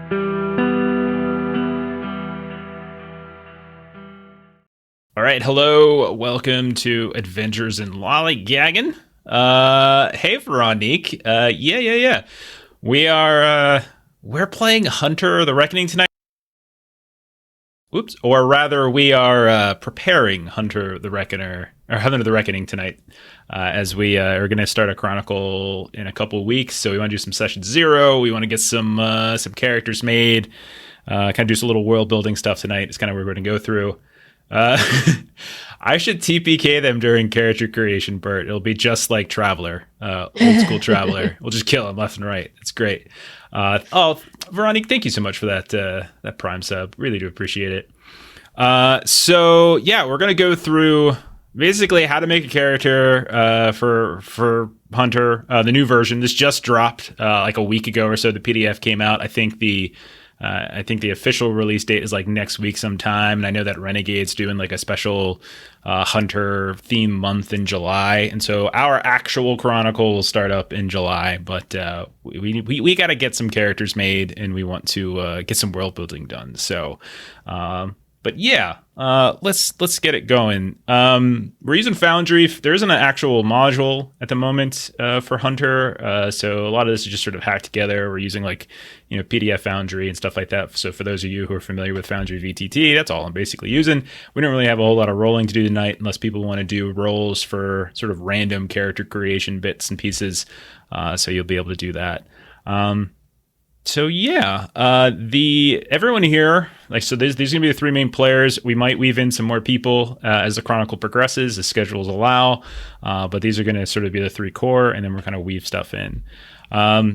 All right, hello, welcome to Adventures in Lollygagging. Hey, Veronique. Yeah. We're playing Hunter the Reckoning tonight. Oops, or rather, we are preparing Hunter the Reckoner, or Hunter the Reckoning tonight, as we are going to start a Chronicle in a couple weeks. So we want to do some session 0. We want to get some characters made, kind of do some little world building stuff tonight. It's kind of what we're going to go through. I should TPK them during character creation, Bert. It'll be just like Traveler, old school Traveler. We'll just kill him left and right. It's great. Veronique, thank you so much for that Prime sub. Really do appreciate it. So yeah, we're gonna go through basically how to make a character for Hunter. The new version. This just dropped like a week ago or so. The PDF came out. I think the official release date is like next week sometime. And I know that Renegade's doing like a special Hunter theme month in July. And so our actual Chronicle will start up in July. But we got to get some characters made, and we want to get some world building done. So, but yeah, let's get it going. We're using Foundry. There isn't an actual module at the moment for Hunter, so a lot of this is just sort of hacked together. We're using like PDF Foundry and stuff like that. So for those of you who are familiar with Foundry VTT, that's all I'm basically using. We don't really have a whole lot of rolling to do tonight, unless people want to do rolls for sort of random character creation bits and pieces. So you'll be able to do that. So yeah, everyone here, like, so there's going to be the 3 main players. We might weave in some more people as the Chronicle progresses, as schedules allow, but these are going to sort of be the 3 core, and then we're kind of weave stuff in.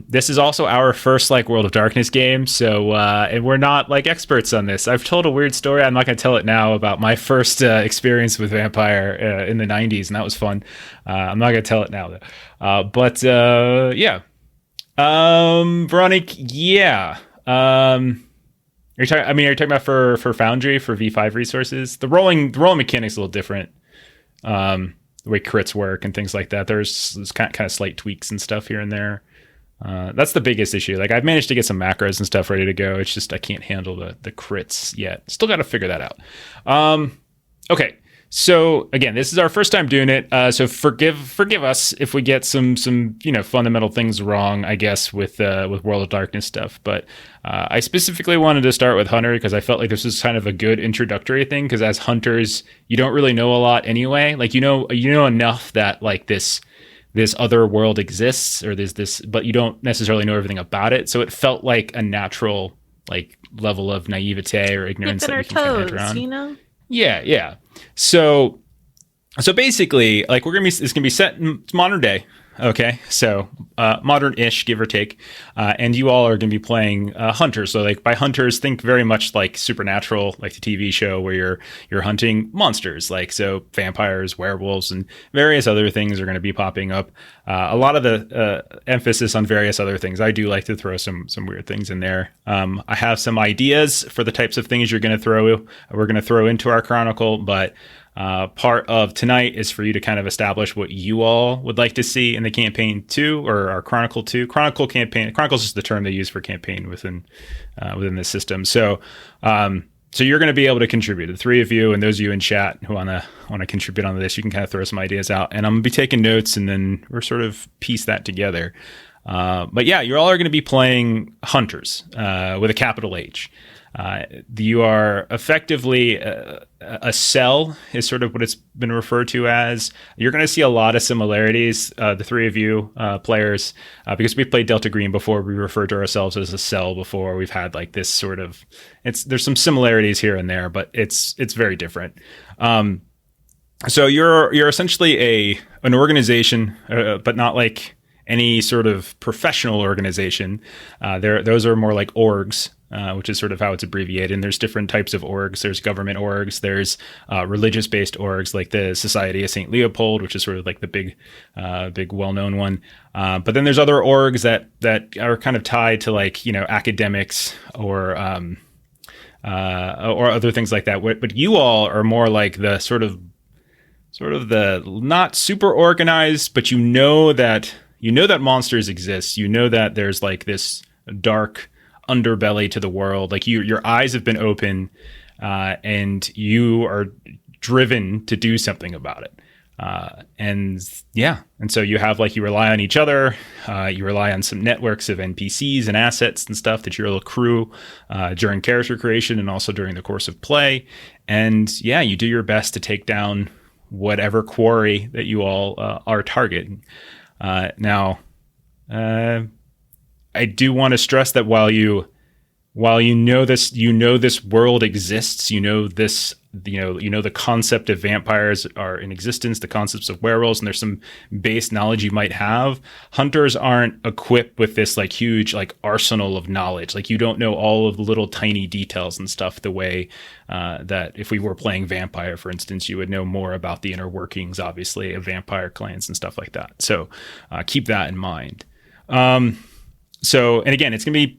This is also our first like World of Darkness game, so and we're not like experts on this. I've told a weird story. I'm not going to tell it now about my first experience with Vampire in the 90s, and that was fun. I'm not going to tell it now though. But yeah. Veronique, yeah. Are you talking about for Foundry, for V5 resources? The rolling mechanic's a little different. The way crits work and things like that. There's kind of slight tweaks and stuff here and there. That's the biggest issue. Like, I've managed to get some macros and stuff ready to go. It's just I can't handle the crits yet. Still got to figure that out. Okay. So again, this is our first time doing it. So forgive us if we get some fundamental things wrong, I guess, with World of Darkness stuff. But I specifically wanted to start with Hunter because I felt like this was kind of a good introductory thing. Because as hunters, you don't really know a lot anyway. Like you know enough that like this other world exists, or there's this, but you don't necessarily know everything about it. So it felt like a natural like level of naivete or ignorance that we can kind of head around. Yeah. So basically, like it's gonna be set in modern day. Okay, so modern-ish, give or take, and you all are going to be playing hunters. So, like by hunters, think very much like Supernatural, like the TV show, where you're hunting monsters, like so vampires, werewolves, and various other things are going to be popping up. A lot of the emphasis on various other things. I do like to throw some weird things in there. I have some ideas for the types of things we're going to throw into our Chronicle, but part of tonight is for you to kind of establish what you all would like to see in the campaign 2 or our Chronicle 2. Chronicle campaign. Chronicle is just the term they use for campaign within this system. So you're going to be able to contribute. The 3 of you and those of you in chat who want to contribute on this, you can kind of throw some ideas out, and I'm going to be taking notes, and then we're sort of piece that together. But yeah, you all are going to be playing hunters with a capital H. You are effectively a cell is sort of what it's been referred to as. You're going to see a lot of similarities, the 3 of you players, because we played Delta Green before. We referred to ourselves as a cell before. We've had like this sort of, there's some similarities here and there, but it's very different. So you're essentially an organization, but not like any sort of professional organization. Those are more like orgs, which is sort of how it's abbreviated. And there's different types of orgs. There's government orgs. There's religious-based orgs, like the Society of St. Leopold, which is sort of like the big well-known one. But then there's other orgs that are kind of tied to like, academics or other things like that. But you all are more like the sort of the not super organized, but you know that monsters exist. You know that there's like this dark underbelly to the world. Like your eyes have been open, and you are driven to do something about it. And so you have like, you rely on each other, you rely on some networks of NPCs and assets and stuff that you'll accrue during character creation and also during the course of play. And you do your best to take down whatever quarry that you all are targeting. Now, I do want to stress that while you know this world exists, the concept of vampires are in existence, the concepts of werewolves, and there's some base knowledge you might have. Hunters aren't equipped with this like huge like arsenal of knowledge. Like you don't know all of the little tiny details and stuff the way that if we were playing vampire, for instance, you would know more about the inner workings, obviously, of vampire clans and stuff like that. So keep that in mind. And again, it's going to be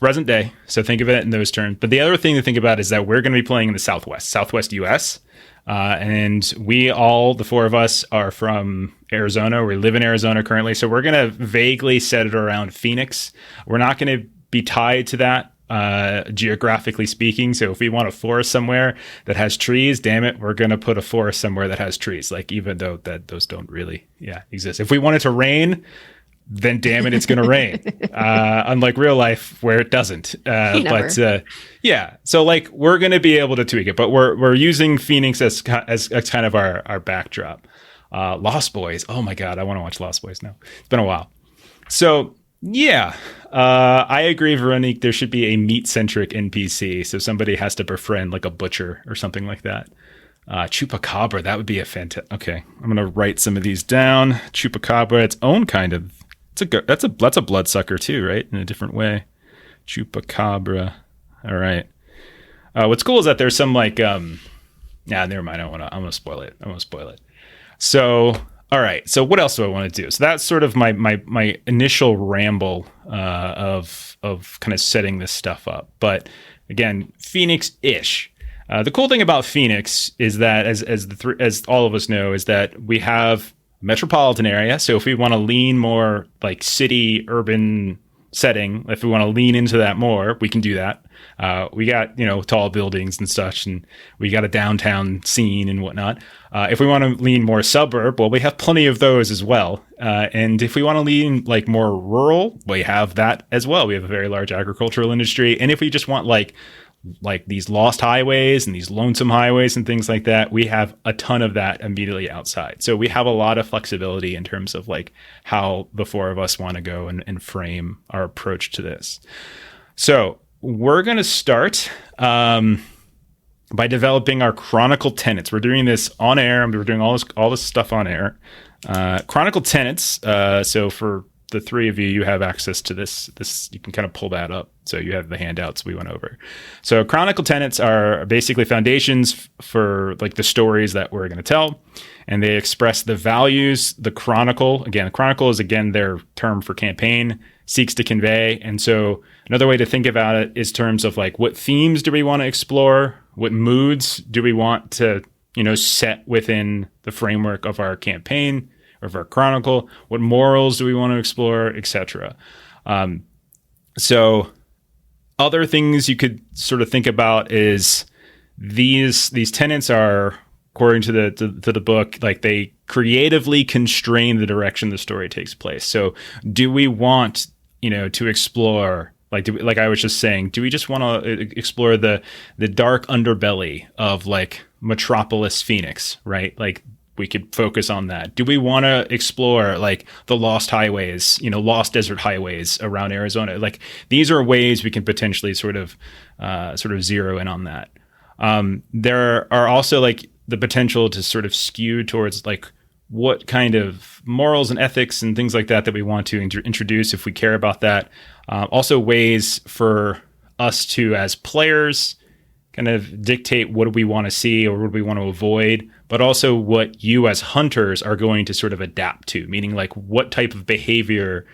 present day, so think of it in those terms. But the other thing to think about is that we're going to be playing in the Southwest US. And we all, the four of us, are from Arizona. We live in Arizona currently. So we're going to vaguely set it around Phoenix. We're not going to be tied to that geographically speaking. So if we want a forest somewhere that has trees, damn it, we're going to put a forest somewhere that has trees. Like, even though that those don't really exist. If we want it to rain, then damn it, it's going to rain. Unlike real life where it doesn't. So like we're going to be able to tweak it, but we're using Phoenix as kind of our backdrop. Lost Boys. Oh my God, I want to watch Lost Boys now. It's been a while. So I agree, Veronique. There should be a meat-centric NPC. So somebody has to befriend like a butcher or something like that. Chupacabra, that would be a fantastic. Okay, I'm gonna write some of these down. Chupacabra, its own kind of. That's a bloodsucker too, right? In a different way. Chupacabra. All right. What's cool is that there's some like never mind. I'm gonna spoil it. So all right. So what else do I want to do? So that's sort of my initial ramble of kind of setting this stuff up. But again, Phoenix-ish. The cool thing about Phoenix is that, as all of us know, is that we have a metropolitan area. So if we want to lean more like city, urban setting, if we want to lean into that more, we can do that. We got, tall buildings and such, and we got a downtown scene and whatnot. If we want to lean more suburb, well, we have plenty of those as well. And if we want to lean like more rural, we have that as well. We have a very large agricultural industry. And if we just want like these lost highways and these lonesome highways and things like that, we have a ton of that immediately outside. So we have a lot of flexibility in terms of like how the four of us want to go and frame our approach to this. So we're going to start by developing our Chronicle Tenets. We're doing this on air, and we're doing all this stuff on air. Chronicle Tenets. So for the three of you, you have access to this. You can kind of pull that up. So you have the handouts we went over. So Chronicle Tenets are basically foundations for like the stories that we're going to tell. And they express the values the Chronicle, again, the Chronicle is again their term for campaign, seeks to convey. And so another way to think about it is terms of like, what themes do we want to explore? What moods do we want to, set within the framework of our campaign? Of our chronicle, what morals do we want to explore, etc. So other things you could sort of think about is these tenets are, according to the book, like they creatively constrain the direction the story takes place. So do we want to explore, like I was just saying, do we just want to explore the dark underbelly of like Metropolis Phoenix, right? Like we could focus on that. Do we want to explore like the lost highways, lost desert highways around Arizona? Like these are ways we can potentially sort of zero in on that. There are also like the potential to sort of skew towards like what kind of morals and ethics and things like that we want to introduce if we care about that. Also ways for us to, as players, kind of dictate what do we want to see or what do we want to avoid, but also what you as hunters are going to sort of adapt to, meaning like what type of behavior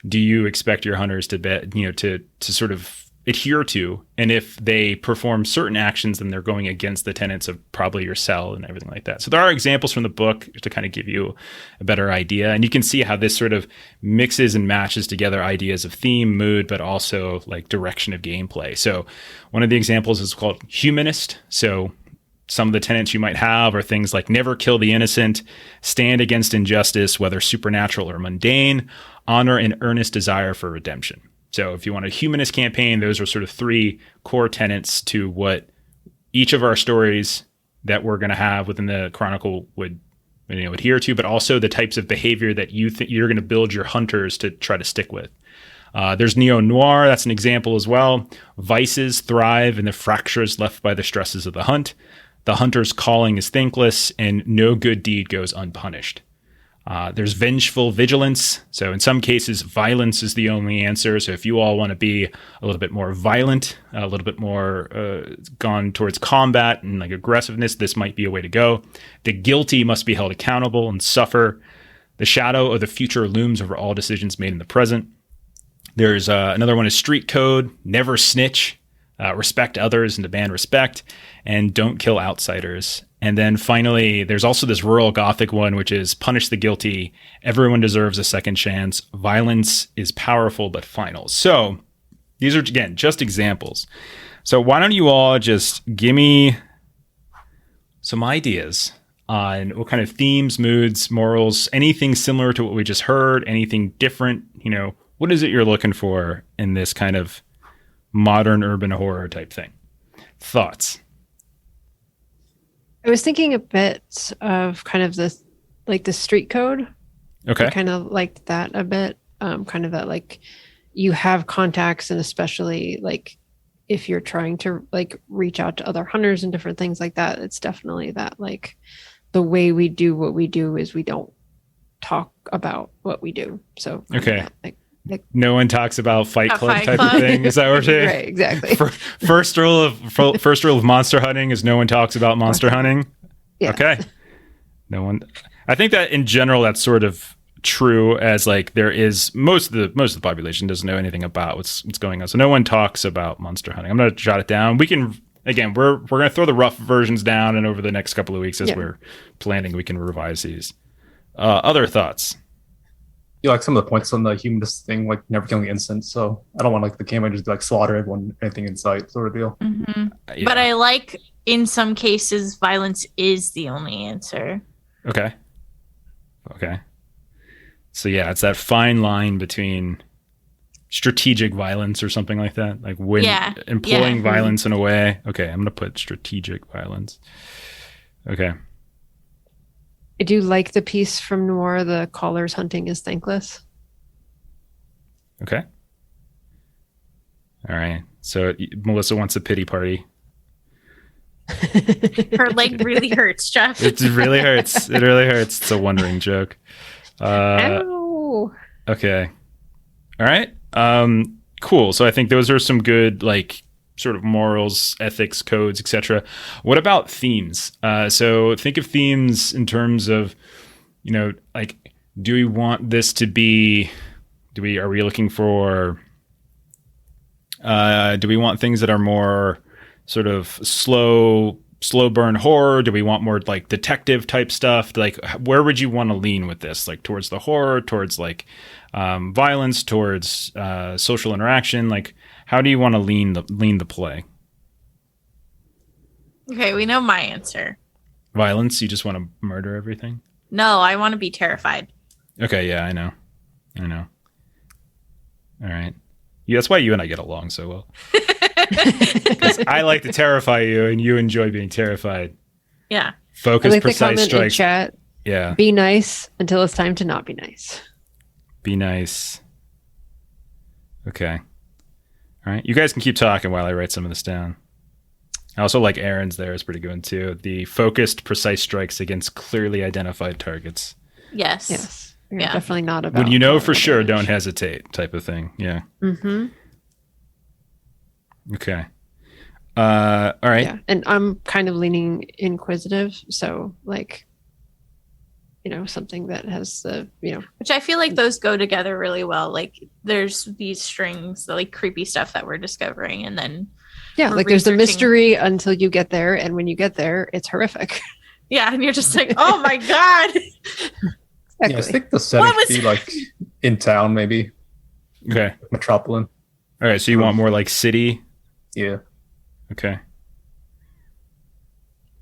do you expect your hunters to be, to sort of adhere to, and if they perform certain actions, then they're going against the tenets of probably your cell and everything like that. So there are examples from the book to kind of give you a better idea, and you can see how this sort of mixes and matches together ideas of theme, mood, but also like direction of gameplay. So one of the examples is called humanist. So some of the tenets you might have are things like never kill the innocent, stand against injustice, whether supernatural or mundane, honor an earnest desire for redemption. So if you want a humanist campaign, those are sort of 3 core tenets to what each of our stories that we're going to have within the Chronicle would adhere to, but also the types of behavior that you're going to build your hunters to try to stick with. There's neo-noir, that's an example as well. Vices thrive in the fractures left by the stresses of the hunt. The hunter's calling is thankless, and no good deed goes unpunished. There's vengeful vigilance. So in some cases, violence is the only answer. So if you all want to be a little bit more violent, a little bit more gone towards combat and like aggressiveness, this might be a way to go. The guilty must be held accountable and suffer. The shadow of the future looms over all decisions made in the present. There's another one is street code, never snitch, respect others and demand respect, and don't kill outsiders. And then finally, there's also this rural Gothic one, which is punish the guilty. Everyone deserves a second chance. Violence is powerful but final. So these are, again, just examples. So why don't you all just give me some ideas on what kind of themes, moods, morals, anything similar to what we just heard, anything different, what is it you're looking for in this kind of modern urban horror type thing? Thoughts? I was thinking a bit of kind of the street code. Okay. I kind of liked that a bit. Kind of that like you have contacts, and especially like if you're trying to like reach out to other hunters and different things like that, it's definitely that like the way we do what we do is we don't talk about what we do. So okay. That, no one talks about Fight Club type of thing. Is that what we're saying? Right, exactly. First rule of monster hunting is no one talks about monster hunting. Yeah. Okay. No one. I think that in general that's sort of true, as like there is most of the population doesn't know anything about what's going on. So no one talks about monster hunting. I'm going to jot it down. We can again we're going to throw the rough versions down, and over the next couple of weeks as we're planning, we can revise these. Other thoughts? You like some of the points on the humanist thing, like never killing innocent. So I don't want like the campaign just like slaughter everyone, anything in sight, sort of deal. Mm-hmm. Yeah. But I like in some cases violence is the only answer. Okay. So yeah, it's that fine line between strategic violence or something like that, like when employing violence in a way. Okay, I'm gonna put strategic violence. Okay. I do like the piece from Noir, the caller's hunting is thankless. Okay. All right. So Melissa wants a pity party. Her leg really hurts, Jeff. It really hurts. It really hurts. It's a wandering joke. Ow. Okay. All right. Cool. So I think those are some good, like, sort of morals, ethics, codes, etc. What about themes? So think of themes in terms of, like, do we want this to be? Are we looking for? Do we want things that are more sort of slow burn horror? Do we want more like detective type stuff? Like, where would you want to lean with this? Like towards the horror, towards like violence, towards social interaction? Like, how do you want to lean the play? Okay, we know my answer. Violence? You just want to murder everything? No, I want to be terrified. Okay, yeah, I know. All right. Yeah, that's why you and I get along so well. Because I like to terrify you, and you enjoy being terrified. Yeah. Focus, like precise strikes. In chat. Yeah. Be nice until it's time to not be nice. Be nice. Okay. All right. You guys can keep talking while I write some of this down. I also like Aaron's there. It's pretty good too. The focused, precise strikes against clearly identified targets. Yes. You're definitely not about. When you know for sure, don't hesitate type of thing. Yeah. Mm-hmm. Okay. All right. Yeah. And I'm kind of leaning inquisitive. So like something that has the, Which I feel like those go together really well. Like there's these strings, the like creepy stuff that we're discovering, and then yeah, we're like there's the researching- mystery until you get there, and when you get there, it's horrific. Yeah, and you're just like, oh my god. Yeah, I Exactly. think the setting What was- should be like in town, maybe Okay. metropolitan. All right. So you want more like city? Yeah. Okay.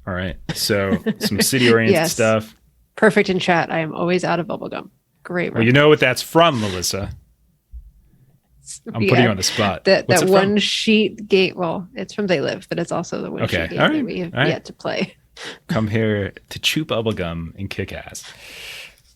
All right. So some city oriented Yes. stuff. Perfect in chat. I am always out of bubblegum. Great. Well, you know what that's from, Melissa. I'm putting you on the spot. That What's it from? one sheet game. Well, it's from They Live, but it's also the one Okay, sheet game all right, that we have all right. yet to play. Come here to chew bubblegum and kick ass.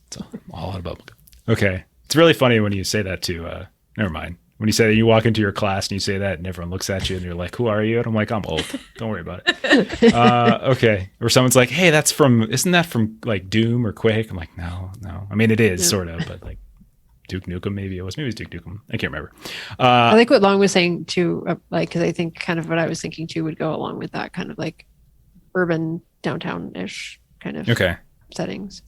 It's all out of bubblegum. Okay. It's really funny when you say that to, never mind. When you say that, you walk into your class and you say that and everyone looks at you and you're like, who are you? And I'm like, I'm old. Don't worry about it. Okay. Or someone's like, hey, isn't that from like Doom or Quake? I'm like, no. I mean, it is Yeah. sort of, but like Duke Nukem, maybe it was Duke Nukem. I can't remember. I like what Long was saying too, because I think kind of what I was thinking too would go along with that kind of like urban downtown-ish kind of Okay. settings.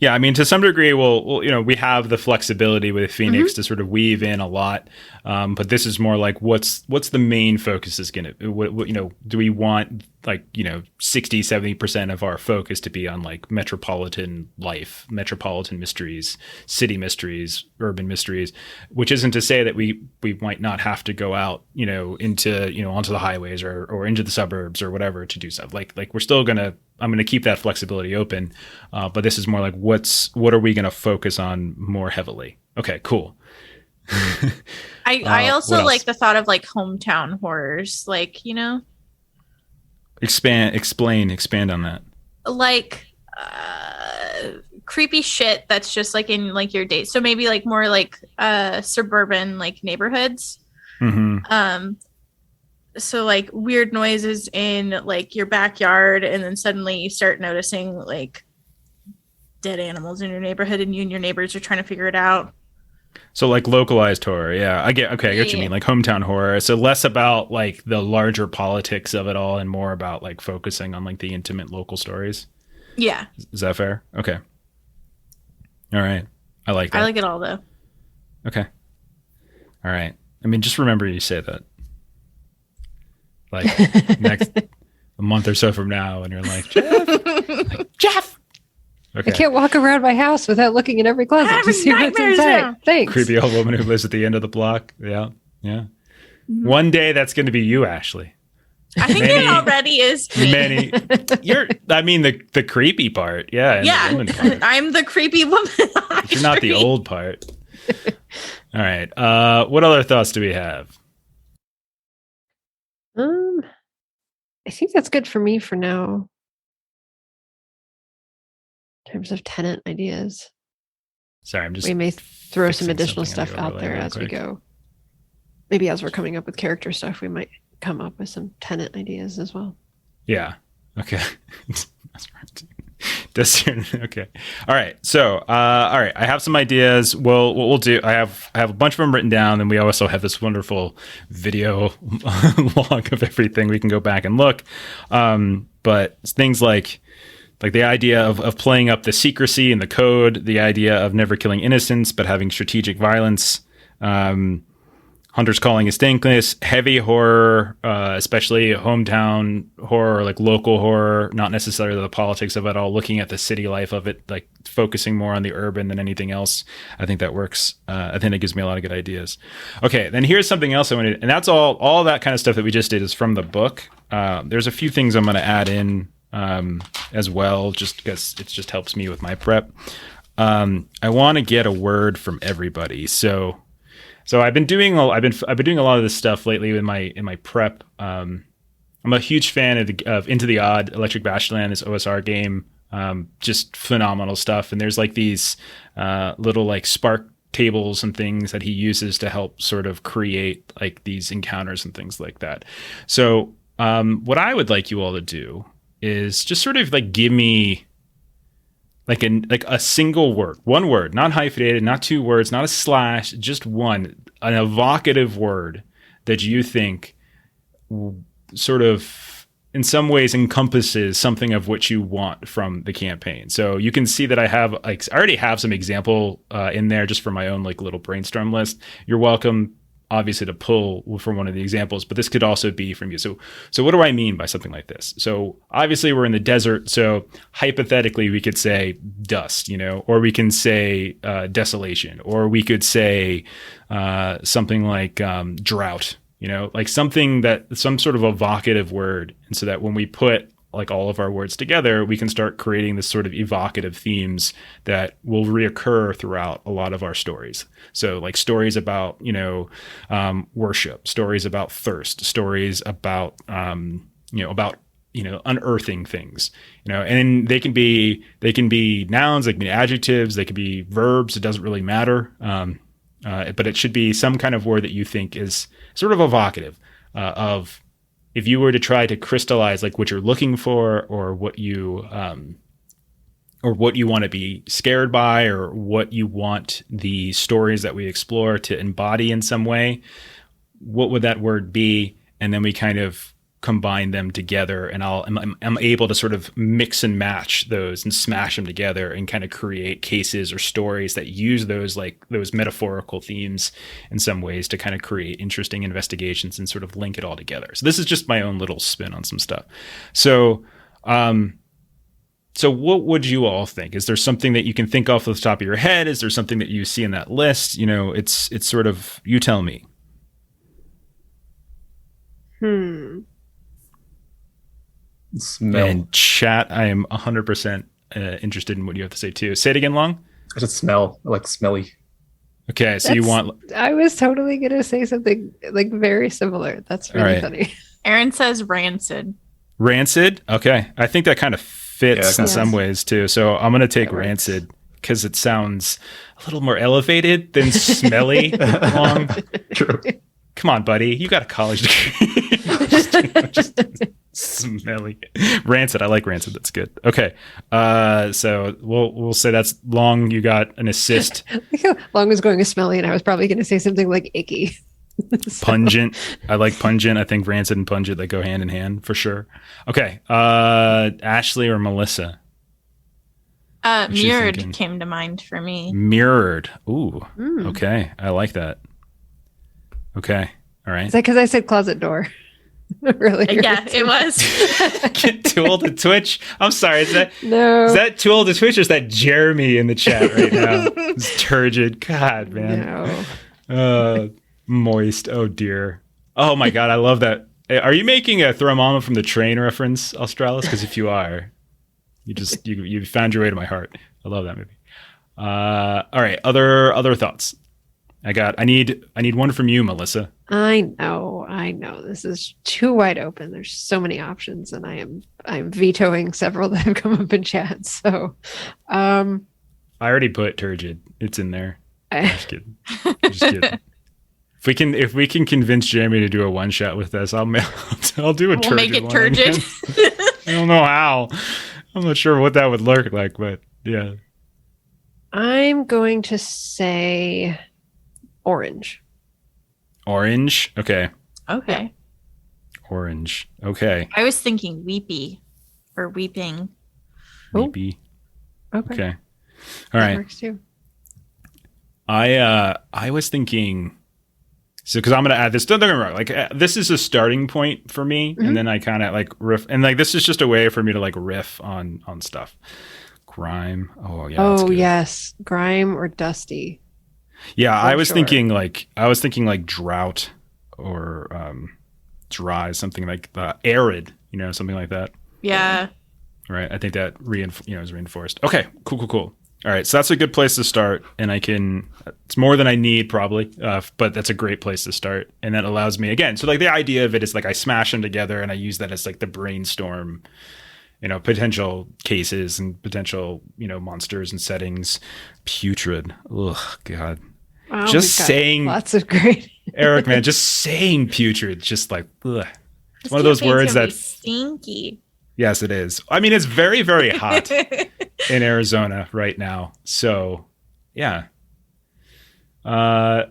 Yeah, I mean, to some degree, we'll we have the flexibility with Phoenix to sort of weave in a lot, but this is more like what's the main focus is going to, what do we want like 60-70% of our focus to be on like metropolitan life, metropolitan mysteries, city mysteries, urban mysteries, which isn't to say that we might not have to go out into onto the highways or into the suburbs or whatever to do stuff. Like we're still I'm going to keep that flexibility open, but this is more like what are we going to focus on more heavily? Okay, cool. I also what else? like the thought of like hometown horrors, like Expand on that. like creepy shit that's just like in like your date. So maybe like more like suburban like neighborhoods. Mm-hmm. So like weird noises in like your backyard, and then suddenly you start noticing like dead animals in your neighborhood, and you and your neighbors are trying to figure it out. So like localized horror, yeah. I get what you Yeah. mean, like hometown horror. So less about like the larger politics of it all and more about like focusing on like the intimate local stories. Yeah, Is that fair? Okay. All right. I like that. I like it all though. Okay. All right. I mean, just remember you say that. Like next a month or so from now, and you're like, Jeff. Okay. I can't walk around my house without looking in every closet to Having see what's nightmares inside. now. Thanks. Creepy old woman who lives at the end of the block. Yeah. One day that's going to be you, Ashley. I think Many- it already is me. I mean the creepy part, yeah. And Yeah, the woman part. I'm the creepy woman. on You're not the screen. old part. All right. What other thoughts do we have? I think that's good for me for now. In terms of tenant ideas, Sorry, I'm just we may throw some fixing additional something on stuff the out overlay there real as we quick. go. Maybe as we're coming up with character stuff, we might come up with some tenant ideas as well. Yeah. Okay. That's right. Okay. All right. So, all right. I have some ideas. Well, what we'll do, I have a bunch of them written down, and we also have this wonderful video log of everything. We can go back and look. But things like the idea of playing up the secrecy in the code, the idea of never killing innocents but having strategic violence. Hunters calling instinctless, heavy horror, especially hometown horror, like local horror, not necessarily the politics of it all, looking at the city life of it, like focusing more on the urban than anything else. I think that works. I think it gives me a lot of good ideas. Okay, then here's something else I wanted, and that's all that kind of stuff that we just did is from the book. There's a few things I'm going to add in as well, just because it just helps me with my prep. I want to get a word from everybody. So I've been doing a lot of this stuff lately in my prep. I'm a huge fan of Into the Odd, Electric Bashland, this OSR game. Just phenomenal stuff. And there's like these little like spark tables and things that he uses to help sort of create like these encounters and things like that. So what I would like you all to do is just sort of like give me like a single word, one word, not hyphenated, not two words, not a slash, just one, an evocative word that you think sort of in some ways encompasses something of what you want from the campaign. So you can see that I already have some example in there just for my own like little brainstorm list. You're welcome, obviously, to pull from one of the examples, but this could also be from you. So what do I mean by something like this? So obviously we're in the desert. So hypothetically we could say dust, or we can say desolation, or we could say something like drought. Like some sort of evocative word. And so that when we put like all of our words together, we can start creating this sort of evocative themes that will reoccur throughout a lot of our stories. So like stories about, worship, stories about thirst, stories about, unearthing things, and they can be nouns, they can be adjectives, they can be verbs. It doesn't really matter. But it should be some kind of word that you think is sort of evocative of if you were to try to crystallize like what you're looking for or what you want to be scared by or what you want the stories that we explore to embody in some way, what would that word be? And then we kind of combine them together, and I'm able to sort of mix and match those and smash them together and kind of create cases or stories that use those metaphorical themes in some ways to kind of create interesting investigations and sort of link it all together. So this is just my own little spin on some stuff. So what would you all think? Is there something that you can think off the top of your head? Is there something that you see in that list? It's sort of, you tell me. Smell. And chat, I am 100% interested in what you have to say too. Say it again, Long. I just smell. I like smelly. Okay, so you want... I was totally going to say something like very similar. That's really funny. Aaron says rancid. Rancid? Okay. I think that kind of fits in some ways too. So I'm going to take rancid because it sounds a little more elevated than smelly. Long. True. Come on, buddy. You got a college degree. just smelly. Rancid. I like rancid. That's good. Okay. So we'll say that's Long. You got an assist. Long was going to smelly, and I was probably going to say something like icky. Pungent. I like pungent. I think rancid and pungent, they go hand in hand for sure. Okay. Ashley or Melissa? Mirrored came to mind for me. Mirrored. Ooh. Okay. I like that. Okay. All right. Is that because I said closet door? Earlier? Yeah, it was. Get Tool to Twitch. I'm sorry. Is that Tool to Twitch or is that Jeremy in the chat right now? It's turgid. God, man. No. Moist. Oh, dear. Oh, my God. I love that. Are you making a Throw Mama from the Train reference, Australis? Because if you are, you found your way to my heart. I love that movie. All right. Other thoughts? I need one from you, Melissa. I know. This is too wide open. There's so many options, and I'm vetoing several that have come up in chat. So, I already put turgid. It's in there. Just kidding. If we can convince Jeremy to do a one shot with us, I'll do a turgid. We'll make it turgid. I don't know how. I'm not sure what that would look like, but yeah. I'm going to say orange. Orange. Okay. Okay. Orange. Okay. I was thinking weepy or weeping. Weepy. Okay. All right. That works too. I was thinking, so because I'm gonna add this. Don't get me wrong. Like this is a starting point for me, and then I kind of like riff, and like this is just a way for me to like riff on stuff. Grime. Oh yeah. Oh yes, grime or dusty. Yeah, I was thinking like drought or dry, something like arid, something like that. Yeah. Right. I think that is reinforced. Okay. Cool. All right. So that's a good place to start, and it's more than I need probably, but that's a great place to start, and that allows me again. So like the idea of it is like I smash them together, and I use that as like the brainstorm. Potential cases and potential, monsters and settings. Putrid. Ugh, God. Wow, just saying. Lots of great. Eric, man, just saying putrid, just like, ugh. It's one of those words that's stinky. Yes, it is. I mean, it's very, very hot in Arizona right now. So, yeah. I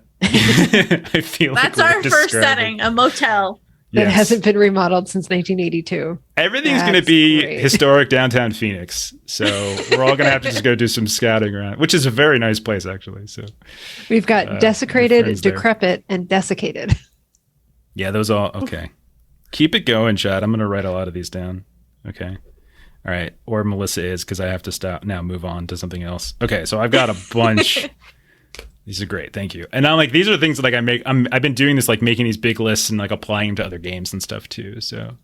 feel that's like our first setting, a motel. that hasn't been remodeled since 1982. Everything's going to That's be great. historic downtown Phoenix. So we're all going to have to just go do some scouting around, which is a very nice place, actually. So We've got my desecrated, friends there. decrepit, and desiccated. yeah, those all, okay. Keep it going, Chad. I'm going to write a lot of these down. Okay. All right. Or Melissa is, because I have to stop now, move on to something else. Okay. So I've got a bunch. These are great. Thank you. And I'm like, these are things that like I've been doing this, like making these big lists and like applying them to other games and stuff too. So,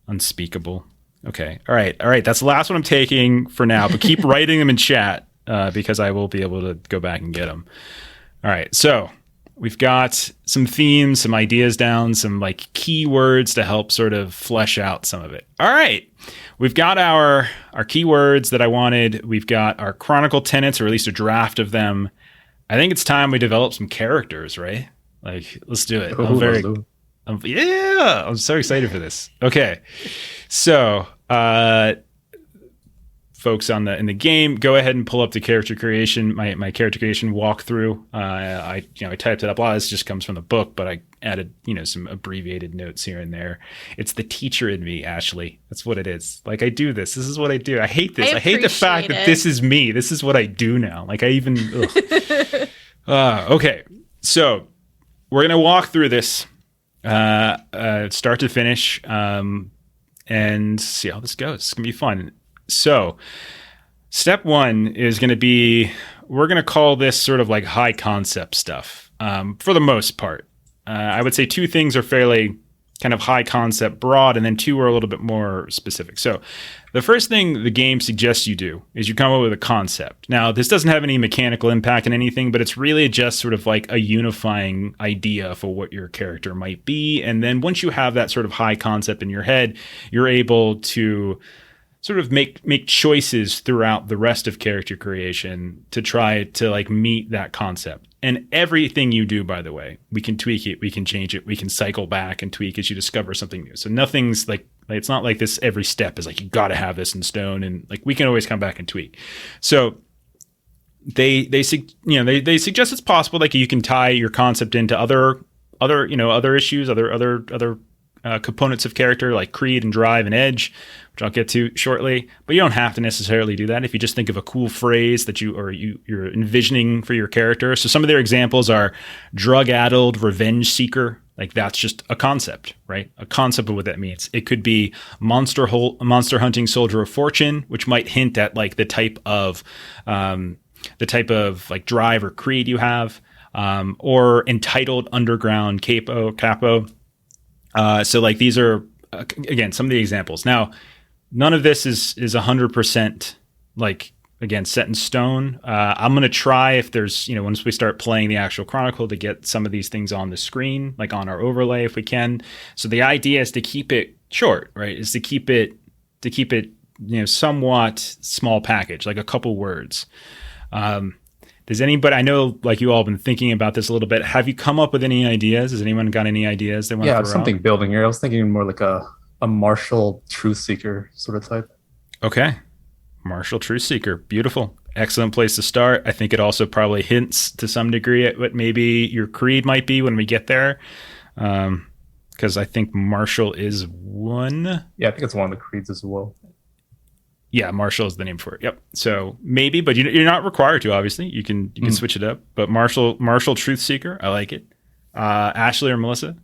unspeakable. Okay. All right. That's the last one I'm taking for now, but keep writing them in chat, because I will be able to go back and get them. All right. So we've got some themes, some ideas down, some like keywords to help sort of flesh out some of it. All right. We've got our keywords that I wanted. We've got our Chronicle Tenets, or at least a draft of them. I think it's time we develop some characters, right? Like, let's do it. I'm so excited for this. Okay. So, folks in the game, go ahead and pull up the character creation, my character creation walkthrough. I typed it up. A lot of this just comes from the book, but I added, some abbreviated notes here and there. It's the teacher in me, Ashley. That's what it is. Like, I do this. This is what I do. I hate this. I hate the fact that this is me. This is what I do now. Like, I even, okay. So we're going to walk through this, start to finish, and see how this goes. It's going to be fun. So step one is going to be, we're going to call this sort of like high concept stuff, for the most part. I would say two things are fairly kind of high concept, broad, and then two are a little bit more specific. So the first thing the game suggests you do is you come up with a concept. Now, this doesn't have any mechanical impact on anything, but it's really just sort of like a unifying idea for what your character might be. And then once you have that sort of high concept in your head, you're able to sort of make choices throughout the rest of character creation to try to like meet that concept. And everything you do, by the way, we can tweak it, we can change it, we can cycle back and tweak as you discover something new. So nothing's like it's not like this every step is like you got to have this in stone, and like we can always come back and tweak. So they suggest it's possible like you can tie your concept into other issues, other components of character like creed and drive and edge, which I'll get to shortly. But you don't have to necessarily do that if you just think of a cool phrase that you're envisioning for your character. So some of their examples are drug-addled revenge seeker. Like that's just a concept, right? A concept of what that means. It could be monster hunting soldier of fortune, which might hint at like the type of like drive or creed you have, or entitled underground capo. So like these are again some of the examples. Now, none of this is 100% like again set in stone. I'm gonna try if there's once we start playing the actual Chronicle to get some of these things on the screen, like on our overlay if we can. So the idea is to keep it short, right? Is to keep it somewhat small package, like a couple words. Does anybody, I know like you all have been thinking about this a little bit. Have you come up with any ideas? Has anyone got any ideas they want to throw something out? building here. I was thinking more like a martial truth seeker sort of type. Okay. Martial truth seeker. Beautiful. Excellent place to start. I think it also probably hints to some degree at what maybe your creed might be when we get there. Because I think martial is one. Yeah, I think it's one of the creeds as well. Yeah, martial is the name for it. Yep. So maybe, but you're not required to. Obviously, you can switch it up. But martial truth seeker, I like it. Ashley or Melissa?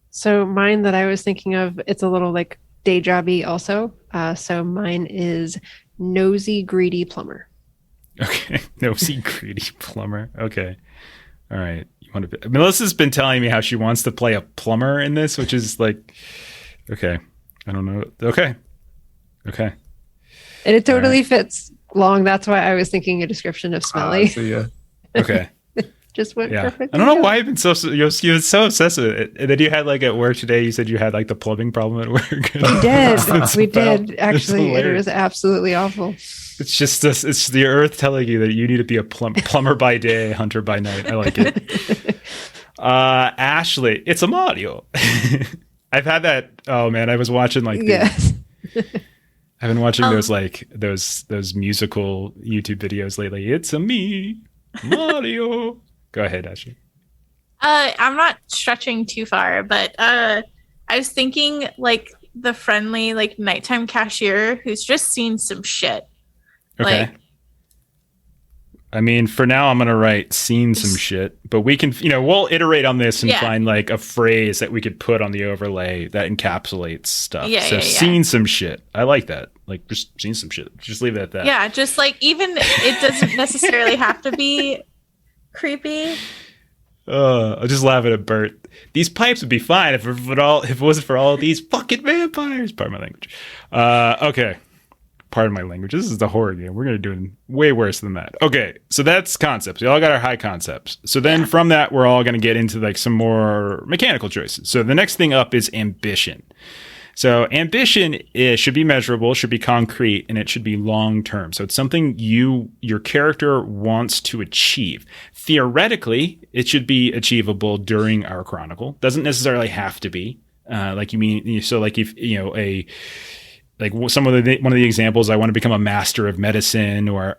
So mine that I was thinking of, it's a little like day jobby also. So mine is nosy greedy plumber. Okay, nosy greedy plumber. Okay, all right. Melissa's been telling me how she wants to play a plumber in this, which is like, okay. I don't know. Okay. And it totally fits long. That's why I was thinking a description of smelly. Yeah. Okay. Just went perfect. I don't know why you've been you're so obsessed with it. And then you had like at work today, you said you had like the plumbing problem at work. We did actually. It was absolutely awful. It's just this. It's the earth telling you that you need to be a plumber by day, hunter by night. I like it. Ashley, it's a Mario. I've had that. Oh man, I was watching like yes. I've been watching those musical YouTube videos lately. It's a me, Mario. Go ahead, Ashley. I'm not stretching too far, but I was thinking like the friendly like nighttime cashier who's just seen some shit. Okay. Like, I mean, for now, I'm going to write seen some shit, but we can, we'll iterate on this and Yeah. find like a phrase that we could put on the overlay that encapsulates stuff. Yeah, So yeah. seen some shit. I like that. Like just seen some shit. Just leave it at that. yeah, just like even it doesn't necessarily have to be creepy. I'll just laugh at Bert. These pipes would be fine if it wasn't for all of these fucking vampires. Pardon my language. Okay. Pardon my language. This is the horror game. We're going to do it way worse than that. Okay. So that's concepts. We all got our high concepts. So then from that, we're all going to get into like some more mechanical choices. So the next thing up is ambition. So ambition should be measurable, should be concrete, and it should be long term. So it's something your character wants to achieve. Theoretically, it should be achievable during our chronicle. Doesn't necessarily have to be. Like you mean, so like if one of the examples, I want to become a master of medicine, or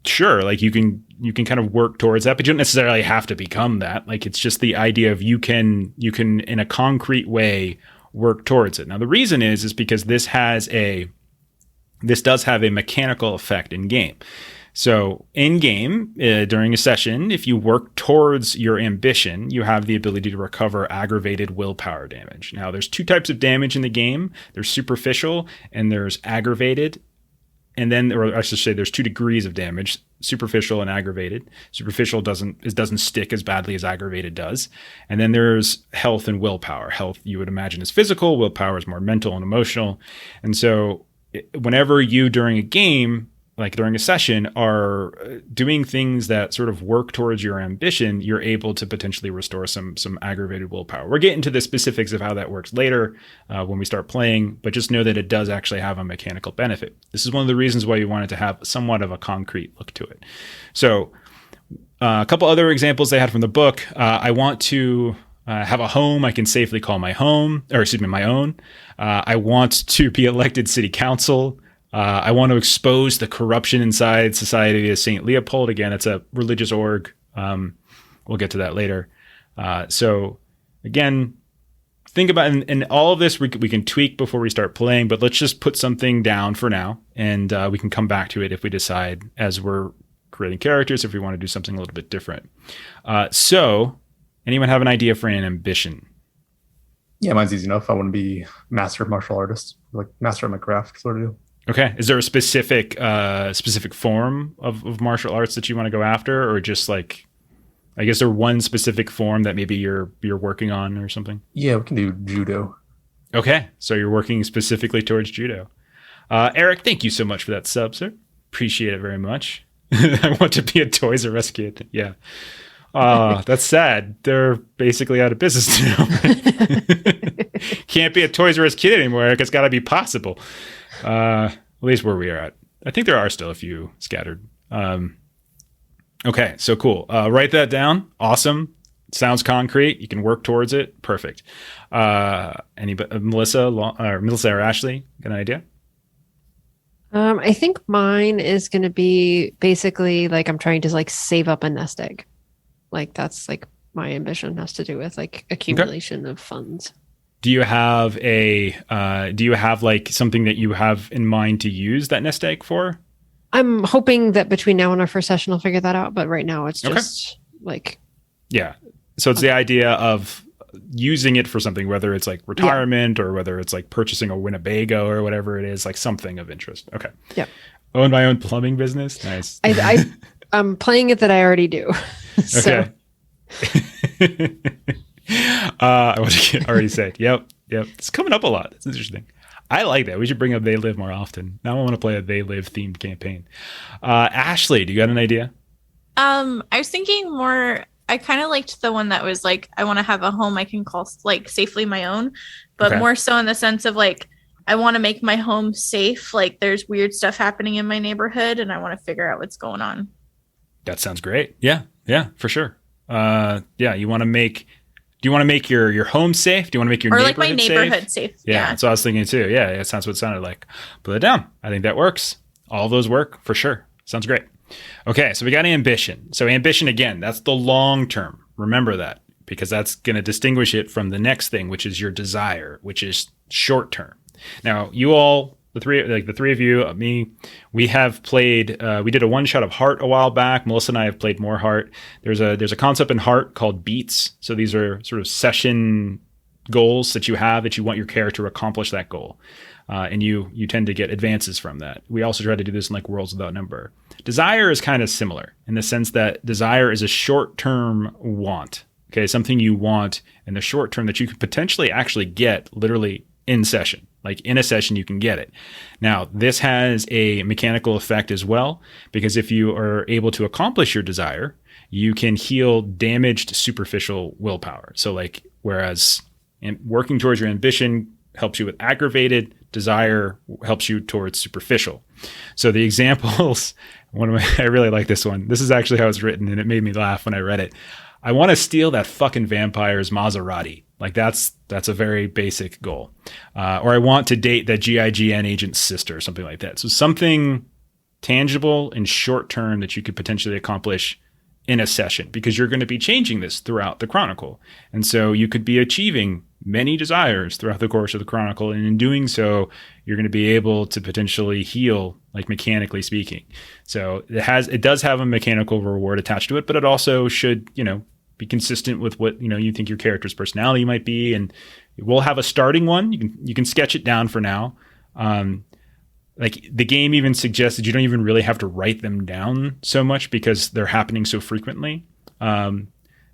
sure, like you can kind of work towards that, but you don't necessarily have to become that. Like it's just the idea of you can in a concrete way work towards it. Now the reason is because this does have a mechanical effect in game. So in game, during a session, if you work towards your ambition, you have the ability to recover aggravated willpower damage. Now there's two types of damage in the game. There's superficial and there's aggravated. And then, or I should say, there's 2 degrees of damage: superficial and aggravated. Superficial doesn't stick as badly as aggravated does. And then there's health and willpower. Health, you would imagine, is physical. Willpower is more mental and emotional. And so, whenever you during a game, like during a session, are doing things that sort of work towards your ambition, you're able to potentially restore some aggravated willpower. We're getting to the specifics of how that works later when we start playing, but just know that it does actually have a mechanical benefit. This is one of the reasons why you wanted to have somewhat of a concrete look to it. So a couple other examples they had from the book. I want to have a home I can safely call my own. I want to be elected city council. I want to expose the corruption inside Society of St. Leopold. Again, it's a religious org. We'll get to that later. So again, think about, and all of this we can tweak before we start playing, but let's just put something down for now, and we can come back to it if we decide as we're creating characters, if we want to do something a little bit different. So anyone have an idea for an ambition? Yeah, mine's easy enough. I want to be master martial artist, like master of my craft sort of deal. Okay. Is there a specific form of martial arts that you want to go after, or just like, I guess there one specific form that maybe you're working on or something? Yeah, we can do judo. Okay. So you're working specifically towards judo. Eric, thank you so much for that sub, sir. Appreciate it very much. I want to be a Toys R Us kid. Yeah. That's sad. They're basically out of business now. Can't be a Toys R Us kid anymore. It's got to be possible. At least where we are at. I think there are still a few scattered. Okay, so cool. Write that down. Awesome. Sounds concrete. You can work towards it. Perfect. Melissa or Ashley, got an idea? I think mine is going to be basically like I'm trying to like save up a nest egg. Like that's like my ambition has to do with like accumulation of funds. Do you have like something that you have in mind to use that nest egg for? I'm hoping that between now and our first session, I'll figure that out. But right now it's just like. Yeah. So it's the idea of using it for something, whether it's like retirement or whether it's like purchasing a Winnebago or whatever it is, like something of interest. Okay. Yeah. Own my own plumbing business. Nice. I'm playing it that I already do. Okay. I already said, yep. It's coming up a lot. It's interesting. I like that. We should bring up They Live more often. Now I want to play a They Live themed campaign. Ashley, do you got an idea? I was thinking more, I kind of liked the one that was like, I want to have a home I can call like safely my own, but more so in the sense of like, I want to make my home safe. Like there's weird stuff happening in my neighborhood and I want to figure out what's going on. That sounds great. Yeah, for sure. You want to make, do you want to make your home safe? Do you want to make your neighborhood safe? Or like my neighborhood safe? Yeah, that's what I was thinking too. Yeah, it sounds what it sounded like. Put it down. I think that works. All of those work for sure. Sounds great. Okay, so we got ambition. So ambition, again, that's the long term, Remember that, because that's going to distinguish it from the next thing, which is your desire, which is short term. Now, you all, the three of you, me, we have played. We did a one shot of Heart a while back. Melissa and I have played more Heart. There's a concept in Heart called beats. So these are sort of session goals that you have that you want your character to accomplish that goal, and you tend to get advances from that. We also try to do this in like Worlds Without Number. Desire is kind of similar in the sense that desire is a short term want. Okay, something you want in the short term that you could potentially actually get literally in session. Like in a session, you can get it. Now, this has a mechanical effect as well, because if you are able to accomplish your desire, you can heal damaged superficial willpower. So like, whereas working towards your ambition helps you with aggravated, desire helps you towards superficial. So the examples, I really like this one. This is actually how it's written, and it made me laugh when I read it. I want to steal that fucking vampire's Maserati. Like that's a very basic goal. Or I want to date that GIGN agent's sister or something like that. So something tangible and short term that you could potentially accomplish in a session, because you're going to be changing this throughout the Chronicle. And so you could be achieving many desires throughout the course of the Chronicle. And in doing so, you're going to be able to potentially heal, like mechanically speaking. So it does have a mechanical reward attached to it, but it also should, be consistent with what, you think your character's personality might be. And we'll have a starting one. You can sketch it down for now. Like the game even suggests that you don't even really have to write them down so much because they're happening so frequently. And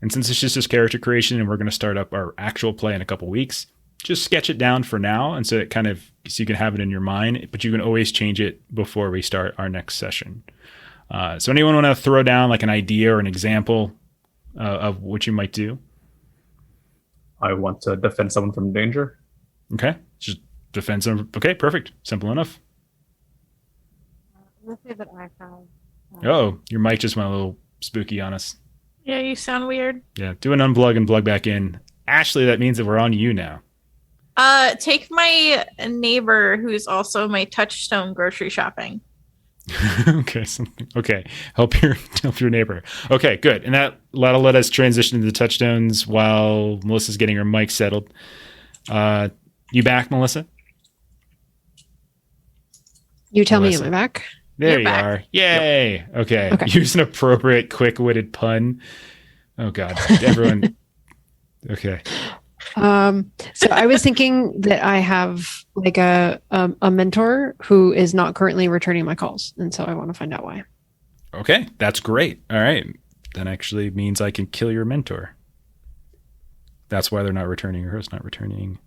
since it's just this character creation and we're going to start up our actual play in a couple weeks, just sketch it down for now. And so so you can have it in your mind, but you can always change it before we start our next session. So anyone want to throw down like an idea or an example of what you might do? I want to defend someone from danger. Okay. Just defend someone. Okay, perfect. Simple enough. Let's say that I have. Oh, your mic just went a little spooky on us. Yeah, you sound weird. Yeah, do an unplug and plug back in. Ashley, that means that we're on you now. Take my neighbor who's also my touchstone grocery shopping. Okay. Help your neighbor. Okay, good. And that'll let us transition to the touchstones while Melissa's getting her mic settled. You back, Melissa? You tell Melissa. me, am I back? There You're you back. are. Yay. Yep. Okay. Use an appropriate, quick-witted pun. Oh, God. Everyone. Okay. So I was thinking that I have like a mentor who is not currently returning my calls. And so I want to find out why. Okay. That's great. All right. That actually means I can kill your mentor. That's why they're not returning, or it's not returning.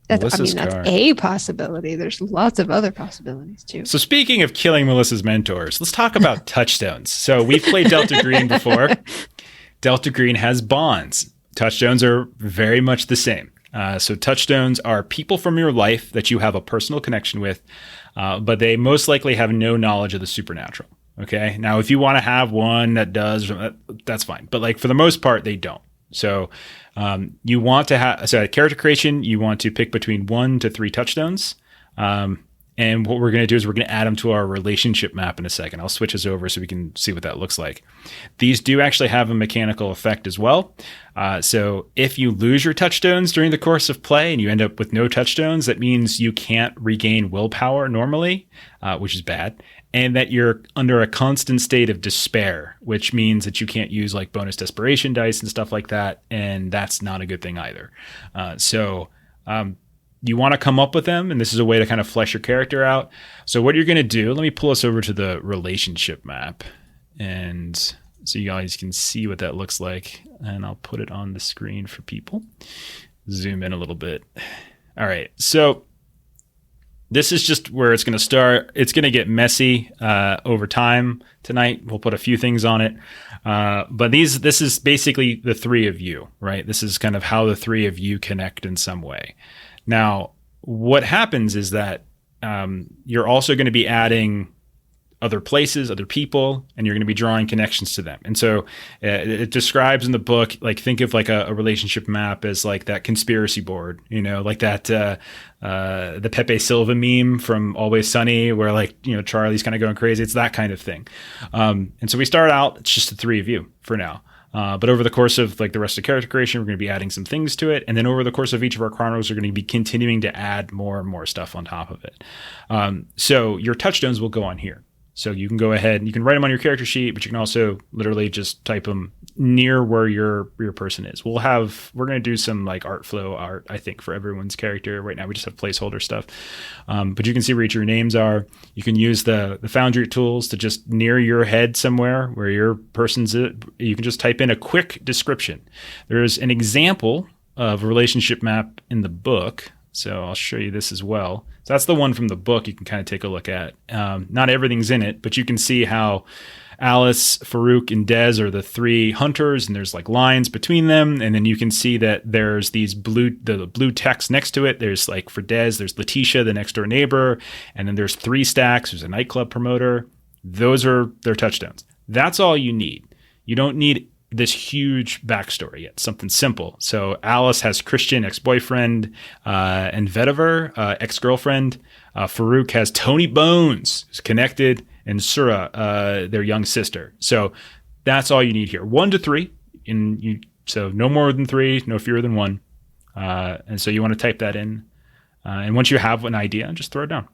That's a possibility. There's lots of other possibilities too. So speaking of killing Melissa's mentors, let's talk about touchstones. So we've played Delta Green before. Delta Green has bonds. Touchstones are very much the same. So touchstones are people from your life that you have a personal connection with, but they most likely have no knowledge of the supernatural. Okay. Now, if you want to have one that does, that's fine. But like for the most part, they don't. So you want to have, at character creation, you want to pick between 1 to 3 touchstones. And what we're going to do is we're going to add them to our relationship map in a second. I'll switch this over so we can see what that looks like. These do actually have a mechanical effect as well. So if you lose your touchstones during the course of play and you end up with no touchstones, that means you can't regain willpower normally, which is bad. And that you're under a constant state of despair, which means that you can't use like bonus desperation dice and stuff like that. And that's not a good thing either. You want to come up with them, and this is a way to kind of flesh your character out. So what you're going to do, let me pull us over to the relationship map, and so you guys can see what that looks like. And I'll put it on the screen for people. Zoom in a little bit. All right, so this is just where it's going to start. It's going to get messy over time tonight. We'll put a few things on it. But this is basically the three of you, right? This is kind of how the three of you connect in some way. Now, what happens is that you're also going to be adding other places, other people, and you're going to be drawing connections to them. And so it describes in the book, like think of like a relationship map as like that conspiracy board, like that the Pepe Silva meme from Always Sunny where like, Charlie's kind of going crazy. It's that kind of thing. And so we start out, it's just the three of you for now. But over the course of like the rest of character creation, we're going to be adding some things to it. And then over the course of each of our chronicles, we're going to be continuing to add more and more stuff on top of it. So your touchstones will go on here. So you can go ahead and you can write them on your character sheet, but you can also literally just type them near where your person is. We're going to do some like art flow art, I think, for everyone's character. Right now we just have placeholder stuff. But you can see where each of your names are. You can use the Foundry tools to just near your head somewhere where your person's it. You can just type in a quick description. There's an example of a relationship map in the book. So I'll show you this as well. So that's the one from the book you can kind of take a look at. Not everything's in it, but you can see how Alice, Farouk, and Dez are the three hunters, and there's like lines between them. And then you can see that there's the blue text next to it. There's like for Dez, there's Letitia, the next door neighbor. And then there's 3 stacks. There's a nightclub promoter. Those are their touchdowns. That's all you need. You don't need this huge backstory yet, something simple. So Alice has Christian, ex-boyfriend, and Vetiver, ex-girlfriend. Farouk has Tony Bones, who's connected, and Surah, their young sister. So that's all you need here. 1 to 3, so no more than 3, no fewer than 1. And so you want to type that in. And once you have an idea, just throw it down.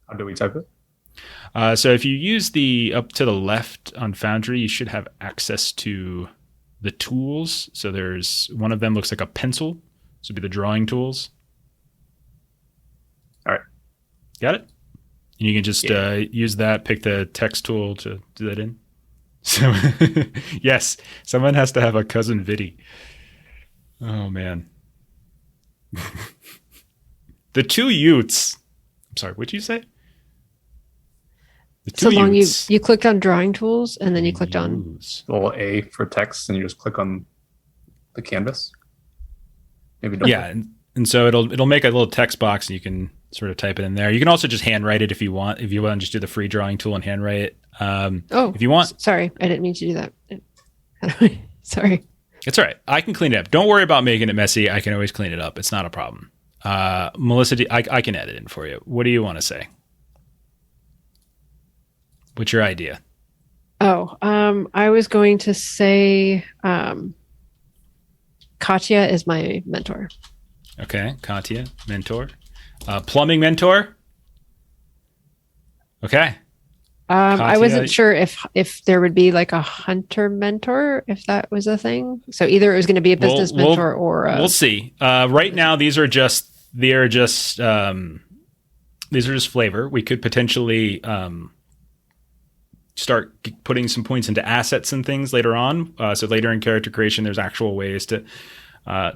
How do we type it? So if you use the up to the left on Foundry, you should have access to the tools. So there's one of them looks like a pencil. This would be the drawing tools. All right. Got it? And you can just use that, pick the text tool to do that in. So yes, someone has to have a cousin Vidi. Oh man. The 2 Utes. I'm sorry, what'd you say? So long you clicked on drawing tools and then you clicked on a little A for text and you just click on the canvas. Maybe don't. Yeah, and so it'll make a little text box and you can sort of type it in there. You can also just handwrite it if you want. If you want to just do the free drawing tool and handwrite it. If you want. Sorry, I didn't mean to do that. Sorry. It's all right. I can clean it up. Don't worry about making it messy. I can always clean it up. It's not a problem. Melissa, I can edit it for you. What do you want to say? What's your idea? I was going to say Katya is my mentor. Okay, Katya, mentor. Plumbing mentor? Okay. I wasn't sure if there would be like a hunter mentor, if that was a thing. So either it was going to be a business mentor or we'll see. Right now, these are just flavor. We could potentially start putting some points into assets and things later on. So later in character creation, there's actual ways to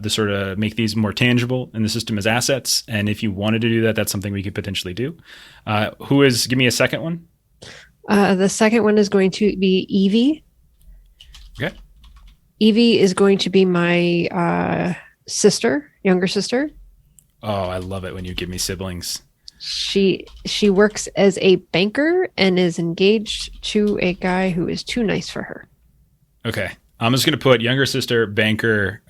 sort of make these more tangible in the system as assets. And if you wanted to do that, that's something we could potentially do. Give me a second one. The second one is going to be Evie. Okay. Evie is going to be my younger sister. Oh, I love it when you give me siblings. She works as a banker and is engaged to a guy who is too nice for her. Okay. I'm just going to put younger sister, banker,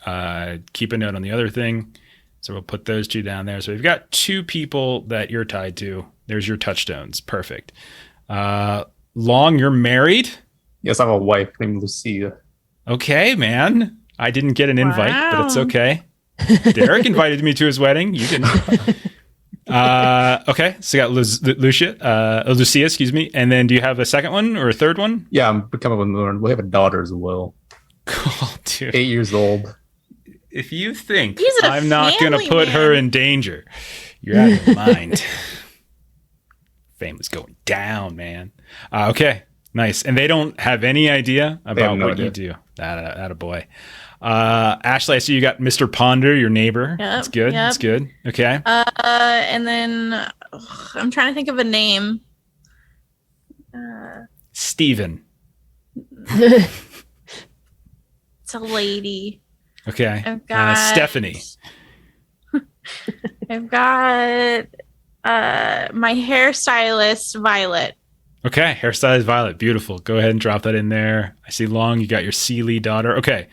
keep a note on the other thing. So we'll put those 2 down there. So we've got 2 people that you're tied to. There's your touchstones. Perfect. Long, you're married? Yes, I have a wife named Lucia. Okay, man. I didn't get an invite, but it's okay. Derek invited me to his wedding. You didn't. Okay, so you got Lucia, excuse me. And then do you have a second one or a third one? Yeah, I'm becoming one. We have a daughter as well. Cool, dude. 8 years old. If you think He's a I'm not going to family put man. her in danger, you're out of your mind. Fame is going down, man. Okay, nice. And they don't have any idea about what you do. Attaboy. Ashley, I see you got Mr. Ponder, your neighbor. Yep, That's good. yep. That's good. Okay. And then I'm trying to think of a name. Steven. It's a lady. Okay. I've got Stephanie. I've got my hairstylist, Violet. Okay, hairstylist Violet. Beautiful. Go ahead and drop that in there. I see Long. You got your Sealy daughter. Okay.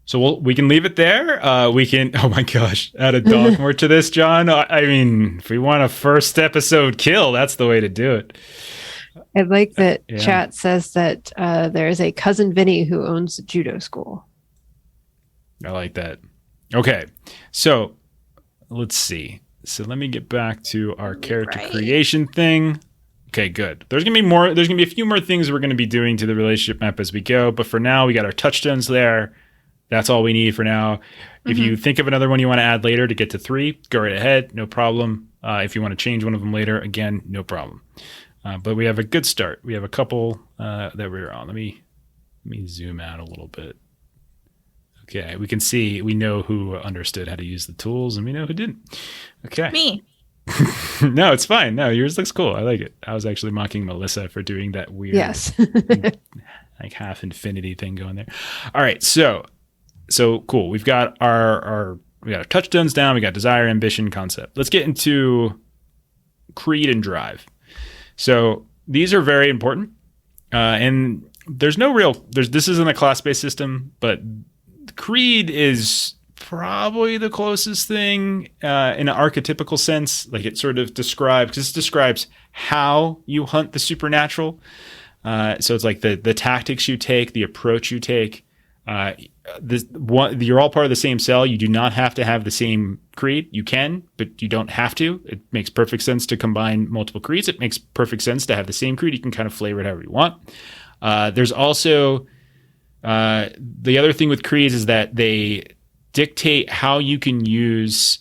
So we can leave it there. We can, oh my gosh, add a dog more to this, John. I mean, if we want a first episode kill, that's the way to do it. I like that Yeah. chat says that there is a cousin Vinny who owns a judo school. I like that. Okay, so let's see. So let me get back to our character creation thing. Okay, good. There's gonna be more. There's gonna be a few more things we're gonna be doing to the relationship map as we go. But for now, we got our touchstones there. That's all we need for now. If you think of another one you want to add later to get to 3, go right ahead. No problem. If you want to change one of them later, again, no problem. But we have a good start. We have a couple that we're on. Let me zoom out a little bit. Okay, we can see, we know who understood how to use the tools, and we know who didn't. Okay. Me. No, it's fine. No, yours looks cool. I like it. I was actually mocking Melissa for doing that weird, Yes. like half infinity thing going there. All right, so cool. We've got our touchstones down. We got desire, ambition, concept. Let's get into creed and drive. So these are very important, and there's no real. This isn't a class-based system, but creed is probably the closest thing in an archetypical sense. Like it sort of describes how you hunt the supernatural. So it's like the tactics you take, the approach you take. You're all part of the same cell. You do not have to have the same creed. You can, but you don't have to. It makes perfect sense to combine multiple creeds. It makes perfect sense to have the same creed. You can kind of flavor it however you want. There's also the other thing with creeds is that they dictate how you can use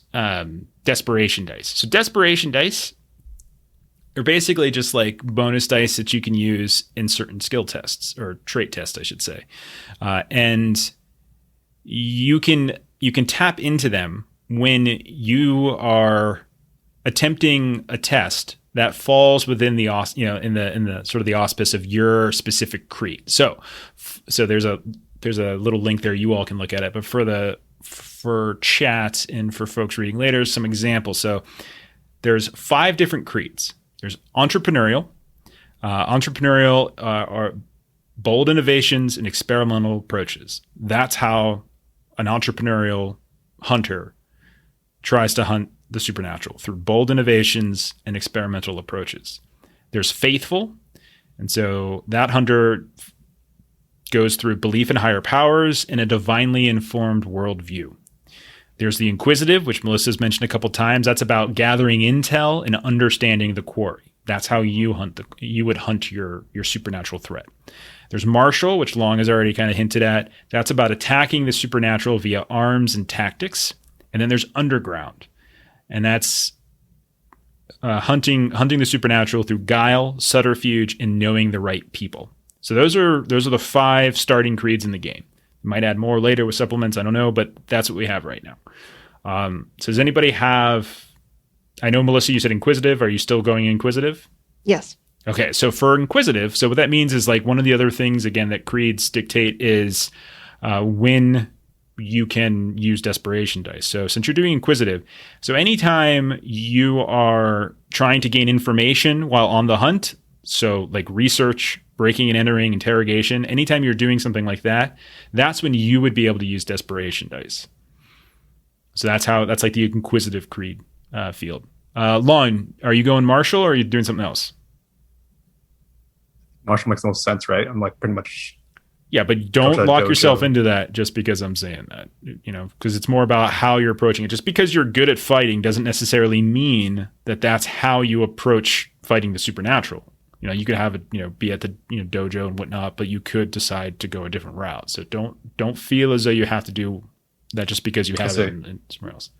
desperation dice. So desperation dice are basically just like bonus dice that you can use in certain skill tests, or trait tests, I should say. And you can tap into them when you are attempting a test that falls within the in the sort of the auspice of your specific creed. So there's a little link there, you all can look at it, but for chat and for folks reading later, some examples. So there's 5 different creeds. There's entrepreneurial. Entrepreneurial are bold innovations and experimental approaches. That's how an entrepreneurial hunter tries to hunt the supernatural, through bold innovations and experimental approaches. There's faithful. And so that hunter goes through belief in higher powers and a divinely informed worldview. There's the inquisitive, which Melissa's mentioned a couple times. That's about gathering intel and understanding the quarry. That's how you would hunt your supernatural threat. There's martial, which Long has already kind of hinted at. That's about attacking the supernatural via arms and tactics. And then there's underground, and that's hunting the supernatural through guile, subterfuge, and knowing the right people. So those are the 5 starting creeds in the game. Might add more later with supplements, I don't know, but that's what we have right now. So does anybody have, I know Melissa, you said inquisitive. Are you still going inquisitive? Yes. Okay, so for inquisitive, so what that means is, like, one of the other things, again, that creeds dictate is when you can use desperation dice. So since you're doing inquisitive, so anytime you are trying to gain information while on the hunt, so like research, breaking and entering, interrogation, anytime you're doing something like that, that's when you would be able to use desperation dice. So that's like the inquisitive creed field. Lon, are you going martial, or are you doing something else? Martial makes no sense, right? I'm like pretty much. Yeah, but don't lock yourself into that just because I'm saying that, because it's more about how you're approaching it. Just because you're good at fighting doesn't necessarily mean that that's how you approach fighting the supernatural. You could have it, be at the dojo and whatnot, but you could decide to go a different route. So don't feel as though you have to do that just because you have it in somewhere else.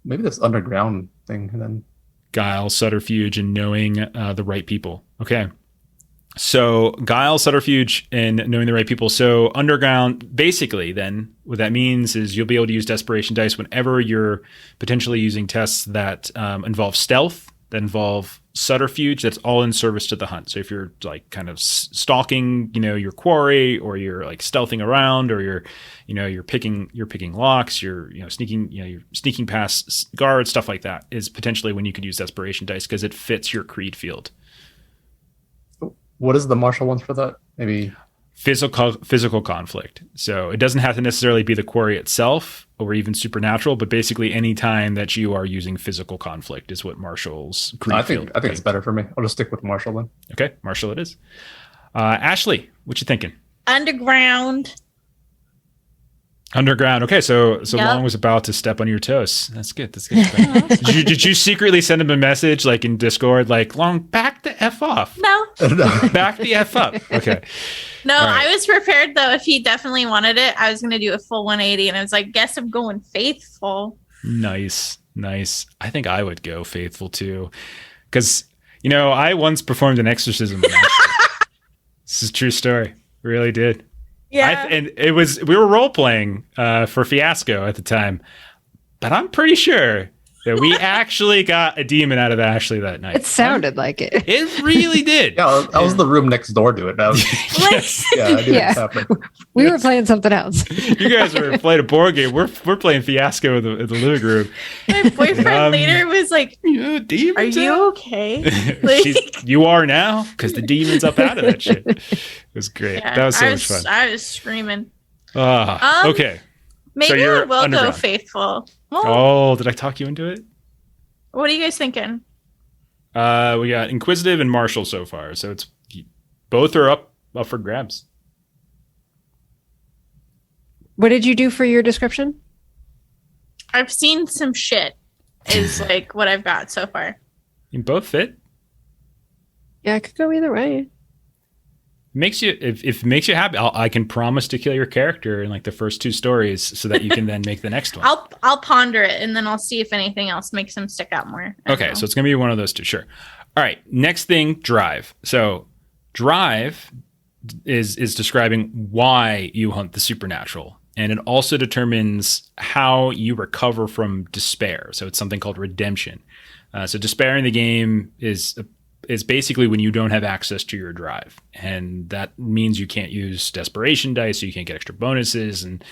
Maybe this underground thing, and then guile, subterfuge, and knowing the right people. Okay. So guile, subterfuge, and knowing the right people. So underground, basically, then what that means is you'll be able to use desperation dice whenever you're potentially using tests that involve stealth, that involve subterfuge. That's all in service to the hunt. So if you're like kind of stalking, your quarry, or you're like stealthing around, or you're picking locks, you're sneaking past guards, stuff like that, is potentially when you could use desperation dice because it fits your creed field. what is the martial ones for that? Maybe physical conflict. So it doesn't have to necessarily be the quarry itself or even supernatural, but basically any time that you are using physical conflict is what Marshall's creed I think it's better for me. I'll just stick with Marshall then. Okay, Marshall it is. Ashley, what you thinking? Underground. Underground. Okay, so Yep. Long was about to step on your toes. That's good. Did you secretly send him a message like in Discord, like Long, back the F off? No. Back the F up. Okay. No, All right. I was prepared though. If he definitely wanted it, I was going to do a full 180. And I was like, guess I'm going faithful. Nice. I think I would go faithful too. Because, I once performed an exorcism. This is a true story. Really did. Yeah. And we were role playing for Fiasco at the time, but I'm pretty sure that we actually got a demon out of Ashley that night. It sounded like it. It really did. Yeah, I was the room next door to it. That was, yeah, I knew it was happening. We were playing something else. You guys were playing a board game. We're playing Fiasco in the living room. My boyfriend later was like, demons are you out? okay? Like, You are now, because the demon's up out of that shit. It was great. yeah, That was so much fun. I was screaming. Okay. Maybe you're I will underground. go faithful. Well, Oh, did I talk you into it? what are you guys thinking? We got Inquisitive and Marshall so far, so it's both are up for grabs. What did you do for your description? I've seen some shit is like what I've got so far. You both fit. Yeah, I could go either way. Makes you if it makes you happy. I can promise to kill your character in like the first two stories, so that you can then make the next one. I'll ponder it and then I'll see if anything else makes him stick out more. I don't Okay, know. so it's gonna be one of those two. Sure. All right. Next thing, drive. So drive is describing why you hunt the supernatural, and it also determines how you recover from despair. So it's something called redemption. So despair in the game is basically when you don't have access to your drive, and that means you can't use desperation dice, so you can't get extra bonuses. And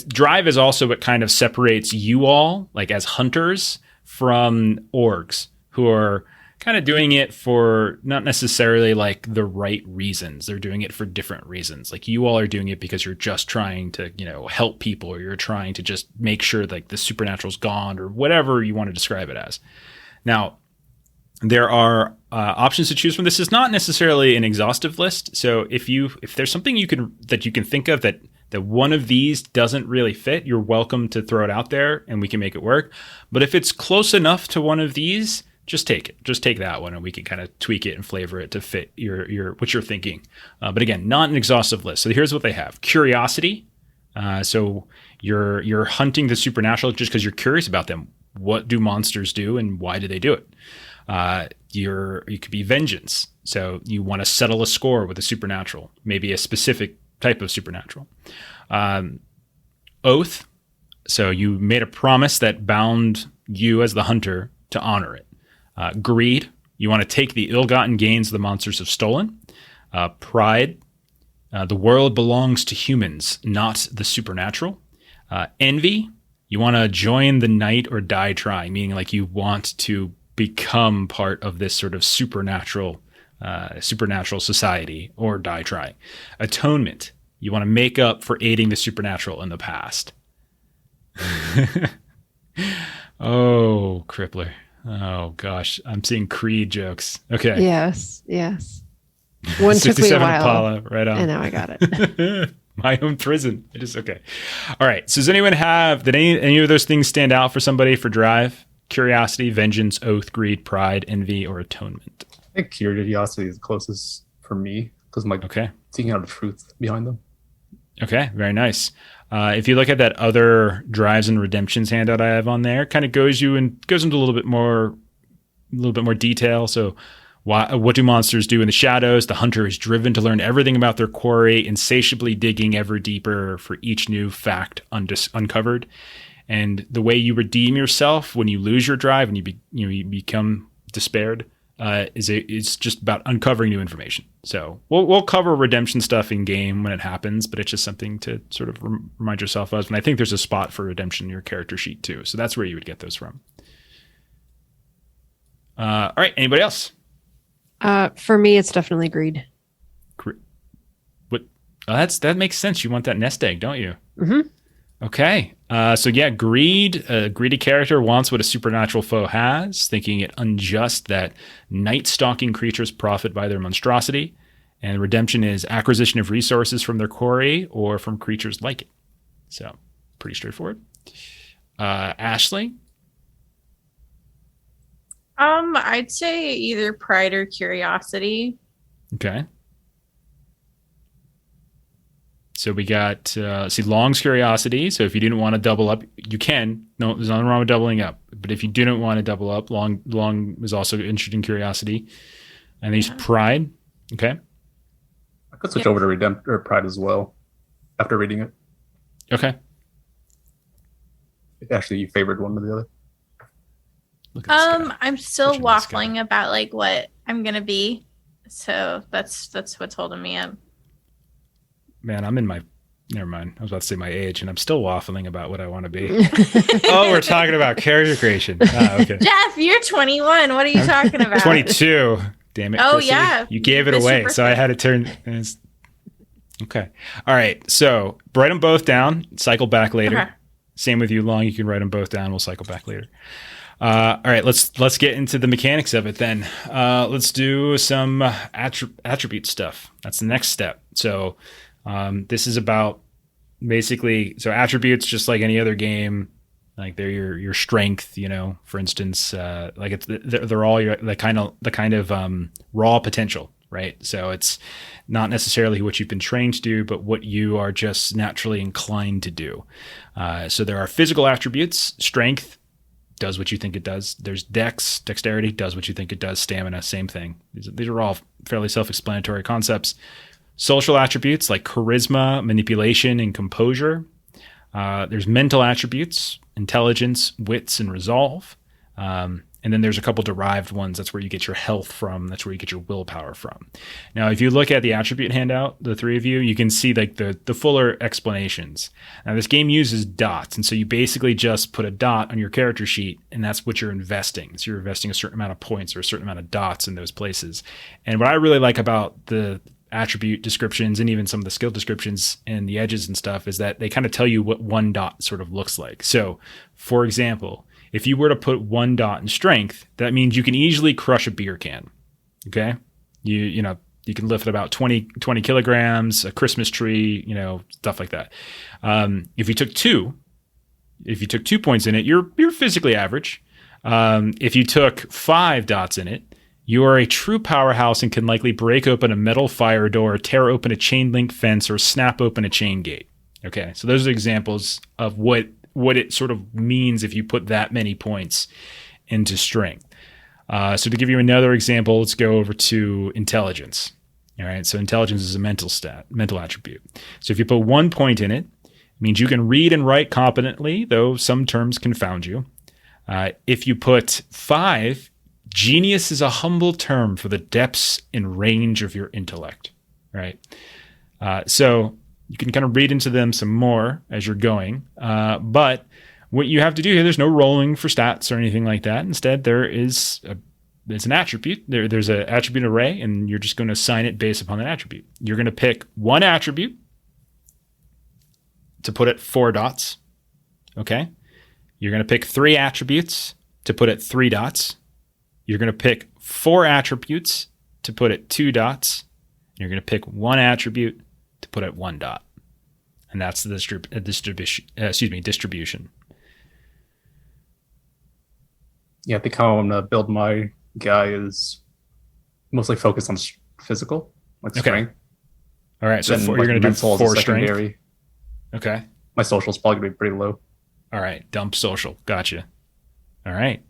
drive is also what kind of separates you all, like as hunters, from orgs who are kind of doing it for not necessarily like the right reasons. They're doing it for different reasons. Like you all are doing it because you're just trying to, help people, or you're trying to just make sure like the supernatural's gone, or whatever you want to describe it as. Now, there are options to choose from. This is not necessarily an exhaustive list. So if there's something that you can think of that one of these doesn't really fit, you're welcome to throw it out there and we can make it work. But if it's close enough to one of these, just take it. Just take that one, and we can kind of tweak it and flavor it to fit your what you're thinking. But again, not an exhaustive list. So here's what they have: curiosity. So you're hunting the supernatural just because you're curious about them. What do monsters do, and why do they do it? You could be vengeance. So you want to settle a score with a supernatural, maybe a specific type of supernatural. Oath. So you made a promise that bound you as the hunter to honor it. Greed. You want to take the ill-gotten gains the monsters have stolen. Pride. The world belongs to humans, not the supernatural. Envy. You want to join the night or die trying, meaning like you want to become part of this sort of supernatural society or die trying. Atonement. You want to make up for aiding the supernatural in the past. Oh, Crippler. Oh, gosh. I'm seeing Creed jokes. Okay. Yes. One took me a while. Impala, right on. And now I got it. My own prison. Okay. All right. So does anyone did any of those things stand out for somebody for drive? Curiosity, vengeance, oath, greed, pride, envy, or atonement? I think curiosity is the closest for me because I'm like seeking out the truth behind them. Okay, very nice. If you look at that other drives and redemptions handout I have on there, it kind of goes into a little bit more detail. So, what do monsters do in the shadows? The hunter is driven to learn everything about their quarry, insatiably digging ever deeper for each new fact uncovered. And the way you redeem yourself when you lose your drive and you become despaired it's just about uncovering new information. So we'll cover redemption stuff in game when it happens, but it's just something to sort of remind yourself of. And I think there's a spot for redemption in your character sheet too. So that's where you would get those from. All right. Anybody else? For me, it's definitely greed. What? That makes sense. You want that nest egg, don't you? Mm-hmm. Okay. So yeah, greed. A greedy character wants what a supernatural foe has, thinking it unjust that night-stalking creatures profit by their monstrosity. And redemption is acquisition of resources from their quarry or from creatures like it. So pretty straightforward. Ashley? I'd say either pride or curiosity. Okay. So we got, Long's curiosity. So if you didn't want to double up, you can. No, there's nothing wrong with doubling up. But if you didn't want to double up, Long was also interested in curiosity. And he's pride. Okay. I could switch over to or pride as well after reading it. Okay. Actually, you favored one or the other. Look at this guy. I'm still Such a nice waffling guy. about like what I'm gonna be. So that's what's holding me up. Man, I'm in my, never mind. I was about to say my age, and I'm still waffling about what I want to be. Oh, we're talking about character creation. Okay. Jeff, you're 21. What are you talking about? 22. Damn it. Oh, Chrissy. yeah. You gave it Missed your away, so I had to turn. Okay. All right. So write them both down. Cycle back later. Okay. Same with you, Long. You can write them both down. We'll cycle back later. All right. Let's get into the mechanics of it then. Let's do some attribute stuff. That's the next step. So this is about basically, so attributes, just like any other game, like they're your strength, for instance, like they're all the kind of raw potential, right? So it's not necessarily what you've been trained to do, but what you are just naturally inclined to do. So there are physical attributes. Strength does what you think it does. There's dexterity does what you think it does. Stamina, same thing. These are all fairly self-explanatory concepts. Social attributes like charisma, manipulation, and composure. There's mental attributes, intelligence, wits, and resolve. And then there's a couple derived ones. That's where you get your health from. That's where you get your willpower from. Now, if you look at the attribute handout, the three of you can see like the fuller explanations. Now, this game uses dots. And so you basically just put a dot on your character sheet, and that's what you're investing. So you're investing a certain amount of points or a certain amount of dots in those places. And what I really like about the attribute descriptions and even some of the skill descriptions and the edges and stuff is that they kind of tell you what one dot sort of looks like. So, for example, if you were to put one dot in strength, that means you can easily crush a beer can. Okay? You can lift about 20 kilograms, a Christmas tree, stuff like that. If you took 2 points in it, you're physically average. If you took 5 dots in it, you are a true powerhouse and can likely break open a metal fire door, tear open a chain link fence, or snap open a chain gate. Okay, so those are examples of what it sort of means if you put that many points into strength. So to give you another example, let's go over to intelligence. All right, so intelligence is a mental attribute. So if you put 1 point in it, it means you can read and write competently, though some terms confound you. If you put 5, genius is a humble term for the depths and range of your intellect, right? So you can kind of read into them some more as you're going. But what you have to do here, there's no rolling for stats or anything like that. Instead, there's an attribute. There's an attribute array, and you're just going to assign it based upon that attribute. You're going to pick one attribute to put at 4 dots. Okay? You're going to pick 3 attributes to put at 3 dots. You're going to pick 4 attributes to put at 2 dots. And you're going to pick 1 attribute to put at 1 dot. And that's the distribution. Yeah, I think how I'm going to build my guy is mostly focused on physical, like strength. All right, so Then, you're going to do mental is 4 a strength. secondary. Okay. My social is probably going to be pretty low. All right, dump social. Gotcha. All right.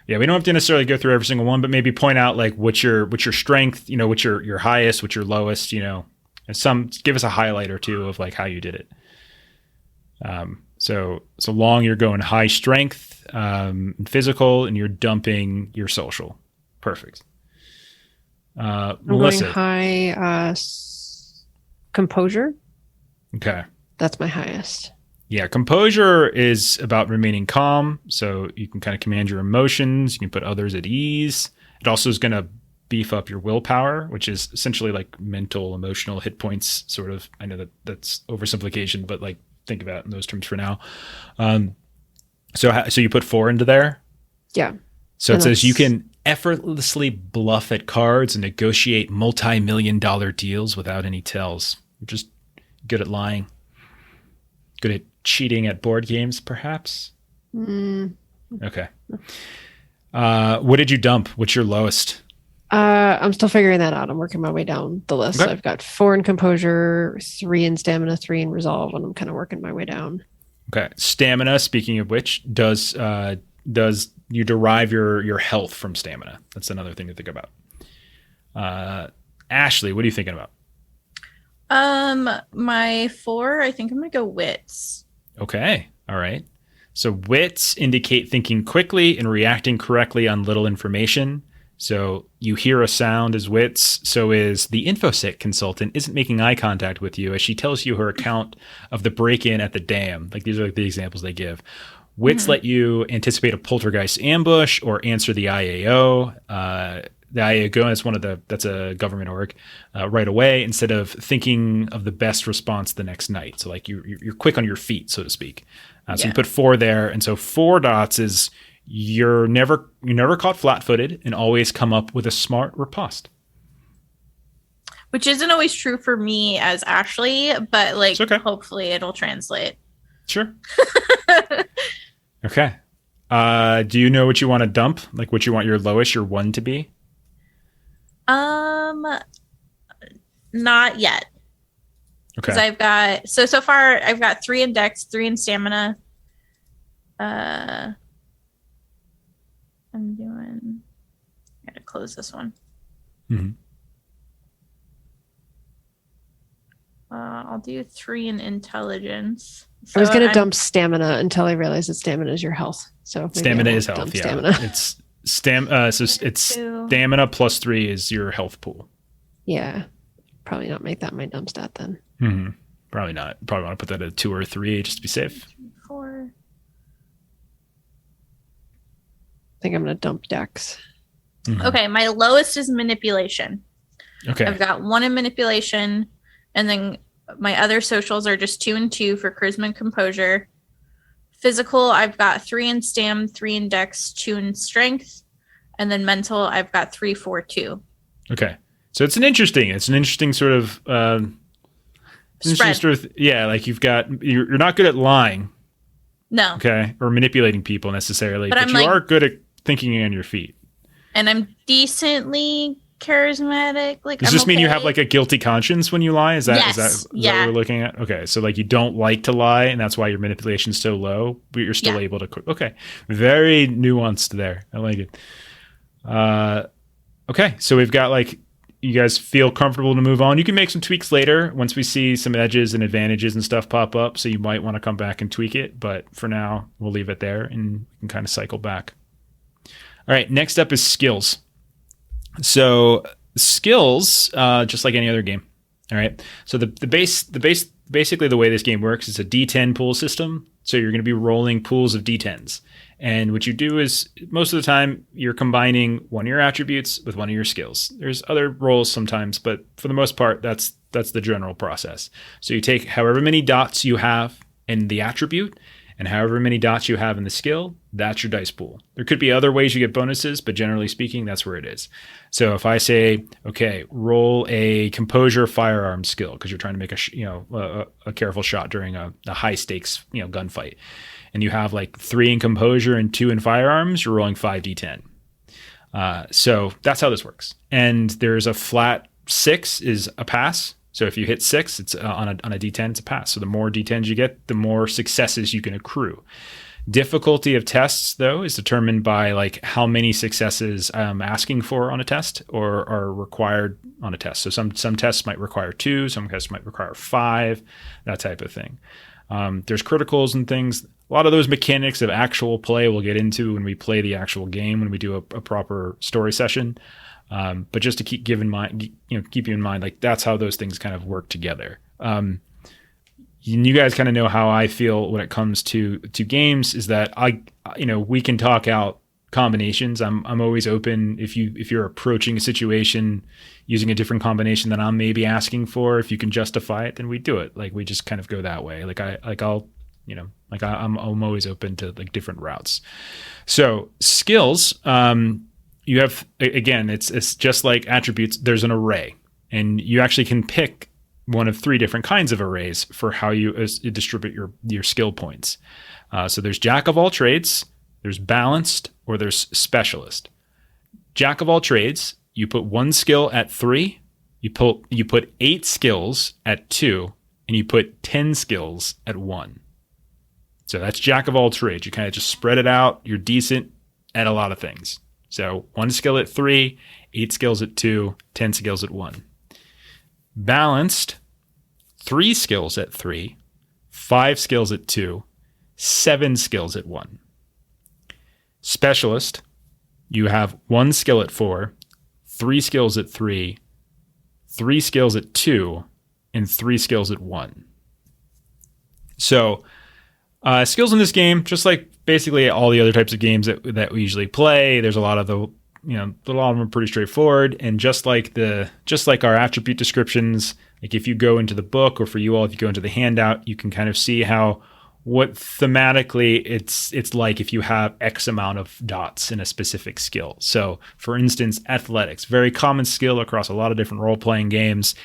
Yeah, we don't have to necessarily go through every single one, but maybe point out like what's your strength, what's your highest, what's your lowest, and give us a highlight or two of like how you did it. So Long, you're going high strength, physical, and you're dumping your social. Perfect. I'm Melissa. going high composure. Okay. That's my highest. Yeah, composure is about remaining calm, so you can kind of command your emotions. You can put others at ease. It also is going to beef up your willpower, which is essentially like mental, emotional hit points, sort of. I know that's oversimplification, but like think about it in those terms for now. So you put 4 into there? Yeah. So it says you can effortlessly bluff at cards and negotiate multi-million-dollar deals without any tells. You're just good at lying. Good at cheating at board games, perhaps? Okay. What did you dump? What's your lowest? I'm still figuring that out. I'm working my way down the list. Okay. I've got 4 in Composure, 3 in Stamina, 3 in Resolve, and I'm kind of working my way down. Okay. Stamina, speaking of which, does you derive your health from stamina? That's another thing to think about. Ashley, what are you thinking about? My 4, I think I'm gonna go wits. Okay. All right. So wits indicate thinking quickly and reacting correctly on little information. So you hear a sound as wits. So is the InfoSec consultant isn't making eye contact with you as she tells you her account of the break-in at the dam. Like these are like the examples they give. Wits let you anticipate a poltergeist ambush or answer the IAO. The IAO, that's a government org, right away instead of thinking of the best response the next night. So like you're quick on your feet, so to speak. So you put 4 there, and so 4 dots is you're never caught flat-footed and always come up with a smart riposte. Which isn't always true for me as Ashley, but like hopefully it'll translate. Sure. Okay. Do you know what you want to dump? Like what you want your lowest, your 1 to be? Not yet. Okay. Because I've got so far I've got 3 in Dex, 3 in Stamina. I gotta close this one. Mm-hmm. I'll do 3 in Intelligence. I was going to dump Stamina until I realized that Stamina is your health. So Stamina is health. Yeah, Stamina. It's Stamina plus 3 is your health pool. Yeah, probably not make that my dump stat then. Mm-hmm. Probably not. Probably want to put that at a 2 or a 3 just to be safe. 4. I think I'm going to dump Dex. Mm-hmm. Okay, my lowest is Manipulation. Okay. I've got 1 in Manipulation, and then my other socials are just 2 and 2 for Charisma and Composure. Physical, I've got 3 in Stam, 3 in Dex, 2 in Strength, and then Mental, I've got 3, 4, 2. Okay, so it's an interesting sort of spread. Like you're not good at lying. No. Okay, or manipulating people necessarily, but you are good at thinking on your feet. And I'm decently charismatic. Like, does this mean you have like a guilty conscience when you lie? Is that yes. what we're looking at? Okay, so like you don't like to lie, and that's why your manipulation's so low, but you're still able to. Okay, very nuanced there. I like it. Okay, so we've got like you guys feel comfortable to move on. You can make some tweaks later once we see some edges and advantages and stuff pop up. So you might want to come back and tweak it, but for now we'll leave it there and we can kind of cycle back. All right, next up is skills. So skills, just like any other game. All right. So basically the way this game works is a D10 pool system. So you're going to be rolling pools of D10s. And what you do is most of the time you're combining one of your attributes with one of your skills. There's other rolls sometimes, but for the most part, that's the general process. So you take however many dots you have in the attribute and however many dots you have in the skill, that's your dice pool. There could be other ways you get bonuses, but generally speaking, that's where it is. So if I say, okay, roll a Composure firearm skill because you're trying to make a careful shot during a high stakes gunfight, and you have like 3 in Composure and 2 in firearms, you're rolling 5d10. So that's how this works. And there's a flat 6 is a pass. So if you hit 6, it's on a D10, it's a pass. So the more D10s you get, the more successes you can accrue. Difficulty of tests, though, is determined by like how many successes I'm asking for on a test or are required on a test. So some tests might require 2, some tests might require 5, that type of thing. There's criticals and things. A lot of those mechanics of actual play we'll get into when we play the actual game, when we do a proper story session. But just to keep you in mind, like that's how those things kind of work together. You guys kind of know how I feel when it comes to games is that we can talk out combinations. I'm always open if you're approaching a situation using a different combination than I'm maybe asking for. If you can justify it, then we do it. Like we just kind of go that way. I'm always open to like different routes. So skills, you have, again, it's just like attributes. There's an array, and you actually can pick one of 3 different kinds of arrays for how you distribute your skill points. So there's jack of all trades, there's balanced, or there's specialist. Jack of all trades, you put 1 skill at 3, you put 8 skills at 2, and you put 10 skills at 1. So that's jack of all trades. You kind of just spread it out. You're decent at a lot of things. So 1 skill at 3, 8 skills at 2, 10 skills at 1. Balanced, 3 skills at 3, 5 skills at 2, 7 skills at 1. Specialist, you have 1 skill at 4, 3 skills at 3, 3 skills at 2, and 3 skills at 1. So skills in this game, just like basically all the other types of games that we usually play, there's a lot of them are pretty straightforward. And just like our attribute descriptions, like if you go into the book, or for you all, if you go into the handout, you can kind of see what thematically it's like if you have X amount of dots in a specific skill. So for instance, athletics, very common skill across a lot of different role-playing games.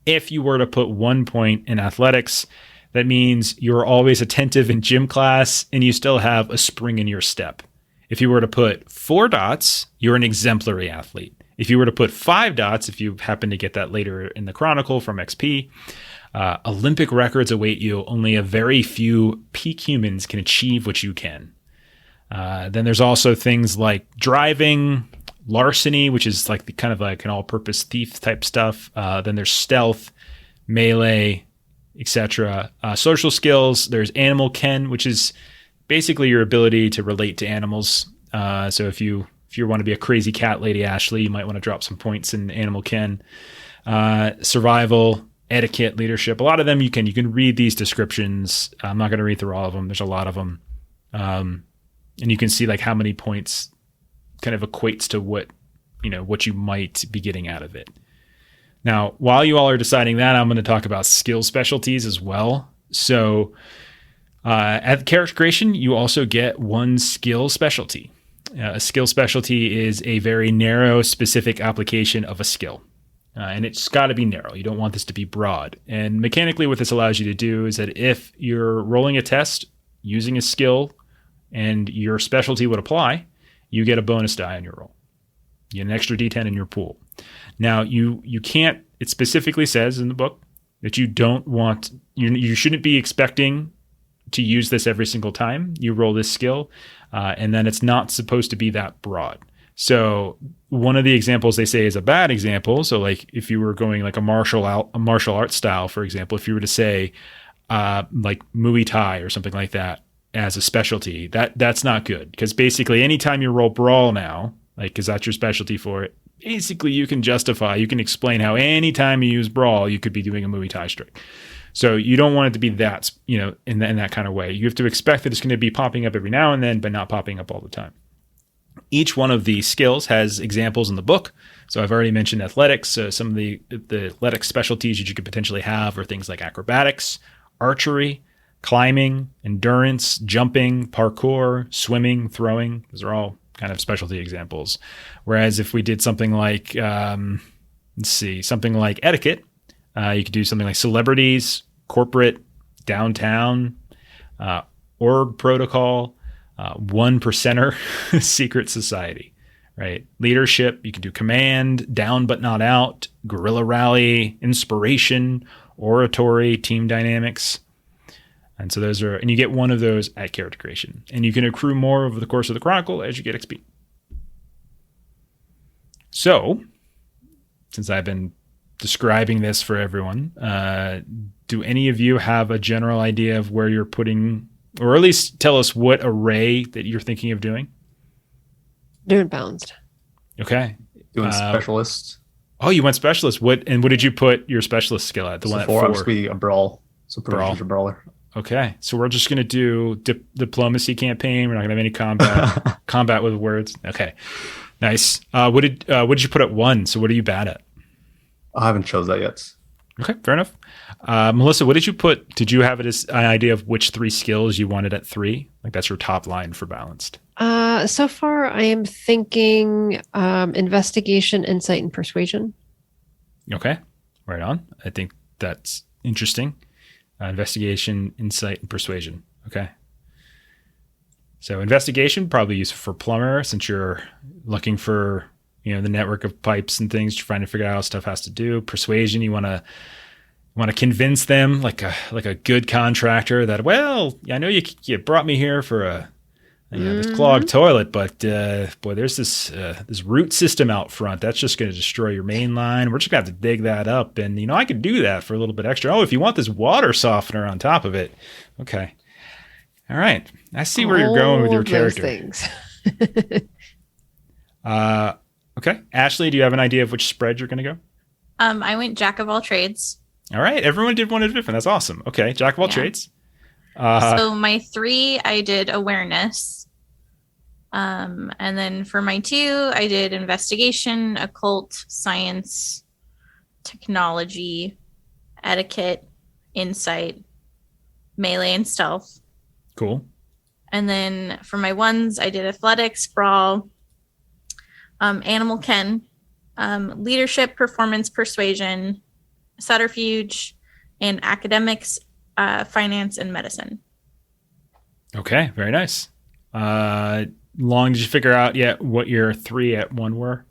If you were to put 1 point in athletics, that means you're always attentive in gym class and you still have a spring in your step. If you were to put 4 dots, you're an exemplary athlete. If you were to put 5 dots, if you happen to get that later in the Chronicle from XP, Olympic records await you. Only a very few peak humans can achieve what you can. Then there's also things like driving, larceny, which is like kind of like an all-purpose thief type stuff. Then there's stealth, melee, etc. Social skills, there's animal ken, which is basically your ability to relate to animals. So if you want to be a crazy cat lady, Ashley, you might want to drop some points in animal ken. Survival, etiquette, leadership. A lot of them you can read these descriptions. I'm not going to read through all of them. There's a lot of them. And you can see like how many points kind of equates to what you might be getting out of it. Now, while you all are deciding that, I'm going to talk about skill specialties as well. So at character creation, you also get 1 skill specialty. A skill specialty is a very narrow, specific application of a skill. And it's got to be narrow. You don't want this to be broad. And mechanically, what this allows you to do is that if you're rolling a test using a skill and your specialty would apply, you get a bonus die on your roll. You get an extra D10 in your pool. Now, you can't, it specifically says in the book that you shouldn't be expecting to use this every single time you roll this skill, and then it's not supposed to be that broad. So one of the examples they say is a bad example. So like if you were going like a martial art style, for example, if you were to say like Muay Thai or something like that as a specialty, that's not good, because basically anytime you roll brawl now, like because that's your specialty for it, basically you can explain how anytime you use brawl, you could be doing a Muay Thai strike. So you don't want it to be that, in that kind of way. You have to expect that it's going to be popping up every now and then, but not popping up all the time. Each one of the skills has examples in the book. So I've already mentioned athletics. So some of the athletic specialties that you could potentially have are things like acrobatics, archery, climbing, endurance, jumping, parkour, swimming, throwing. Those are all kind of specialty examples. Whereas if we did something like, something like etiquette, you could do something like celebrities, corporate, downtown, org protocol, 1%er, secret society, right? Leadership, you can do command, down but not out, guerrilla rally, inspiration, oratory, team dynamics. And so and you get 1 of those at character creation. And you can accrue more over the course of the Chronicle as you get XP. So, since I've been describing this for everyone, do any of you have a general idea of where you're putting, or at least tell us what array that you're thinking of doing? Doing balanced. Okay. Doing specialist. Oh, you went specialist. What did you put your specialist skill at? The one at 4? I'm just be a brawl. So pretty much a brawler. Okay, so we're just going to do diplomacy campaign. We're not going to have any combat with words. Okay, nice. What did you put at 1? So what are you bad at? I haven't chose that yet. Okay, fair enough. Melissa, what did you put? Did you have it as an idea of which 3 skills you wanted at 3? Like that's your top line for balanced. So far, I am thinking investigation, insight, and persuasion. Okay, right on. I think that's interesting. Investigation, insight, and persuasion. Okay. So investigation, probably useful for plumber since you're looking for, the network of pipes and things, you're trying to figure out how stuff has to do. Persuasion, you want to convince them like a good contractor that, well, I know you brought me here for this clogged toilet, but boy, there's this root system out front that's just going to destroy your main line. We're just going to have to dig that up, and I could do that for a little bit extra. Oh, if you want this water softener on top of it, okay, all right. I see where you're going with your character. Things. Okay, Ashley, do you have an idea of which spread you're going to go? I went jack of all trades. All right, everyone did one different. That's awesome. Okay, jack of all trades. So my 3, I did awareness. And then for my 2, I did investigation, occult, science, technology, etiquette, insight, melee, and stealth. Cool. And then for my 1s, I did athletics, brawl, animal ken, leadership, performance, persuasion, subterfuge, and academics, finance, and medicine. Okay, very nice. Long did you figure out yet what your 3 at 1 were?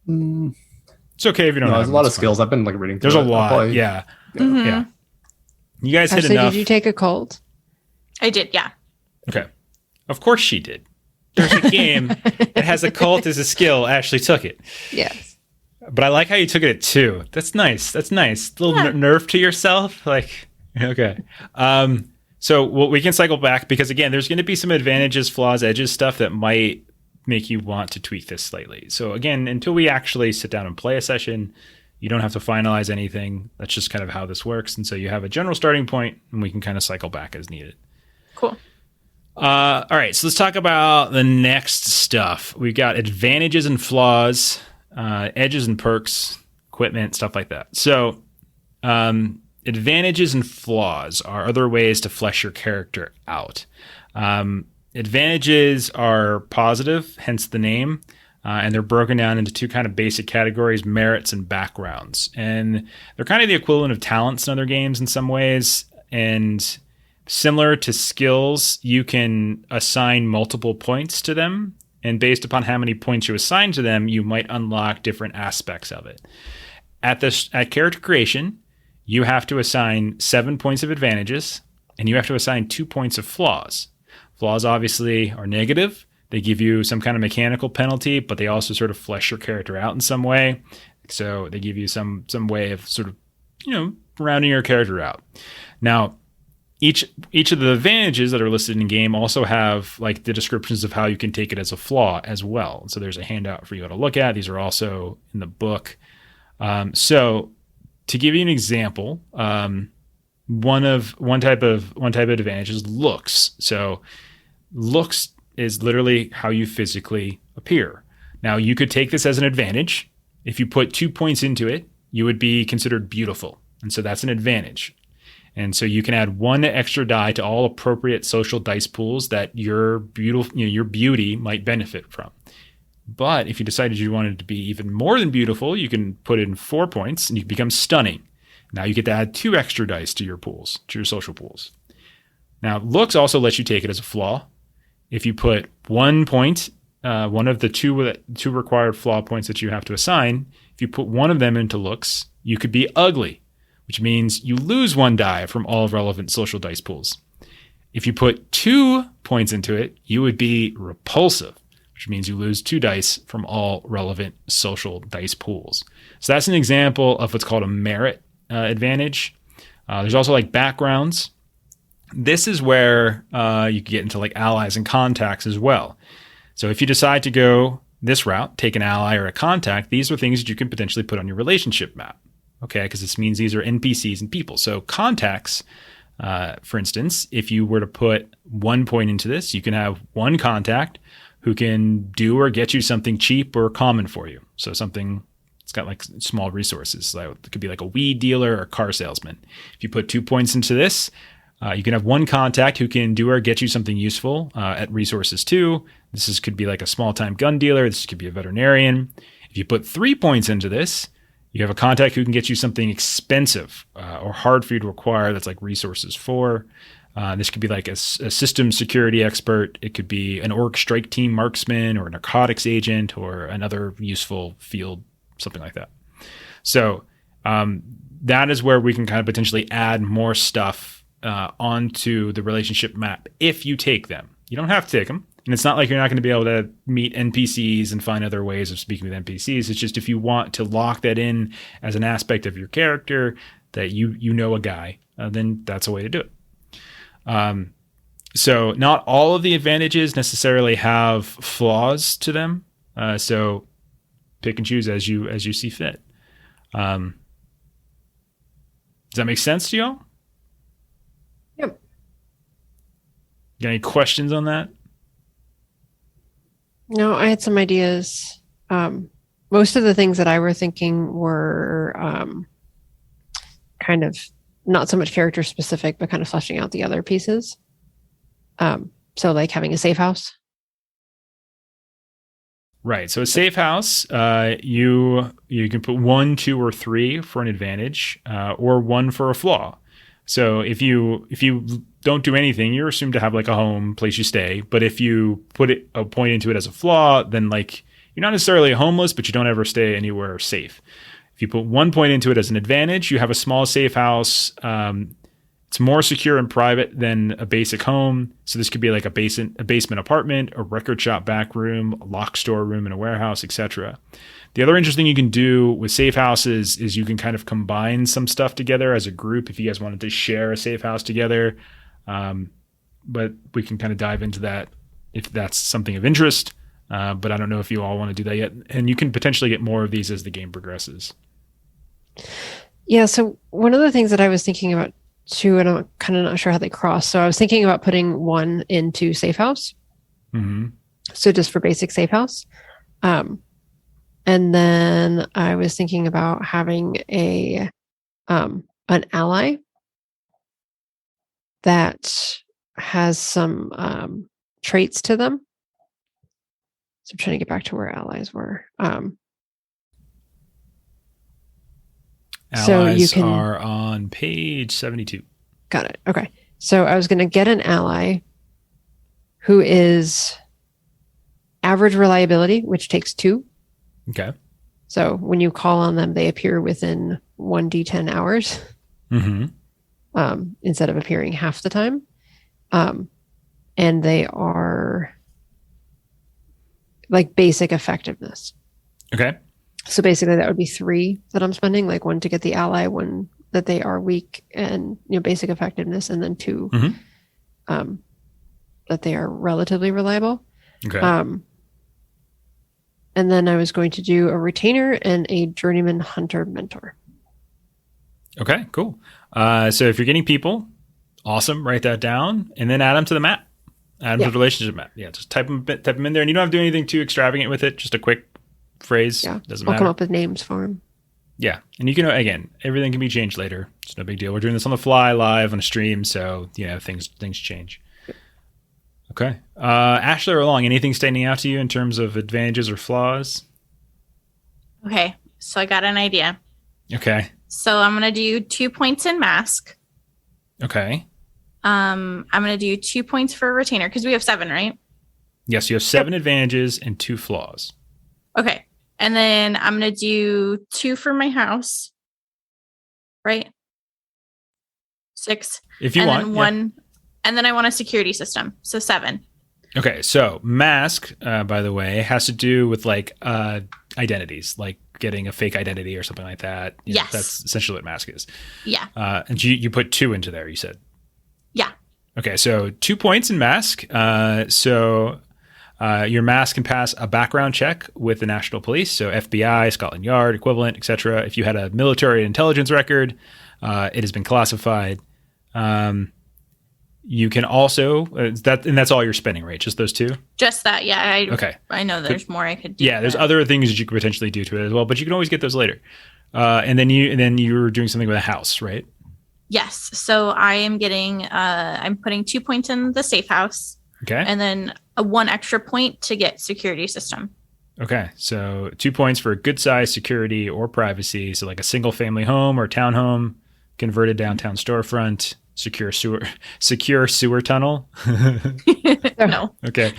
It's okay if you don't know. There's a lot of skills. I've been reading through. There's a lot. Yeah. Mm-hmm. Yeah. You guys hit Ashley, enough. did you take a cult? I did, yeah. Okay. Of course she did. There's a game that has a cult as a skill. Ashley took it. Yes. But I like how you took it at 2. That's nice. That's nice. A little nerve to yourself. Okay. So we can cycle back because, again, there's going to be some advantages, flaws, edges, stuff that might make you want to tweak this slightly. So, again, until we actually sit down and play a session, you don't have to finalize anything. That's just kind of how this works. And so you have a general starting point, and we can kind of cycle back as needed. Cool. All right, so let's talk about the next stuff. We've got advantages and flaws, edges and perks, equipment, stuff like that. So advantages and flaws are other ways to flesh your character out. Advantages are positive, hence the name, and they're broken down into 2 kind of basic categories, merits and backgrounds. And they're kind of the equivalent of talents in other games in some ways, and similar to skills, you can assign multiple points to them, and based upon how many points you assign to them, you might unlock different aspects of it. At character creation, you have to assign 7 points of advantages, and you have to assign 2 points of flaws. Flaws obviously are negative. They give you some kind of mechanical penalty, but they also sort of flesh your character out in some way. So they give you some way of sort of, rounding your character out. Now, each of the advantages that are listed in game also have the descriptions of how you can take it as a flaw as well. So there's a handout for you to look at. These are also in the book. So to give you an example, one type of advantage is looks. So looks is literally how you physically appear. Now you could take this as an advantage. If you put 2 points into it, you would be considered beautiful. And so that's an advantage. And so you can add 1 extra die to all appropriate social dice pools that your beauty might benefit from. But if you decided you wanted to be even more than beautiful, you can put in 4 points and you become stunning. Now you get to add 2 extra dice to your pools, to your social pools. Now looks also lets you take it as a flaw. If you put 1 point, one of the two required flaw points that you have to assign, if you put 1 of them into looks, you could be ugly, which means you lose 1 die from all relevant social dice pools. If you put 2 points into it, you would be repulsive, which means you lose 2 dice from all relevant social dice pools. So that's an example of what's called a merit advantage. There's also backgrounds. This is where you can get into allies and contacts as well. So if you decide to go this route, take an ally or a contact, these are things that you can potentially put on your relationship map. Okay, because this means these are NPCs and people. So contacts, For instance, if you were to put 1 point into this, you can have one contact who can do or get you something cheap or common for you. So something, it's got like small resources. So it could be like a weed dealer or a car salesman. If you put 2 points into this, you can have one contact who can do or get you something useful at resources 2. Could be like a small-time gun dealer. This could be a veterinarian. If you put 3 points into this, you have a contact who can get you something expensive or hard for you to acquire. That's like resources 4. This could be like a system security expert. It could be an orc strike team marksman or a narcotics agent or another useful field, something like that. So that is where we can kind of potentially add more stuff onto the relationship map if you take them. You don't have to take them. And it's not like you're not going to be able to meet NPCs and find other ways of speaking with NPCs. It's just if you want to lock that in as an aspect of your character that you know a guy, then that's a way to do it. So not all of the advantages necessarily have flaws to them. So pick and choose as you see fit. Does that make sense to y'all? Yep. Got any questions on that? No, I had some ideas. Most of the things that I were thinking were kind of not so much character specific, but kind of fleshing out the other pieces. So like having a safe house. Right. So a safe house, you can put 1, 2, or 3 for an advantage, or 1 for a flaw. So if you don't do anything, you're assumed to have like a home place you stay. But if you put a point into it as a flaw, then like you're not necessarily homeless, but you don't ever stay anywhere safe. If you put 1 point into it as an advantage, you have a small safe house. It's more secure and private than a basic home. So this could be like a basement apartment, a record shop back room, a lock store room in a warehouse, etc. The other interesting you can do with safe houses is you can kind of combine some stuff together as a group if you guys wanted to share a safe house together. But we can kind of dive into that if that's something of interest. But I don't know if you all want to do that yet. And you can potentially get more of these as the game progresses. Yeah, so one of the things that I was thinking about too, and I'm kind of not sure how they cross. So I was thinking about putting 1 into safe house. Mm-hmm. So just for basic safe house. And then I was thinking about having an ally that has some traits to them. So I'm trying to get back to where allies were. Allies are on page 72. Got it. Okay. So I was going to get an ally who is average reliability, which takes 2. Okay. So when you call on them, they appear within 1d10 hours instead of appearing half the time. And they are like basic effectiveness. Okay. So basically that would be 3 that I'm spending, like 1 to get the ally, 1 that they are weak and basic effectiveness, and then 2 that they are relatively reliable. Okay. And then I was going to do a retainer and a journeyman hunter mentor. Okay, cool. So if you're getting people, awesome, write that down and then add them to the map. Add them to the relationship map. Yeah, just type them in there, and you don't have to do anything too extravagant with it. Just a quick phrase. Yeah, doesn't I'll matter. come up with names for them. Yeah, and you can, again, everything can be changed later. It's no big deal. We're doing this on the fly, live on a stream, so things change. Okay, Ashley or Long, anything standing out to you in terms of advantages or flaws? Okay, so I got an idea. Okay. So I'm gonna do 2 points in mask. Okay. I'm gonna do 2 points for a retainer because we have 7, right? Yes, you have 7 advantages and 2 flaws. Okay. And then I'm going to do 2 for my house. Right? 6. If you want. Then 1. And then I want a security system. So 7. Okay. So mask, by the way, has to do with like identities, like getting a fake identity or something like that. Yes. That's essentially what mask is. Yeah. And you put 2 into there, you said. Yeah. Okay. So 2 points in mask. Your mask can pass a background check with the National Police, so FBI, Scotland Yard, equivalent, etc. If you had a military intelligence record, it has been classified. You can also and that's all you're spending, right? Just those two? Just that, yeah. Okay. I know there's more I could do. Yeah, there's other things that you could potentially do to it as well, but you can always get those later. And then you're doing something with a house, right? Yes. So I am getting I'm putting 2 points in the safe house. Okay. And then one extra point to get security system. Okay. So 2 points for a good size security or privacy. So like a single family home or townhome, converted downtown storefront, secure sewer tunnel. No. Okay.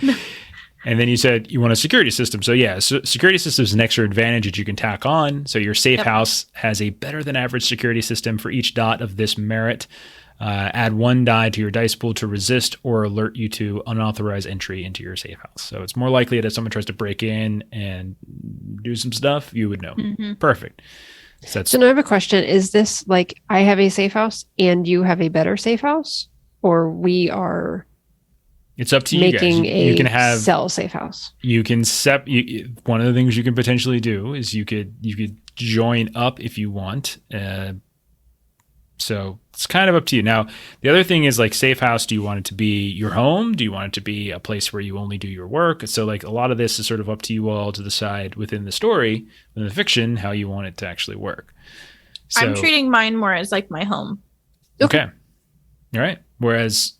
And then you said you want a security system. So yeah, security system is an extra advantage that you can tack on. So your safe house has a better than average security system for each dot of this merit. Add 1 die to your dice pool to resist or alert you to unauthorized entry into your safe house. So it's more likely that if someone tries to break in and do some stuff, you would know. Mm-hmm. Perfect. So now I have a question. Is this like I have a safe house and you have a better safe house? Or we are... It's up to you guys. You can have sell safe house. You can one of the things you can potentially do is you could join up if you want. So it's kind of up to you. Now, the other thing is like safe house. Do you want it to be your home? Do you want it to be a place where you only do your work? So like a lot of this is sort of up to you all to decide within the story, within the fiction, how you want it to actually work. So, I'm treating mine more as like my home. Okay. All right. Whereas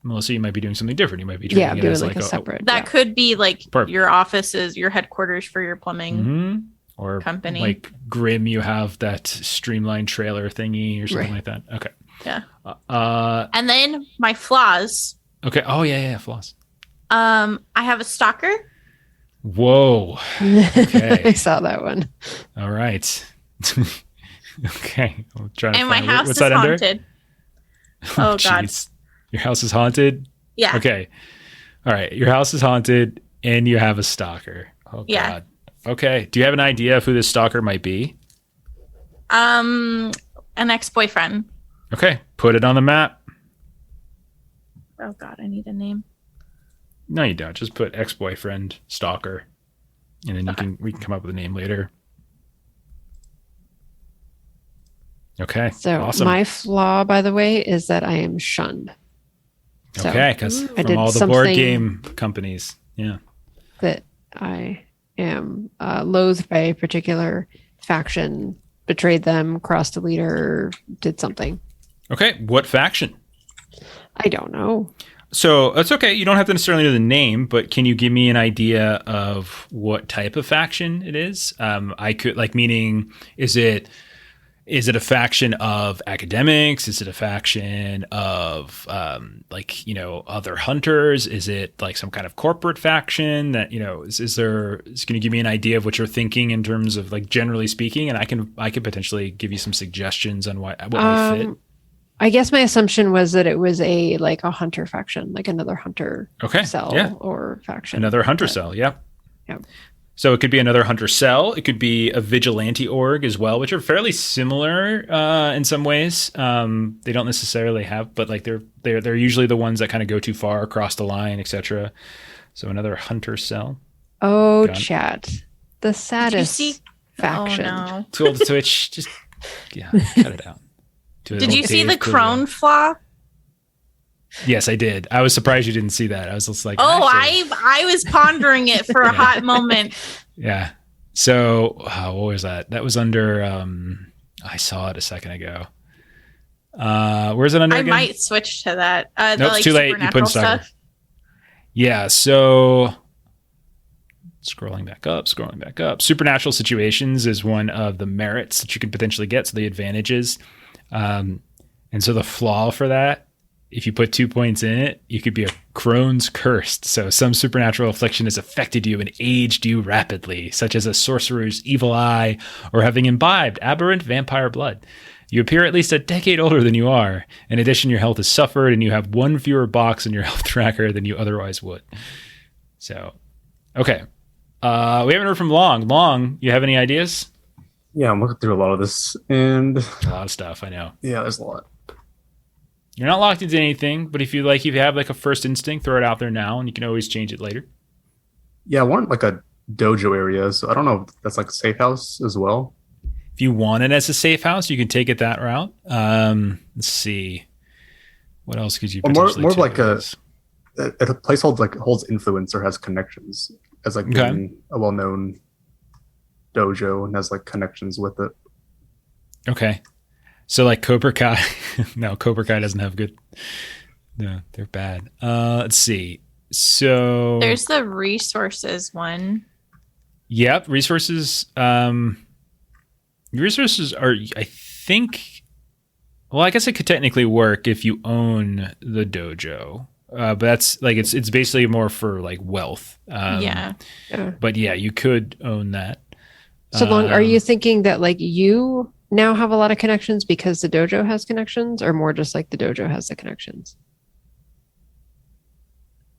Melissa, you might be doing something different. You might be treating it as like a separate. That could be like your offices, your headquarters for your plumbing or company. Like Grimm, you have that streamlined trailer thingy or something like that. Okay. Yeah. And then my flaws. Okay. Oh yeah, flaws. I have a stalker. Whoa. Okay. I saw that one. All right. Okay. I'll try to and find my house what's is that haunted. Under? Oh God. Your house is haunted? Yeah. Okay. All right. Your house is haunted and you have a stalker. Oh God. Okay. Do you have an idea of who this stalker might be? An ex-boyfriend. Okay. Put it on the map. Oh God, I need a name. No, you don't. Just put ex-boyfriend stalker. And then we can come up with a name later. Okay. So awesome. My flaw, by the way, is that I am shunned. Okay, because from all the board game companies, that I am loathed by a particular faction, betrayed them, crossed a leader, did something. Okay, what faction? I don't know. So that's okay. You don't have to necessarily know the name, but can you give me an idea of what type of faction it is? I could meaning, is it a faction of academics? Is it a faction of other hunters? Is it like some kind of corporate faction that, is can you give me an idea of what you're thinking in terms of like generally speaking? And I can potentially give you some suggestions on what might fit. I guess my assumption was that it was a hunter faction, like another hunter cell or faction. Another hunter cell. Yeah. Yeah. So it could be another hunter cell. It could be a vigilante org as well, which are fairly similar in some ways. They don't necessarily have, but like they're usually the ones that kind of go too far across the line, etc. So another hunter cell. Oh, chat, the saddest faction. Oh, no. Too old to switch. Just cut it out. Did you see the crone flaw? Yes, I did. I was surprised you didn't see that. I was just like, I was pondering it for a hot moment. Yeah. So what was that? That was under. I saw it a second ago. Where's it under? I again? might switch to that. Nope, it's too late. You put stuff. Yeah. So scrolling back up. Supernatural situations is one of the merits that you could potentially get. So the advantages, and so the flaw for that. If you put 2 points in it, you could be a crone's cursed. So some supernatural affliction has affected you and aged you rapidly, such as a sorcerer's evil eye or having imbibed aberrant vampire blood. You appear at least a decade older than you are. In addition, your health has suffered and you have 1 fewer box in your health tracker than you otherwise would. So, okay. We haven't heard from Long. Long, you have any ideas? Yeah, I'm looking through a lot of this and... A lot of stuff, I know. Yeah, there's a lot. You're not locked into anything, but if you have like a first instinct, throw it out there now, and you can always change it later. Yeah, I want like a dojo area, so I don't know if that's like a safe house as well. If you want it as a safe house, you can take it that route. Let's see. What else could you Or more potentially like choose? a place holds influence or has connections as like Okay. being a well-known dojo and has like connections with it. Okay. So like Cobra Kai. No, Cobra Kai doesn't have good. No, they're bad. Let's see. So There's the resources one. yep, resources. Resources are, I think. Well, I guess it could technically work if you own the dojo, but that's like it's basically more for like wealth. Yeah. But yeah, you could own that. So long, are you thinking that like you now have a lot of connections because the dojo has connections, or more just like the dojo has the connections?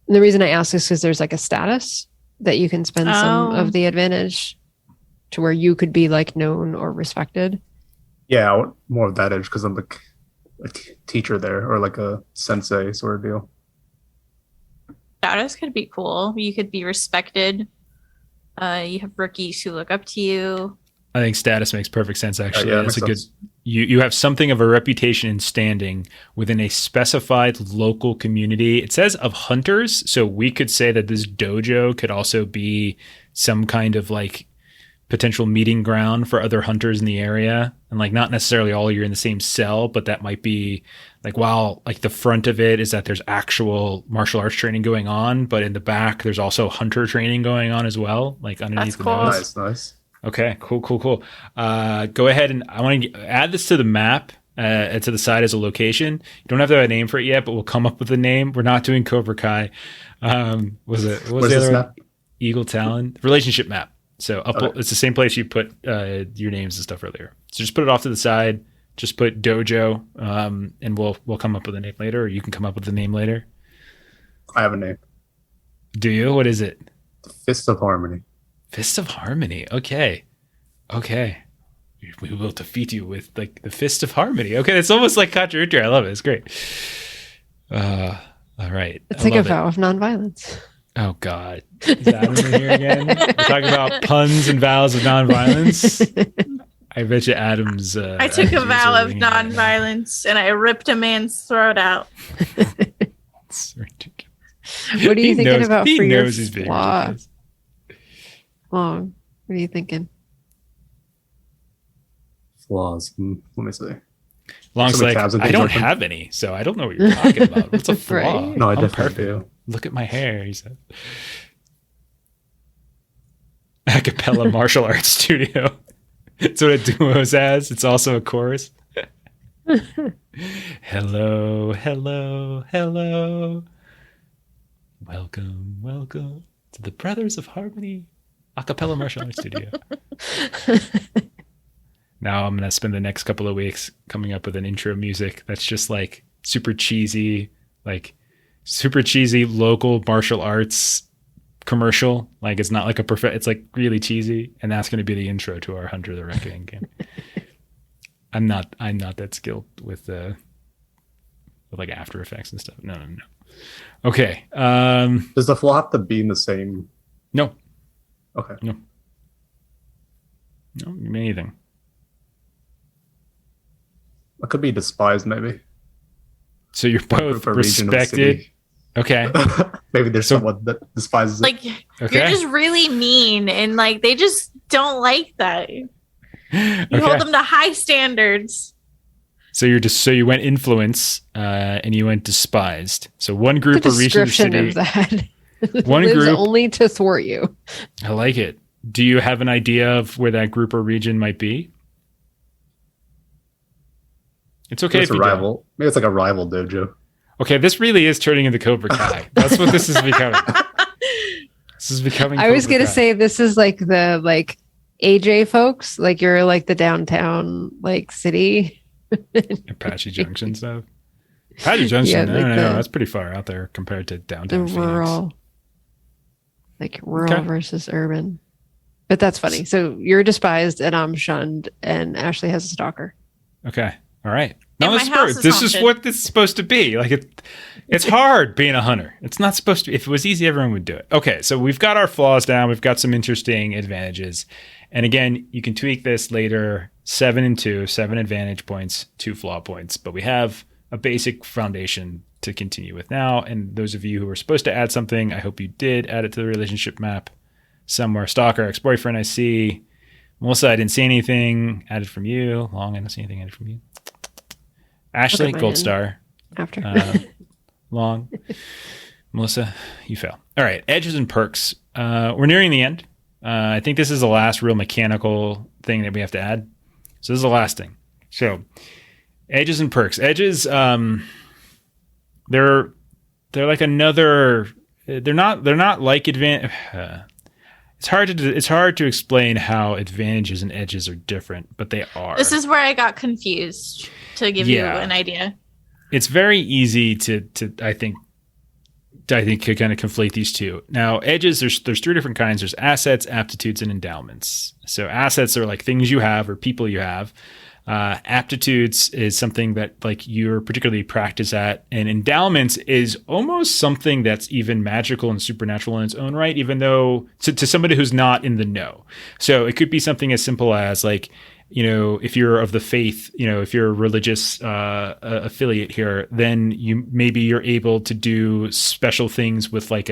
And the reason I ask is because there's like a status that you can spend some of the advantage to where you could be like known or respected. Yeah, I want more of that edge because I'm like a teacher there or like a sensei sort of deal. Status could be cool. You could be respected. You have rookies who look up to you. I think status makes perfect sense. Actually, yeah, that's a makes good. You have something of a reputation and standing within a specified local community. It says of hunters, so we could say that this dojo could also be some kind of like potential meeting ground for other hunters in the area, and like not necessarily all you're in the same cell, but that might be like, while like the front of it is that there's actual martial arts training going on, but in the back there's also hunter training going on as well, like underneath the cool. nose. Nice. Okay, cool. Go ahead, and I want to add this to the map to the side as a location. You don't have to have a name for it yet, but we'll come up with a name. We're not doing Cobra Kai. What was the other map? Eagle Talon relationship map. So Okay. It's the same place you put your names and stuff earlier. So just put it off to the side. Just put dojo, and we'll come up with a name later, or you can come up with a name later. I have a name. Do you? What is it? Fist of Harmony. Fist of Harmony. Okay. We will defeat you with like the Fist of Harmony. Okay, it's almost like contradictory. I love it. It's great. All right. It's like a vow of nonviolence. Oh God, is Adam in here again? We're talking about puns and vows of nonviolence. I bet you Adam's. I took a vow of nonviolence and I ripped a man's throat out. It's ridiculous. What are you thinking about for your he's being flaw? ridiculous. Long. What are you thinking? Flaws. Let me see. Long's So many like, tabs and I things don't open. have any, so I don't know what you're talking about. What's a flaw? Right. No, I I'm definitely perfect. do. Look at my hair, he said. Acapella martial arts studio. That's what a duo's as. It's also a chorus. Hello. Welcome to the Brothers of Harmony Acapella martial arts studio. Now I'm going to spend the next couple of weeks coming up with an intro music that's just like super cheesy local martial arts commercial. Like it's not like it's like really cheesy, and that's going to be the intro to our Hunter the Reckoning game. I'm not that skilled with like After Effects and stuff. No. Okay. Does the flaw have to be in the same? No. Okay. No, anything. It could be despised, maybe. So you're both For a region of the respected. city. Okay. Maybe there's So- someone that despises it. Like Okay. you're just really mean and like they just don't like that. You hold them to high standards. So you went influence, and you went despised. So one group The or region of the description city. of that. One Lives group- only to thwart you. I like it. Do you have an idea of where that group or region might be? It's okay Maybe if it's a you don't. rival. Maybe it's like a rival dojo. Okay, this really is turning into Cobra Kai. That's what this is becoming. This is becoming. I was Cobra gonna Kai. say this is like the AJ folks, like you're like the downtown like city. Apache Junction stuff. Apache Junction, Yeah, no, like the- that's pretty far out there compared to The downtown Phoenix. rural Okay. versus urban. But that's funny. So you're despised and I'm shunned and Ashley has a stalker. Okay, all right. No, And my this, house is this is haunted. what this is supposed to be. Like it's hard being a hunter. It's not supposed to. If it was easy, everyone would do it. Okay, so we've got our flaws down. We've got some interesting advantages, and again, you can tweak this later. 7 and 2, 7 advantage points, 2 flaw points. But we have a basic foundation to continue with now. And those of you who were supposed to add something, I hope you did add it to the relationship map somewhere. Stalker, ex-boyfriend, I see. Melissa, I didn't see anything added from you. Long, I didn't see anything added from you. Ashley, gold star. After. Long. Melissa, you fail. All right, edges and perks. We're nearing the end. I think this is the last real mechanical thing that we have to add. So this is the last thing. So edges and perks. Edges, they're like another. They're not like advantage. It's hard to explain how advantages and edges are different, but they are. This is where I got confused, to give you an idea. It's very easy to I think could kind of conflate these two. Now, edges, there's three different kinds. There's assets, aptitudes, and endowments. So assets are like things you have or people you have. Aptitudes is something that like you're particularly practiced at, and endowments is almost something that's even magical and supernatural in its own right, even though to somebody who's not in the know. So it could be something as simple as like, you know, if you're of the faith, you know, if you're a religious affiliate here, then you're able to do special things with like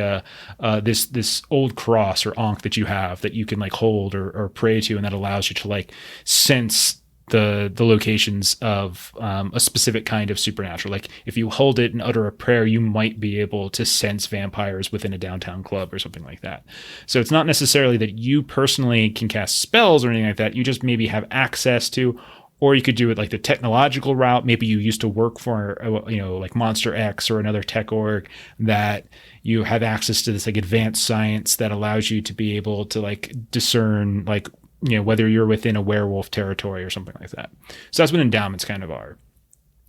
this old cross or ankh that you have that you can like hold or pray to, and that allows you to like sense the locations of a specific kind of supernatural. Like if you hold it and utter a prayer, you might be able to sense vampires within a downtown club or something like that. So it's not necessarily that you personally can cast spells or anything like that. You just maybe have access to, or you could do it like the technological route. Maybe you used to work for, like Monster X or another tech org that you have access to this like advanced science that allows you to be able to like discern like, you know, whether you're within a werewolf territory or something like that. So that's what endowments kind of are.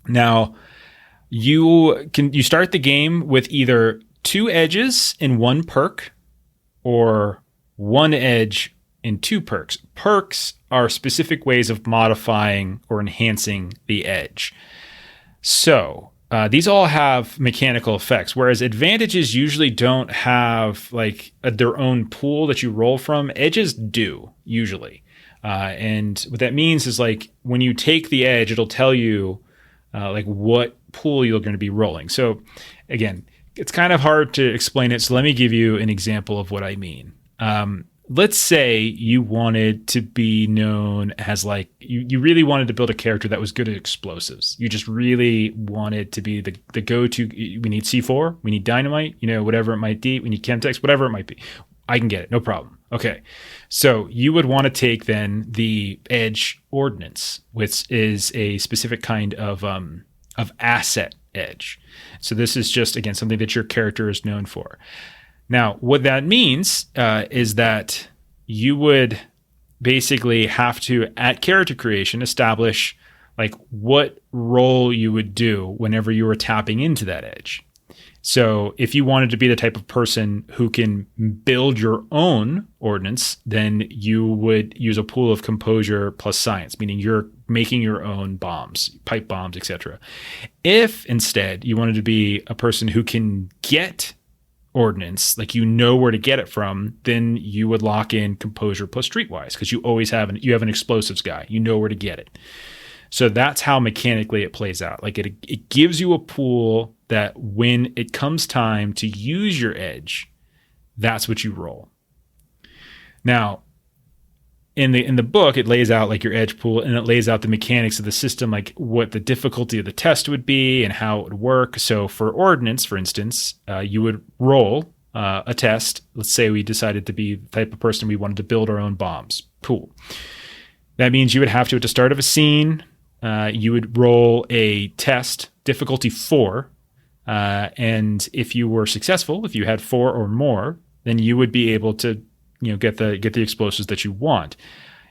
Now, you start the game with either 2 edges and 1 perk, or 1 edge and 2 perks. Perks are specific ways of modifying or enhancing the edge. So these all have mechanical effects, whereas advantages usually don't have like their own pool that you roll from. Edges do usually. And what that means is like when you take the edge, it'll tell you like what pool you're going to be rolling. So again, it's kind of hard to explain it. So let me give you an example of what I mean. Let's say you wanted to be known as like, you really wanted to build a character that was good at explosives. You just really wanted to be the go-to. We need C4, we need dynamite, you know, whatever it might be. We need Chemtex, whatever it might be. I can get it, no problem. Okay. So you would want to take then the edge ordnance, which is a specific kind of asset edge. So this is just, again, something that your character is known for. Now, what that means is that you would basically have to, at character creation, establish like what role you would do whenever you were tapping into that edge. So if you wanted to be the type of person who can build your own ordnance, then you would use a pool of composure plus science, meaning you're making your own bombs, pipe bombs, etc. If instead you wanted to be a person who can get ordnance, like you know where to get it from, then you would lock in composure plus streetwise, because you always have an explosives guy. You know where to get it. So that's how mechanically it plays out. Like it gives you a pool that when it comes time to use your edge, that's what you roll. Now, in the book, it lays out like your edge pool, and it lays out the mechanics of the system, like what the difficulty of the test would be and how it would work. So for ordnance, for instance, you would roll a test. Let's say we decided to be the type of person we wanted to build our own bombs. Cool. That means you would have to, at the start of a scene, you would roll a test, difficulty 4. And if you were successful, if you had 4 or more, then you would be able to, you know, get the explosives that you want.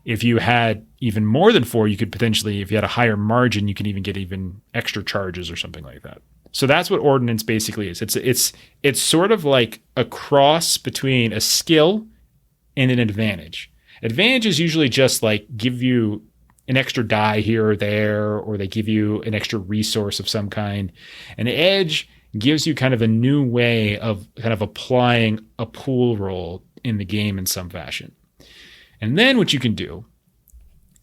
If you had even more than 4, you could potentially, if you had a higher margin, you can even get even extra charges or something like that. So that's what ordnance basically is. It's sort of like a cross between a skill and an advantage. Advantage is usually just like give you an extra die here or there, or they give you an extra resource of some kind. An edge gives you kind of a new way of kind of applying a pool roll in the game in some fashion. And then what you can do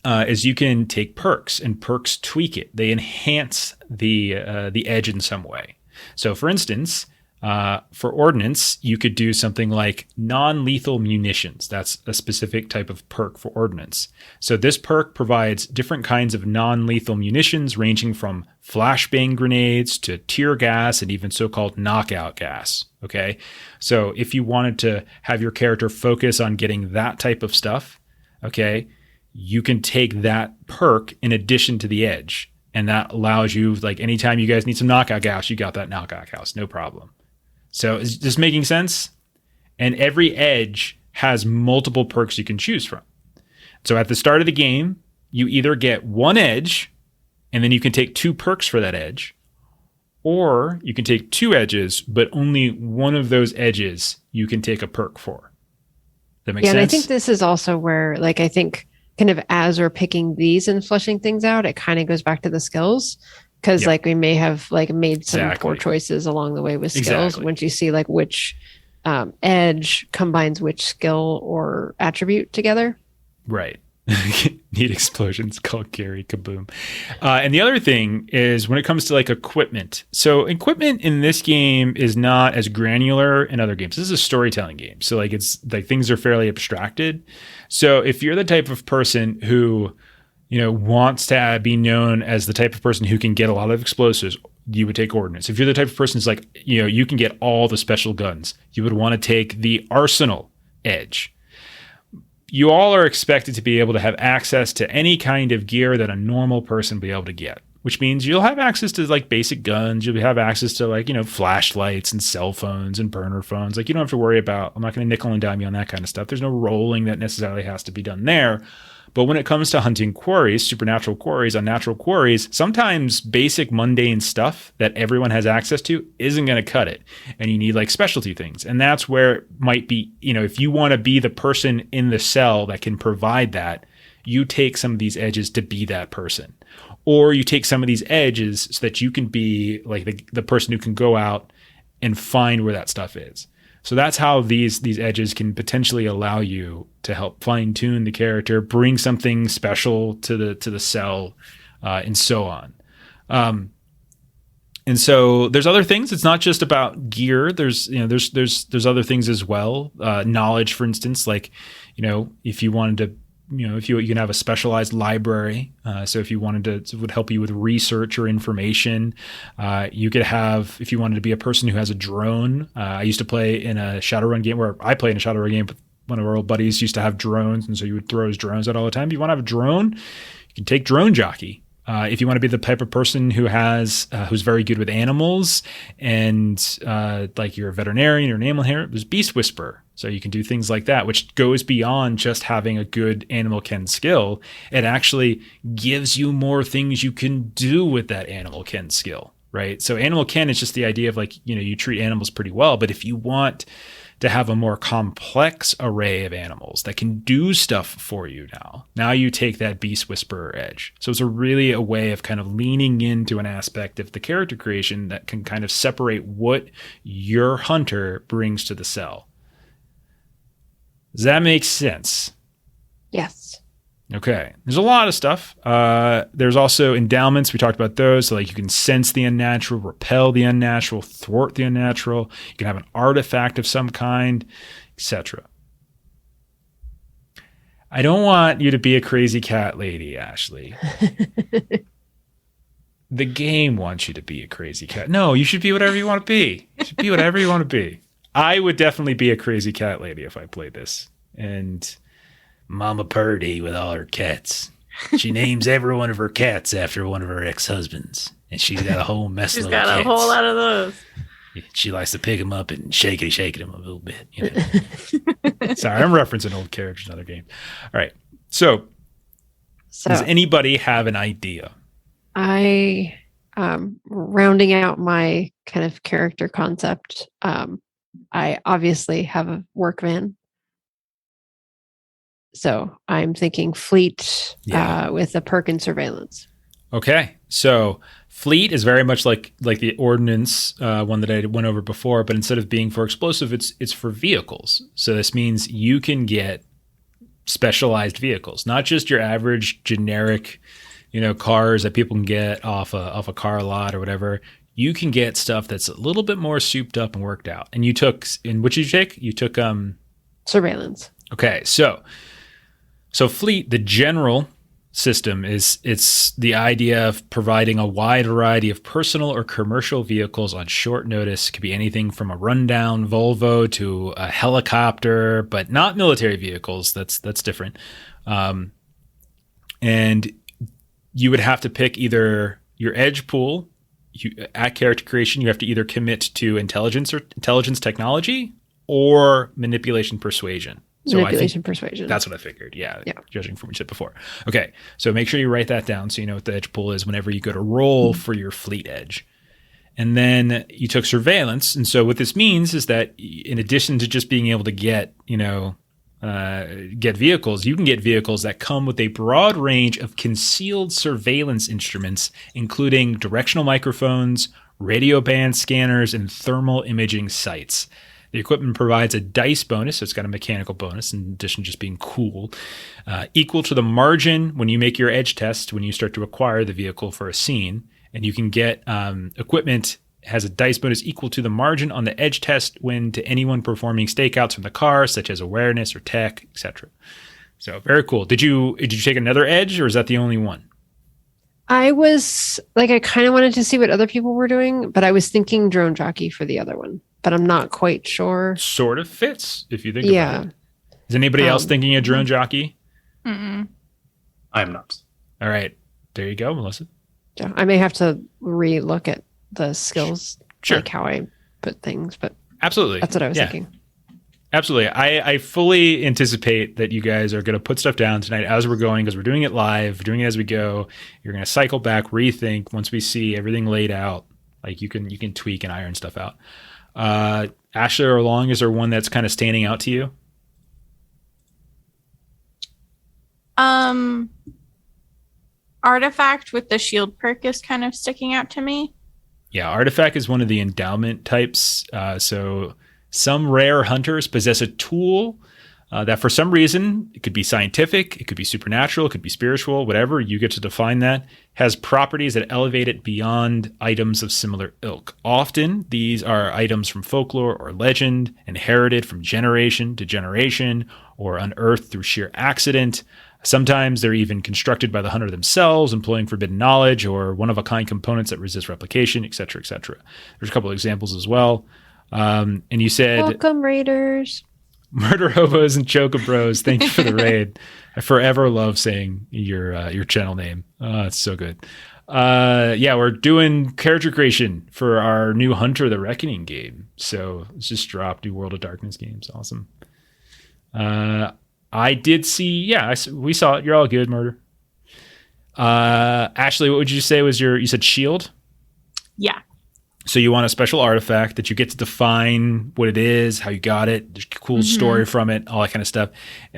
is you can take perks, and perks tweak it. They enhance the edge in some way. So, for instance, for ordnance, you could do something like non-lethal munitions. That's a specific type of perk for ordnance. So this perk provides different kinds of non-lethal munitions, ranging from flashbang grenades to tear gas and even so-called knockout gas. Okay, so if you wanted to have your character focus on getting that type of stuff, okay, you can take that perk in addition to the edge. And that allows you, like, anytime you guys need some knockout gas, you got that knockout gas, no problem. So is this making sense? And every edge has multiple perks you can choose from. So at the start of the game, you either get one edge, and then you can take 2 perks for that edge, or you can take 2 edges, but only one of those edges you can take a perk for. That makes sense? And I think this is also where, like, I think kind of as we're picking these and fleshing things out, it kind of goes back to the skills. Because like we may have like made some poor choices along the way with skills. Once you see like which edge combines which skill or attribute together. Right. Neat explosions called Gary Kaboom. And the other thing is when it comes to like equipment. So equipment in this game is not as granular in other games. This is a storytelling game. So like it's like things are fairly abstracted. So if you're the type of person who wants to be known as the type of person who can get a lot of explosives, you would take ordnance. If you're the type of person who's like, you can get all the special guns, you would want to take the arsenal edge. You all are expected to be able to have access to any kind of gear that a normal person would be able to get, which means you'll have access to like basic guns. You'll have access to like, flashlights and cell phones and burner phones. Like you don't have to worry about, I'm not going to nickel and dime you on that kind of stuff. There's no rolling that necessarily has to be done there. But when it comes to hunting quarries, supernatural quarries, unnatural quarries, sometimes basic mundane stuff that everyone has access to isn't going to cut it. And you need like specialty things. And that's where it might be, if you want to be the person in the cell that can provide that, you take some of these edges to be that person. Or you take some of these edges so that you can be like the person who can go out and find where that stuff is. So that's how these edges can potentially allow you to help fine tune the character, bring something special to the cell, and so on. And so there's other things. It's not just about gear. There's other things as well. Knowledge, for instance, like if you wanted to. If you can have a specialized library. So if you wanted to, it would help you with research or information. You could have, if you wanted to be a person who has a drone. I used to play in a Shadowrun game where I play in a Shadowrun game. But one of our old buddies used to have drones. And so you would throw his drones out all the time. If you want to have a drone, you can take drone jockey. If you want to be the type of person who who's very good with animals and like you're a veterinarian or an animal handler, there's beast whisperer. So you can do things like that, which goes beyond just having a good animal ken skill. It actually gives you more things you can do with that animal ken skill, right? So animal ken is just the idea of like, you treat animals pretty well, but if you want to have a more complex array of animals that can do stuff for you now you take that beast whisperer edge. So it's really a way of kind of leaning into an aspect of the character creation that can kind of separate what your hunter brings to the cell. Does that make sense? Yes. Okay. There's a lot of stuff. There's also endowments. We talked about those. So like you can sense the unnatural, repel the unnatural, thwart the unnatural. You can have an artifact of some kind, etc. I don't want you to be a crazy cat lady, Ashley. The game wants you to be a crazy cat. No, you should be whatever you want to be. You should be whatever you want to be. I would definitely be a crazy cat lady if I played this. And Mama Purdy with all her cats. She names every one of her cats after one of her ex-husbands. And she's got a whole mess of little cats. She's got a whole lot of those. She likes to pick them up and shake them a little bit. Sorry, I'm referencing old characters in other games. All right. So does anybody have an idea? I, rounding out my kind of character concept, I obviously have a work van. So I'm thinking fleet with a perk and surveillance. Okay. So fleet is very much like the ordnance one that I went over before, but instead of being for explosive, it's for vehicles. So this means you can get specialized vehicles, not just your average generic, cars that people can get off a car lot or whatever. You can get stuff that's a little bit more souped up and worked out. And what did you take? You took surveillance. Okay, so fleet, the general system it's the idea of providing a wide variety of personal or commercial vehicles on short notice. It could be anything from a rundown Volvo to a helicopter, but not military vehicles. That's different. And you would have to pick either your edge pool. At character creation, you have to either commit to intelligence technology or manipulation persuasion. So Manipulation persuasion. That's what I figured. Yeah. Judging from what you said before. Okay. So make sure you write that down so you know what the edge pool is whenever you go to roll for your fleet edge. And then you took surveillance. And so what this means is that in addition to just being able to get vehicles, you can get vehicles that come with a broad range of concealed surveillance instruments, including directional microphones, radio band scanners, and thermal imaging sights. The equipment provides a dice bonus, so it's got a mechanical bonus in addition to just being cool, equal to the margin when you make your edge test when you start to acquire the vehicle for a scene. And you can get equipment has a dice bonus equal to the margin on the edge test when to anyone performing stakeouts from the car, such as awareness or tech, etc. So very cool. Did you take another edge, or is that the only one? I was like, I kind of wanted to see what other people were doing, but I was thinking drone jockey for the other one, but I'm not quite sure. Sort of fits if you think about it. Is anybody else thinking a drone jockey? Mm-mm. I am not. All right. There you go, Melissa. Yeah, I may have to re-look at the skills, Sure. like how I put things, but Absolutely. that's what I was thinking. Absolutely. I fully anticipate that you guys are going to put stuff down tonight as we're going, because we're doing it live, doing it as we go. You're going to cycle back, rethink once we see everything laid out. Like you can tweak and iron stuff out. Ashley or Long, is there one that's kind of standing out to you? Artifact with the shield perk is kind of sticking out to me. Yeah, artifact is one of the endowment types. So some rare hunters possess a tool that for some reason, it could be scientific, it could be supernatural, it could be spiritual, whatever, you get to define that, has properties that elevate it beyond items of similar ilk. Often, these are items from folklore or legend, inherited from generation to generation, or unearthed through sheer accident. Sometimes they're even constructed by the hunter themselves, employing forbidden knowledge or one-of-a-kind components that resist replication, etc., etc. There's a couple of examples as well. And you said... Welcome, Raiders. Murder Hobos and Chocobros, thank you for the raid. I forever love saying your channel name. It's so good. We're doing character creation for our new Hunter the Reckoning game. So it's just dropped, new World of Darkness games. Awesome. I did see, we saw it. You're all good, Murder. Ashley, what would you say was you said shield? Yeah. So you want a special artifact that you get to define what it is, how you got it, there's a cool story from it, all that kind of stuff.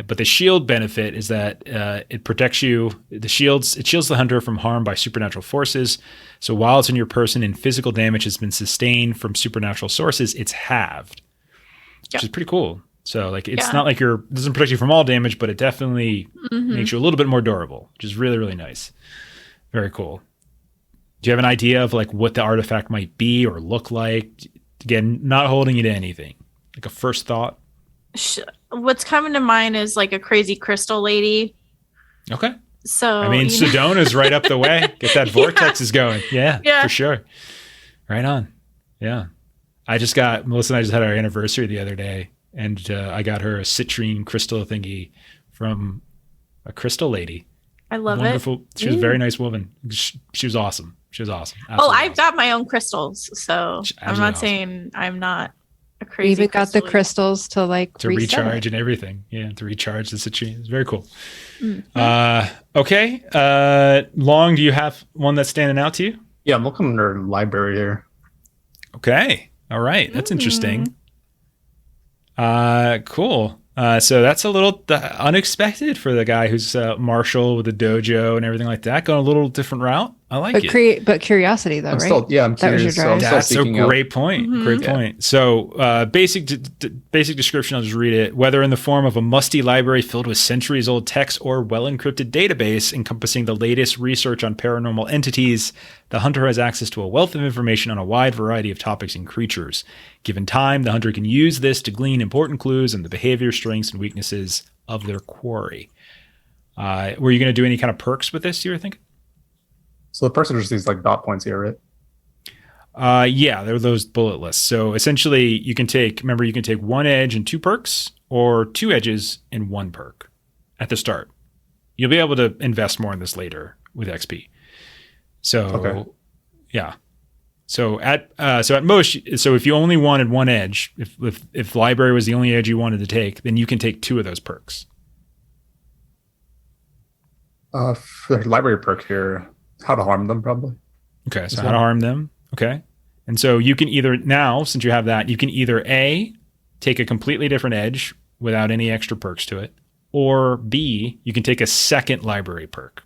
But the shield benefit is that it protects you. It shields the hunter from harm by supernatural forces. So while it's in your person and physical damage has been sustained from supernatural sources, it's halved, which is pretty cool. So it's not like it doesn't protect you from all damage, but it definitely makes you a little bit more durable, which is really, really nice. Very cool. Do you have an idea of what the artifact might be or look like? Again, not holding you to anything. Like a first thought. What's coming to mind is a crazy crystal lady. Okay. So Sedona's right up the way. Get that vortex is going. Yeah, for sure. Right on. Yeah. Melissa and I just had our anniversary the other day, and I got her a citrine crystal thingy from a crystal lady. I love Wonderful. She was a very nice woman. She was awesome. Absolutely I've got my own crystals, so I'm not saying I'm not a crazy. We even got the crystals to recharge and everything. Yeah, to recharge the citrine. It's very cool. Okay. Long, do you have one that's standing out to you? Yeah, I'm looking in our library here. Okay. All right. That's interesting. Cool. So that's a little unexpected for the guy who's Marshall with the dojo and everything like that, going a little different route. I like it. But curiosity though, I'm right? still, yeah, I'm That was your curious. So I'm drive. still That's a seeking out. great point. Mhm. Great Yeah. point. So, basic description. I'll just read it. Whether in the form of a musty library filled with centuries-old text or well-encrypted database encompassing the latest research on paranormal entities, the hunter has access to a wealth of information on a wide variety of topics and creatures. Given time, the hunter can use this to glean important clues on the behavior, strengths, and weaknesses of their quarry. Were you going to do any kind of perks with this? You were thinking? So the person just these like dot points here, right? Yeah, they're those bullet lists. So essentially, you can take one edge and 2 perks, or 2 edges and 1 perk at the start. You'll be able to invest more in this later with XP. So, Okay. yeah. So at most, so if you only wanted 1 edge, if library was the only edge you wanted to take, then you can take 2 of those perks. For the library perk here, how to harm them probably. Okay, so As how to well. harm them. Okay. And so you can either, now, since you have that, you can either A, take a completely different edge without any extra perks to it, or B, you can take a second library perk.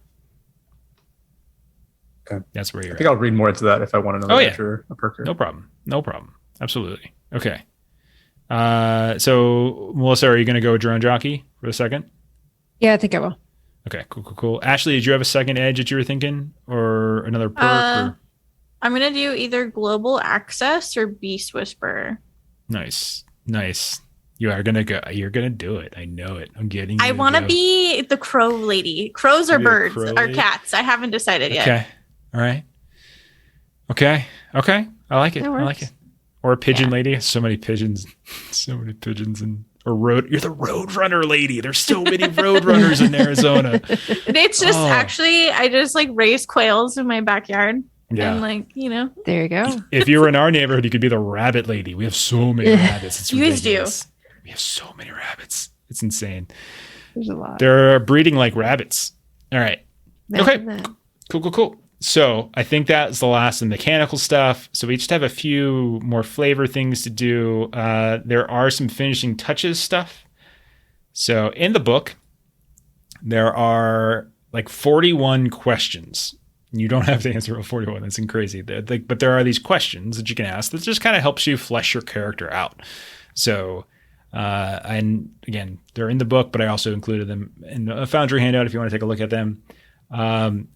Okay. That's where I you're think at. I'll read more into that if I want another Oh, yeah. edge or a perk here. No problem. Absolutely. Okay. So, Melissa, are you going to go drone jockey for a second? Yeah, I think I will. Okay, cool. Ashley, did you have a second edge that you were thinking, or another perk? Or? I'm gonna do either global access or beast whisperer. Nice. You're gonna do it. I know it. I'm getting. I want to be the crow lady. Crows or Maybe a birds crow or lady? cats. I haven't decided yet. Okay. All right. Okay. I like it. That I like works. it. Or a pigeon Yeah. lady. So many pigeons. And or road. You're the road runner lady. There's so many road runners in Arizona. It's just actually, I just like raise quails in my backyard. Yeah. And like, There you go. If you were in our neighborhood, you could be the rabbit lady. We have so many rabbits. It's You guys do. ridiculous. We have so many rabbits. It's insane. There's a lot. They're breeding like rabbits. All right. Imagine that. Cool. So I think that's the last of the mechanical stuff. So we just have a few more flavor things to do. There are some finishing touches stuff. So in the book, there are like 41 questions. You don't have to answer all 41. That's crazy. But there are these questions that you can ask that just kind of helps you flesh your character out. So, and again, they're in the book, but I also included them in a Foundry handout if you want to take a look at them.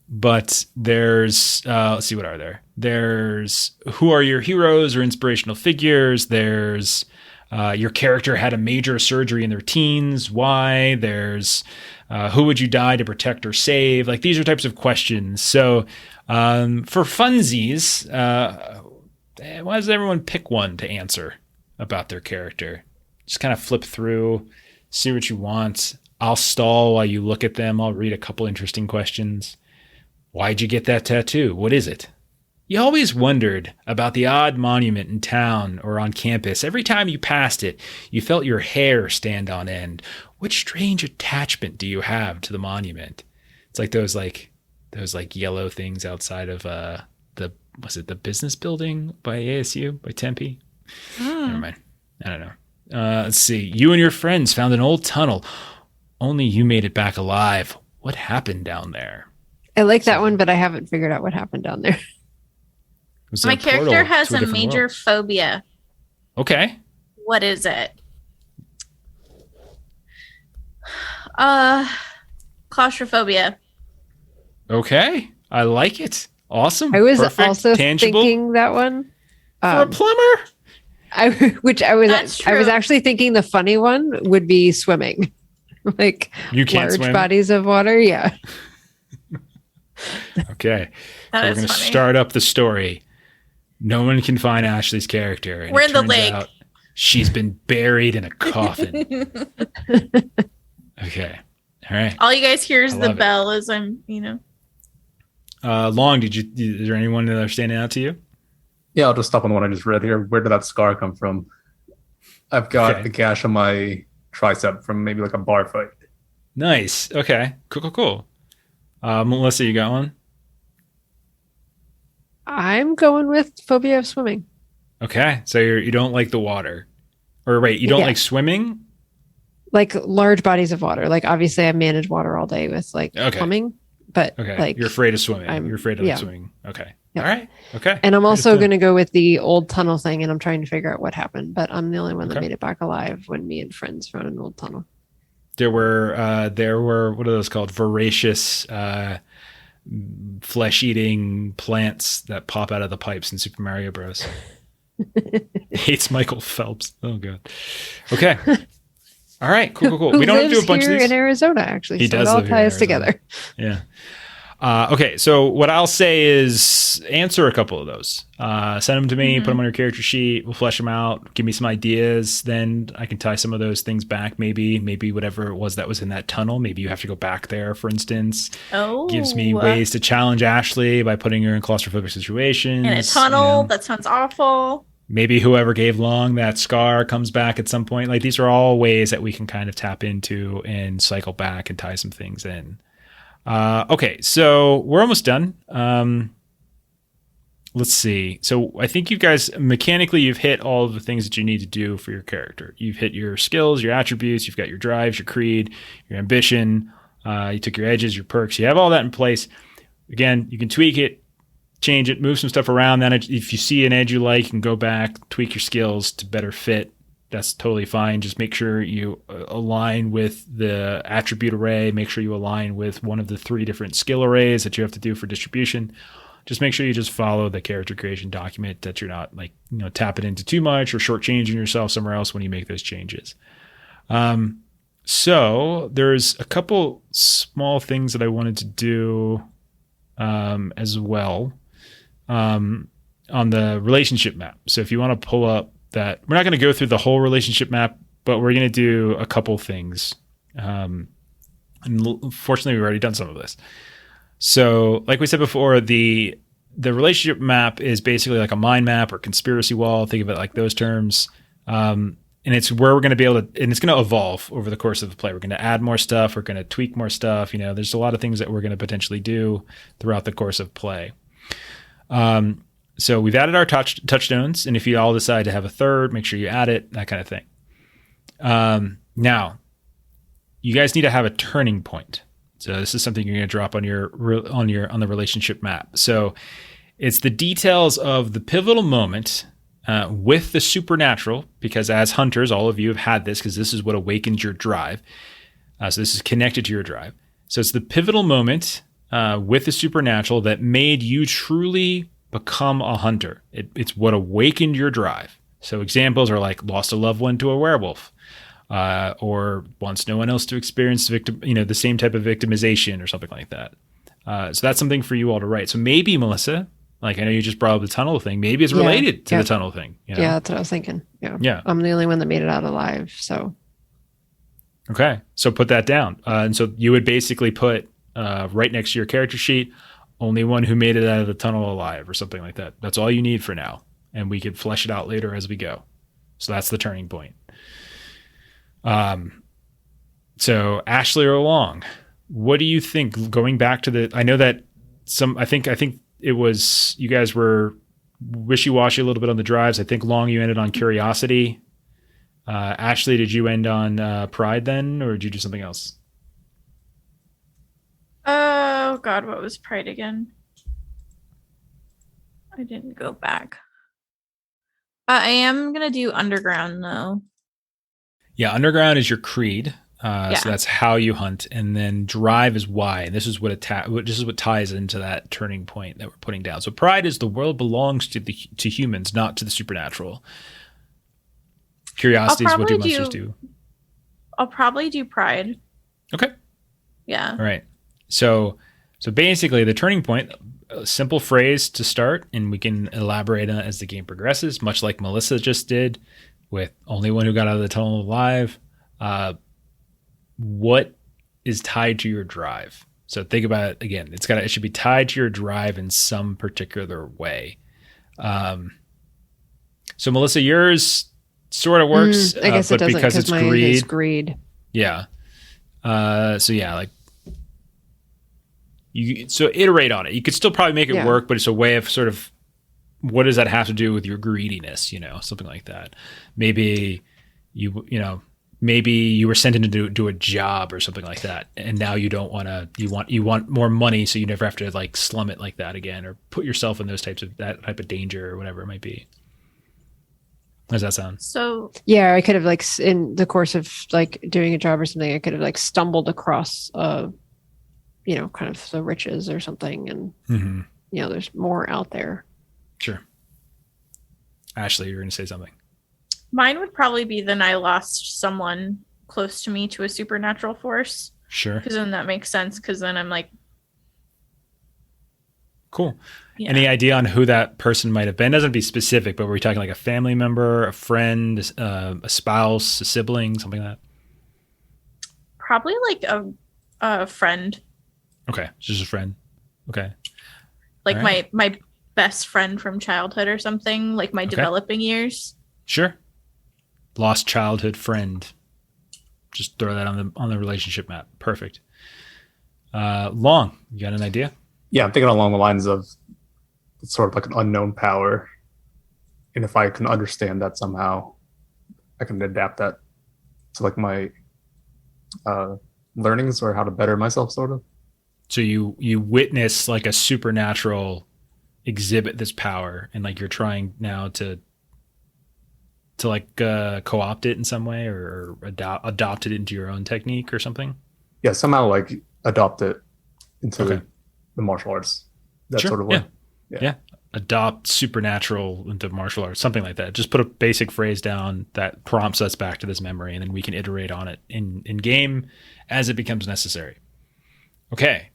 But there's, let's see, what are there? There's who are your heroes or inspirational figures? There's your character had a major surgery in their teens. Why? There's who would you die to protect or save? Like these are types of questions. So for funsies, why does everyone pick one to answer about their character? Just kind of flip through, see what you want. I'll stall while you look at them. I'll read a couple interesting questions. Why'd you get that tattoo? What is it? You always wondered about the odd monument in town or on campus. Every time you passed it, you felt your hair stand on end. What strange attachment do you have to the monument? It's like those yellow things outside of the business building by ASU, by Tempe? Never mind. I don't know. Let's see. You and your friends found an old tunnel. Only you made it back alive. What happened down there? I like that one, but I haven't figured out what happened down there. Was there my a portal character has to a different major world? phobia. Okay. What is it? Claustrophobia. Okay. I like it. Awesome. I was Perfect. also Tangible. thinking that one. For a plumber? I That's was true. actually thinking the funny one would be swimming, like You can't large swim? bodies of water. Yeah, Okay. That So we're is going to funny. start up the story. No one can find Ashley's character. And We're it in the turns lake. out she's been buried in a coffin. Okay. All right. All you guys hear is I the love it. bell as I'm, Long, is there anyone that are standing out to you? Yeah, I'll just stop on the one I just read here. Where did that scar come from? I've got Okay. a gash on my tricep from maybe like a bar fight. Nice. Okay. Cool. Melissa, you got one? I'm going with phobia of swimming. Okay. So you don't like the water. Or wait, you don't Yeah. like swimming? Like large bodies of water. Like obviously I manage water all day with like Okay. plumbing, but Okay. like You're afraid of swimming. You're afraid of swimming. Okay. Yep. All right. Okay. And I'm also Understood. going to go with the old tunnel thing, and I'm trying to figure out what happened. But I'm the only one that Okay. made it back alive when me and friends found an old tunnel. There were what are those called? Voracious flesh-eating plants that pop out of the pipes in Super Mario Bros. Hates Michael Phelps. Oh god. Okay. All right. Cool. Who We don't have to do a lives bunch of here these. in Arizona, actually. He so does it all live here in ties Arizona. together. Yeah. Okay, so what I'll say is answer a couple of those. Send them to me, put them on your character sheet. We'll flesh them out. Give me some ideas. Then I can tie some of those things back. Maybe whatever it was that was in that tunnel. Maybe you have to go back there, for instance. Oh. Gives me ways to challenge Ashley by putting her in claustrophobic situations. In a tunnel. That sounds awful. Maybe whoever gave Long that scar comes back at some point. Like, these are all ways that we can kind of tap into and cycle back and tie some things in. Okay, so we're almost done. Let's see. So I think you guys, mechanically, you've hit all of the things that you need to do for your character. You've hit your skills, your attributes, you've got your drives, your creed, your ambition. You took your edges, your perks. You have all that in place. Again, you can tweak it, change it, move some stuff around. Then if you see an edge you like, you can go back, tweak your skills to better fit. That's totally fine. Just make sure you align with the attribute array. Make sure you align with one of the 3 different skill arrays that you have to do for distribution. Just make sure you just follow the character creation document, that you're not tapping into too much or shortchanging yourself somewhere else when you make those changes. So there's a couple small things that I wanted to do as well on the relationship map. So if you want to pull up that, we're not going to go through the whole relationship map, but we're going to do a couple things. And fortunately, we've already done some of this. So like we said before, the relationship map is basically like a mind map or conspiracy wall. Think of it like those terms. And it's where we're going to be able to, and it's going to evolve over the course of the play. We're going to add more stuff. We're going to tweak more stuff. There's a lot of things that we're going to potentially do throughout the course of play. So we've added our touchstones, and if you all decide to have a third, make sure you add it, that kind of thing. Now, you guys need to have a turning point. So this is something you're going to drop on the relationship map. So it's the details of the pivotal moment with the supernatural, because as hunters, all of you have had this, because this is what awakens your drive. So this is connected to your drive. So it's the pivotal moment with the supernatural that made you truly become a hunter. It's what awakened your drive. So examples are like lost a loved one to a werewolf, or wants no one else to experience the same type of victimization or something like that. So that's something for you all to write. So maybe, Melissa, like I know you just brought up the tunnel thing. Maybe it's related to the tunnel thing. Yeah, that's what I was thinking. Yeah. I'm the only one that made it out alive. So. Okay. So put that down. And so you would basically put right next to your character sheet, only one who made it out of the tunnel alive or something like that. That's all you need for now. And we could flesh it out later as we go. So that's the turning point. So Ashley or Long, what do you think going back to I know that I think it was, you guys were wishy-washy a little bit on the drives. I think Long, you ended on curiosity. Ashley, did you end on pride then, or did you do something else? Oh God, what was pride again? I didn't go back. I am gonna do underground though. Yeah, underground is your creed. So that's how you hunt, and then drive is why. And this is what ties into that turning point that we're putting down. So pride is the world belongs to humans, not to the supernatural. Curiosity is what you monsters do. I'll probably do pride. Okay. Yeah. All right. So basically the turning point, a simple phrase to start, and we can elaborate on it as the game progresses, much like Melissa just did with only one who got out of the tunnel alive. What is tied to your drive? So think about it again. It should be tied to your drive in some particular way. So Melissa, yours sort of works. I guess it doesn't, because mine is greed. Yeah. So iterate on it. You could still probably make it work, but it's a way of sort of, what does that have to do with your greediness? Something like that. Maybe maybe you were sent in to do a job or something like that, and now you don't want to. You want more money, so you never have to like slum it like that again, or put yourself in that type of danger or whatever it might be. How does that sound? So Yeah, I could have like in the course of like doing a job or something, I could have like stumbled across kind of the riches or something, and there's more out there. Sure. Ashley, you're going to say something. mine would probably be then I lost someone close to me to a supernatural force. Sure. Because then that makes sense. Because then I'm like, cool. yeah. Any idea on who that person might have been? Doesn't have to be specific, but were we talking like a family member, a friend, a spouse, a sibling, something like that? Probably like a friend. Okay, just a friend. Okay. Like right. my best friend from childhood or something, like my developing years. Sure. Lost childhood friend. Just throw that on the relationship map. Perfect. Long, you got an idea? Yeah, I'm thinking along the lines of it's sort of like an unknown power. And if I can understand that somehow, I can adapt that to like my learnings or how to better myself, sort of. So you witness like a supernatural exhibit this power, and like you're trying now to like co-opt it in some way, or adopt it into your own technique or something. Yeah, somehow like adopt it into Okay. the martial arts. That Sure, sort of way. Yeah. Adopt supernatural into martial arts, something like that. Just put a basic phrase down that prompts us back to this memory, and then we can iterate on it in game as it becomes necessary. Okay,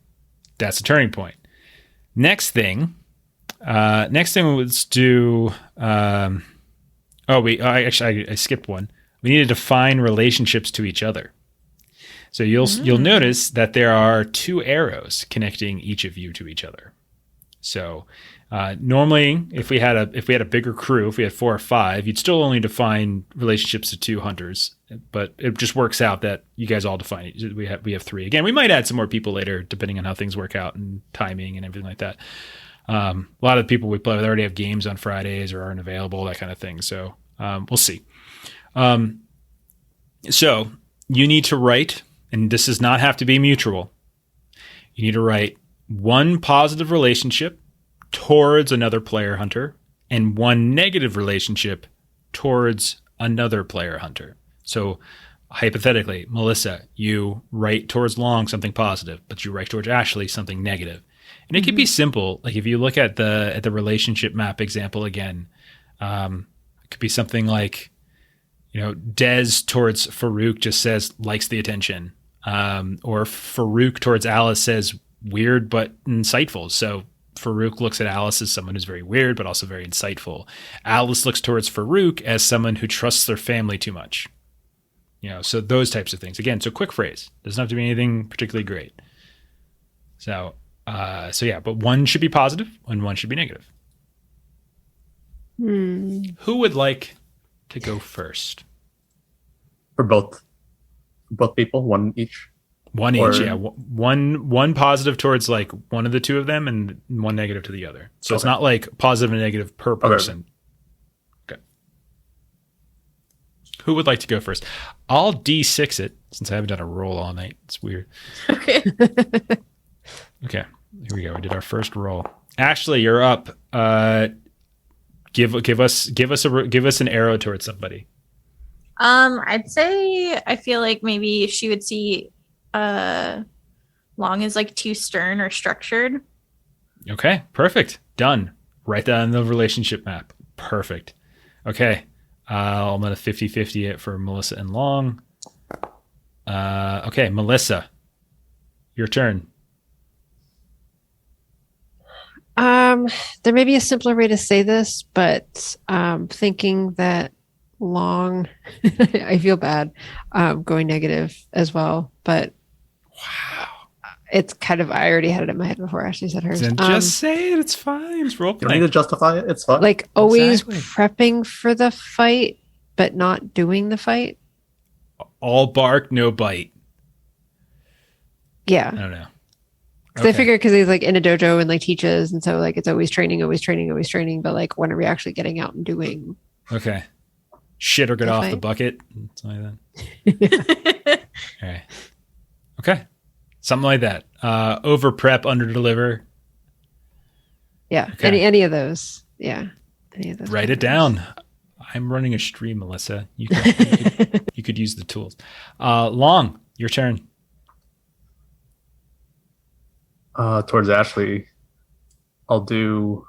that's a turning point. Next thing was do. I skipped one. We need to define relationships to each other. So you'll notice that there are 2 arrows connecting each of you to each other. So normally, if we had a bigger crew, if we had 4 or 5, you'd still only define relationships to 2 hunters. But it just works out that you guys all define it. We have 3. Again, we might add some more people later, depending on how things work out and timing and everything like that. A lot of the people we play with already have games on Fridays or aren't available, that kind of thing. So we'll see. So you need to write, and this does not have to be mutual. You need to write 1 positive relationship towards another player hunter and 1 negative relationship towards another player hunter. So hypothetically, Melissa, you write towards Long something positive, but you write towards Ashley something negative. And it could be simple. Like if you look at the relationship map example again, it could be something like, Dez towards Farouk just says likes the attention, or Farouk towards Alice says weird but insightful. So Farouk looks at Alice as someone who's very weird but also very insightful. Alice looks towards Farouk as someone who trusts their family too much. So those types of things. Again, so quick phrase. Doesn't have to be anything particularly great. So yeah, but 1 should be positive and 1 should be negative. Who would like to go first? For both people, 1 each. 1 each, yeah. One positive towards like one of the 2 of them, and 1 negative to the other. So It's not like positive and negative per person. Okay. Who would like to go first? I'll D6 it since I haven't done a roll all night. It's weird. Okay. Okay. Here we go. We did our first roll. Ashley, you're up. Give us an arrow towards somebody. I'd say I feel like maybe she would see Long as like too stern or structured. Okay, perfect. Done. Write that on the relationship map. Perfect. Okay. I'm going to 50-50 it for Melissa and Long. Okay, Melissa, your turn. There may be a simpler way to say this, but thinking that Long, I feel bad going negative as well, but wow, it's kind of, I already had it in my head before Ashley said hers. Then just say it. It's fine. It's role You don't playing. need to justify it. It's fine. Like always Exactly. prepping for the fight, but not doing the fight. All bark, no bite. Yeah. I don't know. Because I figure because he's like in a dojo and like teaches, and so like it's always training, but like when are we actually getting out and doing? Okay. shit or get off the fight. bucket. Something like that. All right. Okay. Something like that. Over prep, under deliver. Yeah. Okay. Any of those. Yeah. Any of those. Write it categories. down. I'm running a stream, Melissa. You could use the tools. Long, your turn. Towards Ashley, I'll do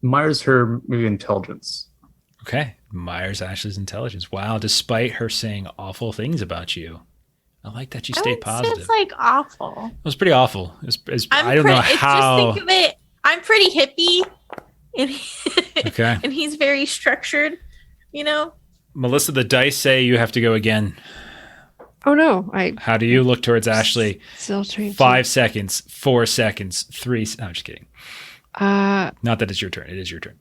admires her maybe intelligence. Okay. Admires Ashley's intelligence. Wow. Despite her saying awful things about you. I like that you I stay wouldn't say positive. it's like awful. It was pretty awful. I don't pretty, know it's how. Just think of it. I'm pretty hippie, and Okay. and he's very structured. You know. Melissa, the dice say you have to go again. Oh no. How do you look towards Ashley? Still trying 5 seconds, 4 seconds, 3. No, I'm just kidding. to. Not that it's your turn. It is your turn.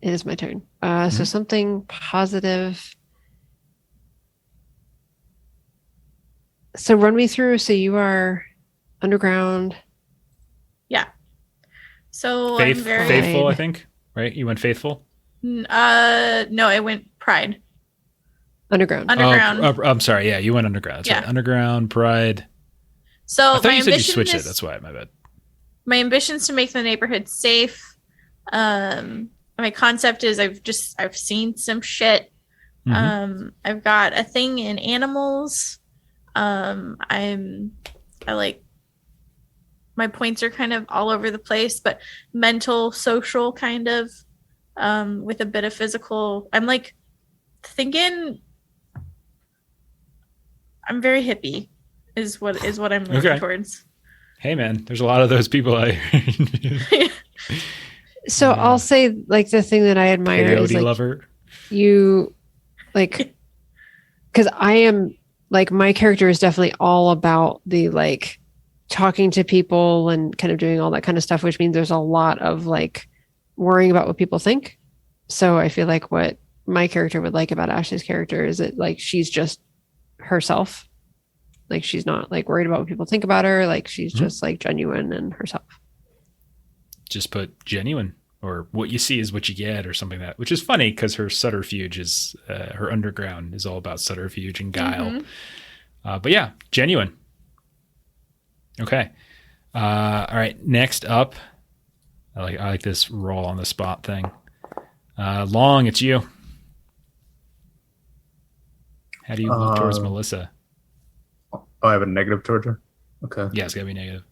It is my turn. So something positive. So run me through. So you are underground. Yeah. So Faith, I'm very. faithful, I think. Right? You went faithful? No, I went pride. Underground. Underground. I'm sorry. Yeah, you went underground. That's Yeah. right. Underground, pride. So I thought my you said you ambition switched it. is That's why. My bad. my ambition is to make the neighborhood safe. My concept is I've seen some shit. Mhm. I've got a thing in animals. I like my points are kind of all over the place, but mental, social kind of, with a bit of physical. I'm like thinking I'm very hippie is what I'm looking Okay. towards. Hey, man, there's a lot of those people out here. So I'll say like the thing that I admire is Peyote like lover. you like because I am like my character is definitely all about the like talking to people and kind of doing all that kind of stuff, which means there's a lot of like worrying about what people think. So I feel like what my character would like about Ashley's character is that like she's just herself. Like she's not like worried about what people think about her. Like she's just like genuine and herself. Just put genuine, or what you see is what you get, or something like that, which is funny because her subterfuge is her underground is all about subterfuge and guile. But yeah, genuine. Okay. All right. Next up, I like this roll on the spot thing. Long, it's you. How do you look towards Melissa? Oh, I have a negative towards her. Okay. Yeah, it's gotta be negative.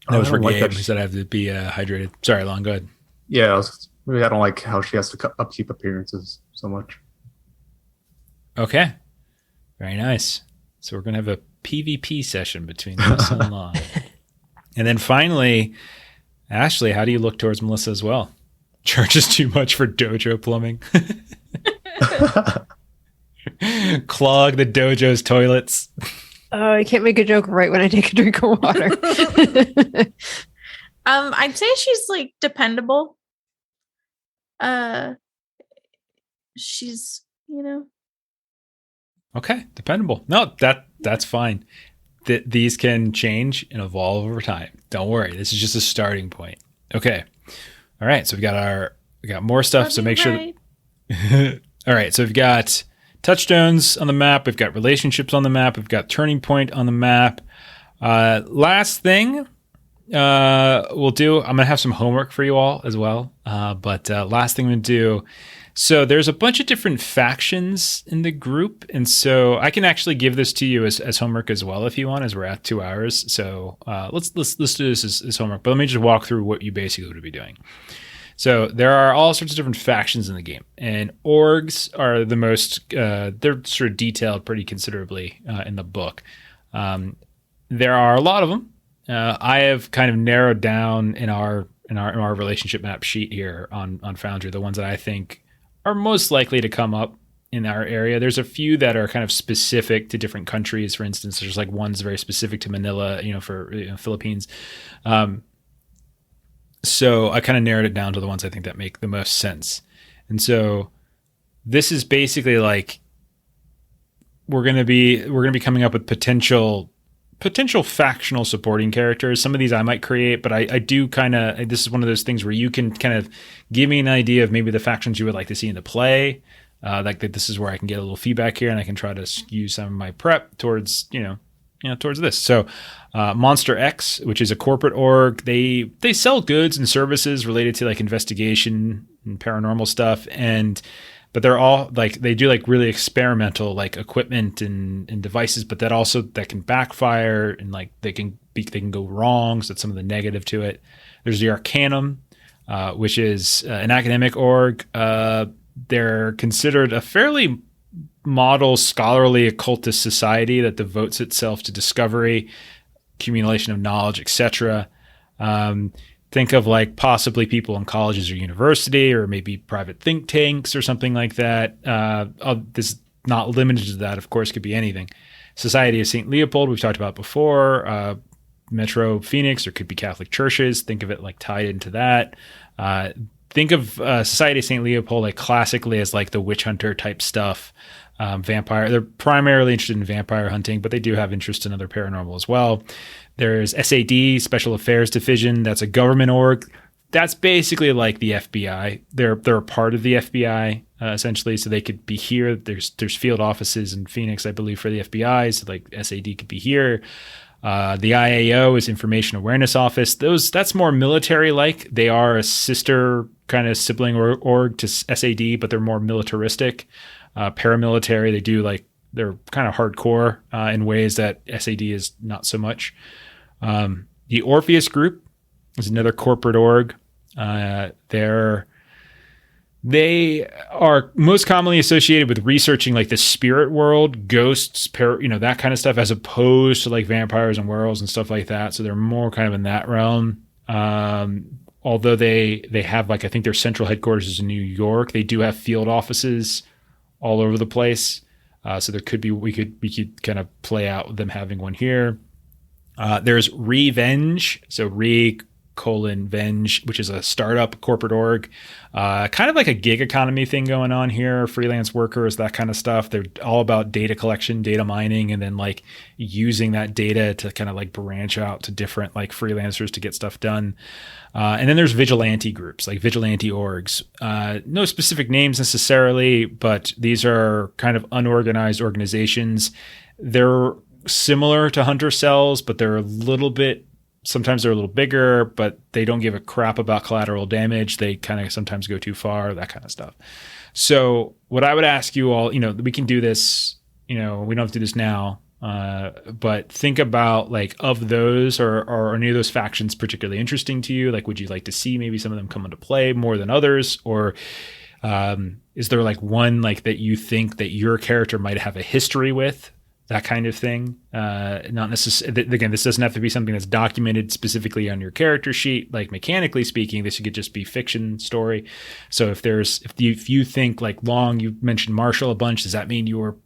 That was for Gabe. He said I have to be hydrated. Sorry, Long. Go ahead. Yeah, maybe I don't like how she has to upkeep appearances so much. Okay. Very nice. So we're going to have a PvP session between Melissa and Long. And then finally, Ashley, how do you look towards Melissa as well? Charges too much for dojo plumbing. Clog the dojo's toilets. Oh, I can't make a joke right when I take a drink of water. I'd say she's like dependable. She's, Okay, dependable. No, that's fine. These can change and evolve over time. Don't worry. This is just a starting point. Okay. All right. So we got more stuff. So make sure. All right. So we've got touchstones on the map. We've got relationships on the map. We've got turning point on the map. Last thing we'll do, I'm going to have some homework for you all as well. But last thing I'm going to do, so there's a bunch of different factions in the group. And so I can actually give this to you as homework as well if you want, as we're at 2 hours. So let's do this as homework. But let me just walk through what you basically would be doing. So there are all sorts of different factions in the game, and orgs are the most. They're sort of detailed pretty considerably in the book. There are a lot of them. I have kind of narrowed down in our relationship map sheet here on Foundry the ones that I think are most likely to come up in our area. There's a few that are kind of specific to different countries. For instance, there's like one's very specific to Manila, for Philippines. So I kind of narrowed it down to the ones I think that make the most sense. And so this is basically like we're going to be coming up with potential potential factional supporting characters. Some of these I might create, but I do kind of, this is one of those things where you can kind of give me an idea of maybe the factions you would like to see in the play. Like that, this is where I can get a little feedback here, and I can try to skew some of my prep towards, towards this. So Monster X, which is a corporate org, they sell goods and services related to like investigation and paranormal stuff, but they're all like, they do like really experimental like equipment and devices, but that can backfire, and like they can go wrong. So that's some of the negative to it. There's the Arcanum, which is an academic org. They're considered a fairly model scholarly occultist society that devotes itself to discovery, accumulation of knowledge, etc. Think of like possibly people in colleges or university, or maybe private think tanks or something like that. This is not limited to that, of course, could be anything. Society of St. Leopold, we've talked about before. Metro Phoenix, or could be Catholic churches. Think of it like tied into that. Think of Society of St. Leopold like classically as like the witch hunter type stuff. Vampire. They're primarily interested in vampire hunting, but they do have interest in other paranormal as well. There's SAD, Special Affairs Division. That's a government org. That's basically like the FBI. They're a part of the FBI essentially, so they could be here. There's field offices in Phoenix, I believe, for the FBI. So like SAD could be here. The IAO is Information Awareness Office. That's more military-like. They are a sister kind of sibling org to SAD, but they're more militaristic. Paramilitary, they're kind of hardcore in ways that SAD is not so much. The Orpheus Group is another corporate org. They are most commonly associated with researching like the spirit world, ghosts, that kind of stuff, as opposed to like vampires and werewolves and stuff like that. So they're more kind of in that realm. Although they have like, I think their central headquarters is in New York. They do have field offices all over the place. So there could be, we could kind of play out them having one here. There's Revenge. So Venge, which is a startup corporate org, kind of like a gig economy thing going on here, freelance workers, that kind of stuff. They're all about data collection, data mining, and then like using that data to kind of like branch out to different like freelancers to get stuff done. And then there's vigilante groups, like vigilante orgs. No specific names necessarily, but these are kind of unorganized organizations. They're similar to hunter cells, but sometimes they're a little bigger, but they don't give a crap about collateral damage. They kind of sometimes go too far, that kind of stuff. So what I would ask you all, we can do this, we don't have to do this now, but think about like, of those, or are any of those factions particularly interesting to you? Like, would you like to see maybe some of them come into play more than others? Or is there like one like that you think that your character might have a history with? That kind of thing. Not necessarily, again, this doesn't have to be something that's documented specifically on your character sheet. Like mechanically speaking, this could just be fiction story. So if you think like Long, you mentioned Marshall a bunch, does that mean you were,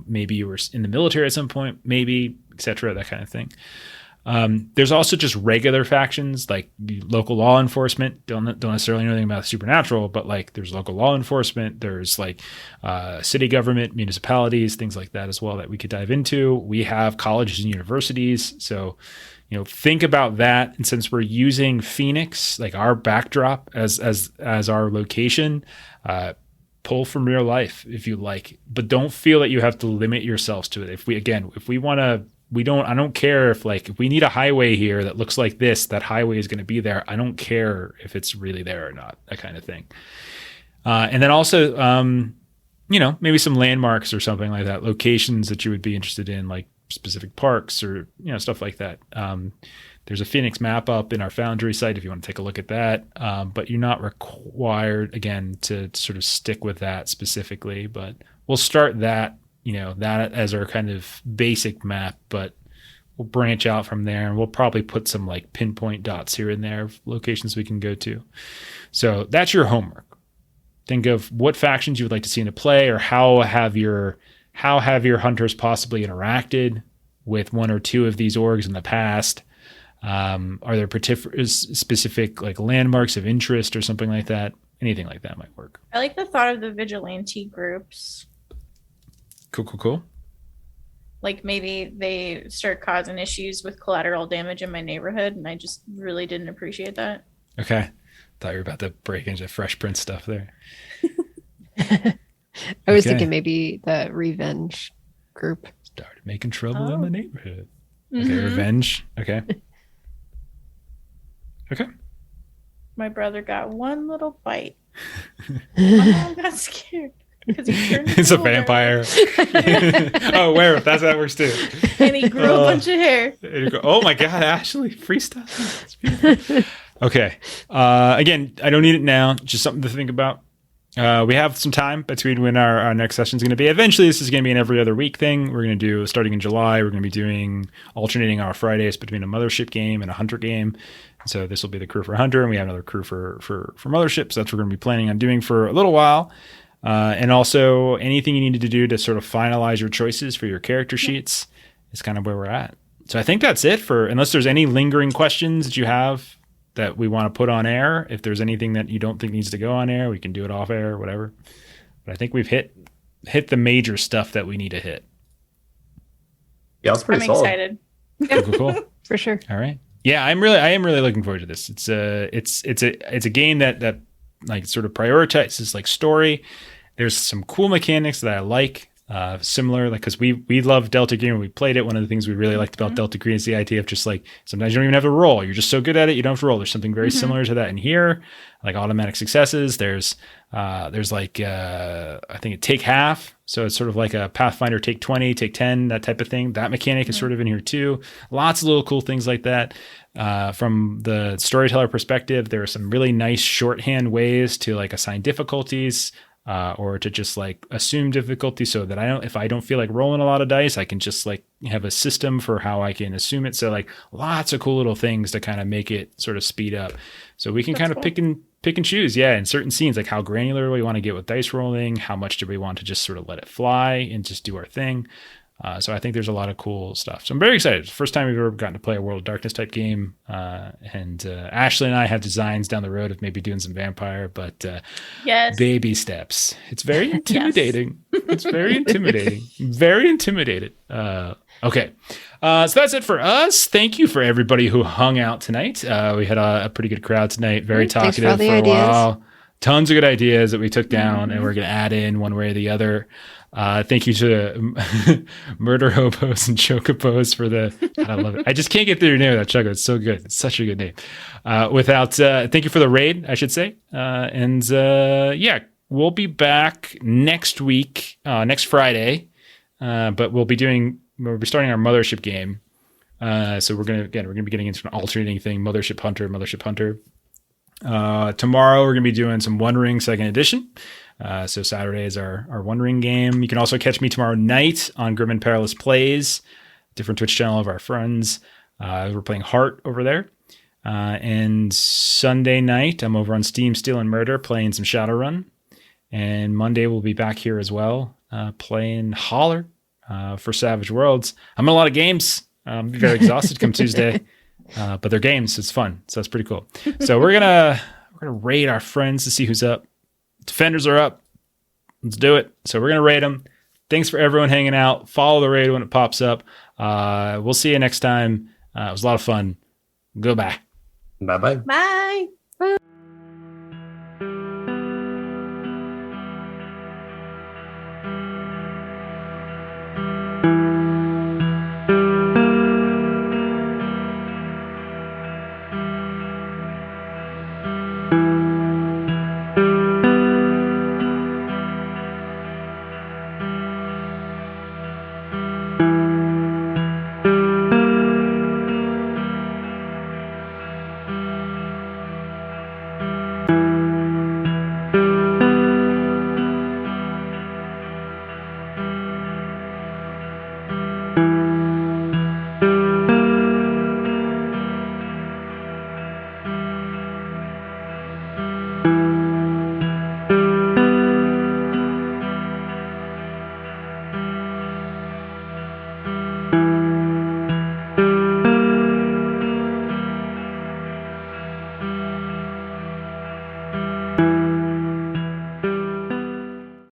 maybe you were in the military at some point, maybe, etc., that kind of thing. There's also just regular factions like local law enforcement. Don't necessarily know anything about the supernatural, but like there's local law enforcement. There's like city government, municipalities, things like that as well that we could dive into. We have colleges and universities. So, think about that. And since we're using Phoenix, like our backdrop as our location, pull from real life if you like, but don't feel that you have to limit yourselves to it. I don't care if we need a highway here that looks like this, that highway is going to be there. I don't care if it's really there or not, that kind of thing. And then also, maybe some landmarks or something like that, locations that you would be interested in, like specific parks or, stuff like that. There's a Phoenix map up in our Foundry site if you want to take a look at that. But you're not required, again, to sort of stick with that specifically, but we'll start that that as our kind of basic map, but we'll branch out from there, and we'll probably put some like pinpoint dots here and there of locations we can go to. So that's your homework. Think of what factions you would like to see in a play, or how have your hunters possibly interacted with one or two of these orgs in the past. Are there specific like landmarks of interest or something like that? Anything like that might work. I like the thought of the vigilante groups. Cool. like maybe they start causing issues with collateral damage in my neighborhood, and I just really didn't appreciate that. Okay. Thought you were about to break into Fresh Prince stuff there. I was thinking maybe the revenge group started making trouble in the neighborhood. Okay, Mm-hmm. revenge. Okay. Okay. My brother got one little bite. My mom got scared because he turned It's a into vampire. Oh, werewolf. That's how it works too. and he grew a bunch of hair. Oh my God, Ashley, freestyle. It's beautiful. Okay. Again, I don't need it now. Just something to think about. We have some time between when our next session is going to be. Eventually, this is going to be an every other week thing. We're going to do, starting in July, we're going to be doing alternating our Fridays between a Mothership game and a Hunter game. So this will be the crew for Hunter, and we have another crew for Mothership. So that's what we're going to be planning on doing for a little while. And also, anything you needed to do to sort of finalize your choices for your character sheets is kind of where we're at. So I think that's it for, unless there's any lingering questions that you have that we want to put on air. If there's anything that you don't think needs to go on air, we can do it off air or whatever. But I think we've hit the major stuff that we need to hit. Yeah, that's pretty I'm solid. excited. Cool. for sure. All right. Yeah, I am really looking forward to this. It's a game that like sort of prioritizes like story. There's some cool mechanics that I like. Similar, like, because we love Delta Green when we played it. One of the things we really liked about Delta Green is the idea of just like sometimes you don't even have to roll. You're just so good at it, you don't have to roll. There's something very similar to that in here, like automatic successes. There's like I think a take half, so it's sort of like a Pathfinder take 20, take 10, that type of thing. That mechanic is sort of in here too. Lots of little cool things like that. From the storyteller perspective, there are some really nice shorthand ways to like assign difficulties. Or to just like assume difficulty so that if I don't feel like rolling a lot of dice, I can just like have a system for how I can assume it. So like lots of cool little things to kind of make it sort of speed up. So we can kind of pick and choose. Yeah. In certain scenes, like how granular we want to get with dice rolling, how much do we want to just sort of let it fly and just do our thing. So I think there's a lot of cool stuff. So I'm very excited. It's the first time we've ever gotten to play a World of Darkness type game. And Ashley and I have designs down the road of maybe doing some vampire, but baby steps. It's very intimidating. It's very intimidating. Very intimidated. Okay. So that's it for us. Thank you for everybody who hung out tonight. We had a pretty good crowd tonight. Very talkative for a while. Tons of good ideas that we took down and we're going to add in one way or the other. Thank you to Murder Hobos and Chocobos for God, I love it. I just can't get through your name of that Choco. It's so good. It's such a good name. Thank you for the raid, I should say. Yeah, we'll be back next week, next Friday. But we'll be starting our Mothership game. So we're gonna be getting into an alternating thing, Mothership Hunter. Tomorrow we're gonna be doing some One Ring Second Edition. So Saturday is our One Ring game. You can also catch me tomorrow night on Grim and Perilous Plays, different Twitch channel of our friends. We're playing Heart over there. And Sunday night, I'm over on Steam Steel and Murder playing some Shadowrun. And Monday we'll be back here as well, playing Holler for Savage Worlds. I'm in a lot of games. I'm very exhausted come Tuesday, but they're games. It's fun, so that's pretty cool. So we're gonna raid our friends to see who's up. Defenders are up. Let's do it. So we're going to raid them. Thanks for everyone hanging out. Follow the raid when it pops up. We'll see you next time. It was a lot of fun. Goodbye. Bye-bye. Bye.